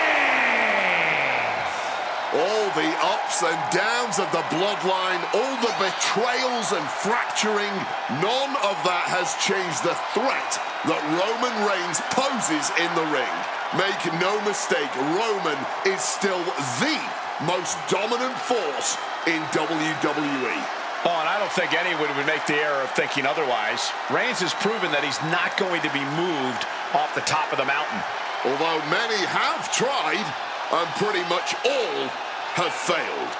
All the ups and downs of the bloodline, all the betrayals and fracturing, none of that has changed the threat that Roman Reigns poses in the ring. Make no mistake, Roman is still the most dominant force in WWE. Oh, and I don't think anyone would make the error of thinking otherwise. Reigns has proven that he's not going to be moved off the top of the mountain. Although many have tried, and pretty much all have failed.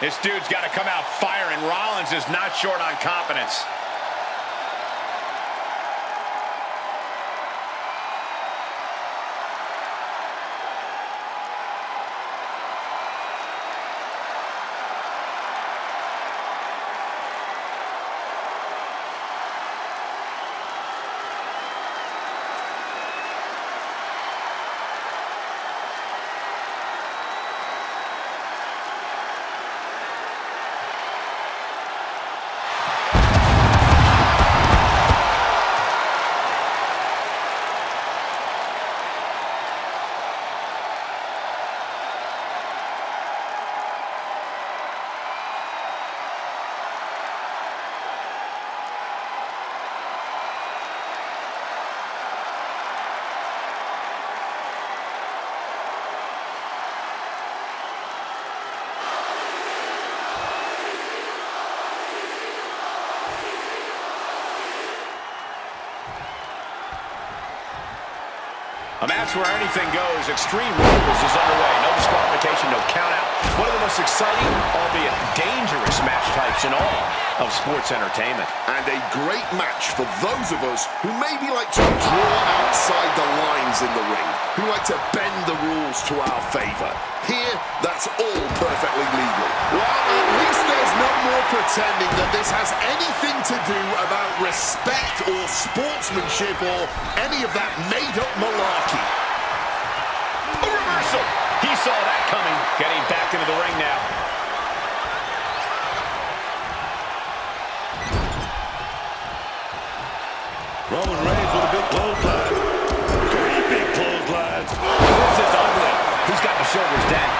This dude's got to come out firing. Rollins is not short on confidence. A match where anything goes. Extreme Rules is underway. No disqualification, no countout. One of the most exciting, albeit dangerous match types in all of sports entertainment. And a great match for those of us who maybe like to draw outside the lines in the ring, who like to bend the rules to our favor. Here, that's all perfectly legal. Well, at least there's no more pretending that this has anything to do about respect or sportsmanship or any of that made-up malarkey. A reversal. He saw that coming. Getting back into the ring now. Roman Reigns with a big clothesline. Three big clotheslines. This is ugly. He's got the shoulders down.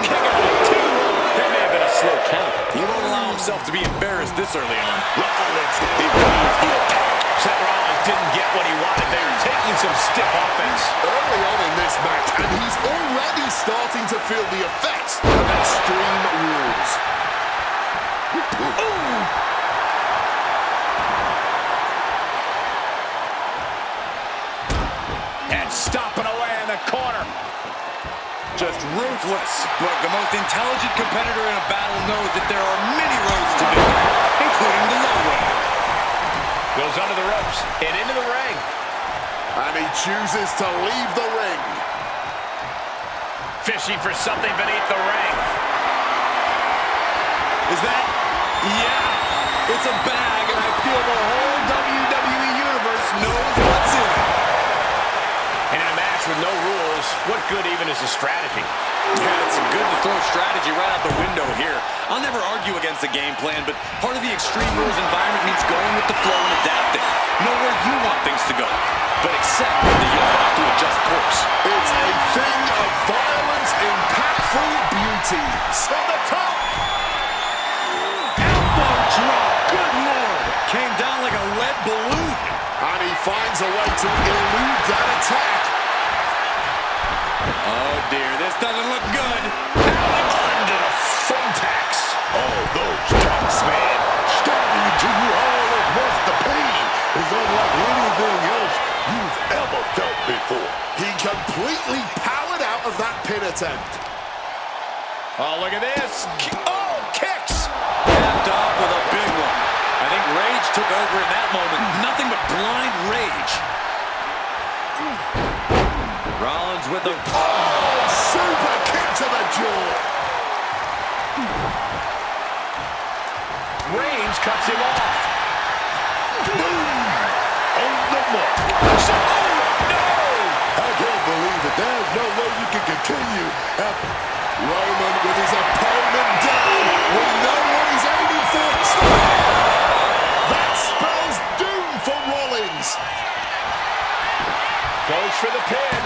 Kick out of two. That may have been a slow count. He won't allow himself to be embarrassed this early on. Rollins evades the attack. Seth Rollins didn't get what he wanted there, taking some stiff offense. Early on in this match, and he's already starting to feel the effects of Extreme Rules. And stomping away in the corner. Just ruthless. Look, the most intelligent competitor in a battle knows that there are many roads to victory, including the low road. Goes under the ropes and into the ring. And he chooses to leave the ring. Fishing for something beneath the ring. Is that? Yeah, it's a bag, and I feel the whole WWE Universe knows what's in it. And in a match with no rules, what good even is a strategy? Yeah, it's good to throw strategy right out the window here. I'll never argue against the game plan, but part of the Extreme Rules environment means going with the flow and adapting. Know where you want things to go, but accept that you have to adjust course. It's a thing of violent, impactful beauty. From the top. Elbow drop, good lord. Came down like a lead balloon. And he finds a way to elude that attack. Oh dear, this doesn't look good. Under the thumbtacks. Oh, those tacks, man. Stabbing into you all at once. The pain is unlike anything else you've ever felt before. He completely powered out of that pin attempt. Oh, look at this. Oh, kicks. Capped off with a big one. I think rage took over in that moment. Nothing but blind rage. Rollins with a... Super kick to the jaw. Reigns cuts him off. Boom! On the mark. No! I can't believe it. There's no way you can continue after Roman with his opponent down. We know what he's aiming for. That spells doom for Rollins. Goes for the pin.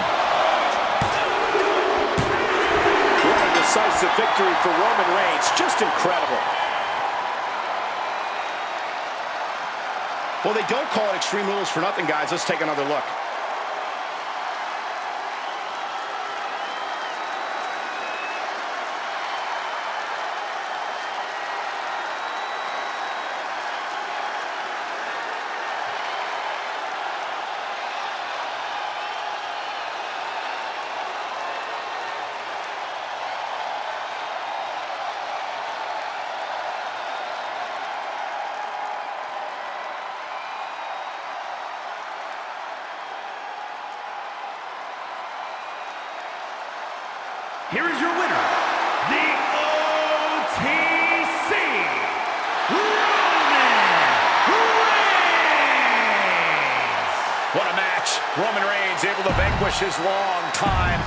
What a decisive victory for Roman Reigns. Just incredible. Well, they don't call it Extreme Rules for nothing, guys. Let's take another look. Here is your winner, the OTC, Roman Reigns! What a match. Roman Reigns able to vanquish his long-time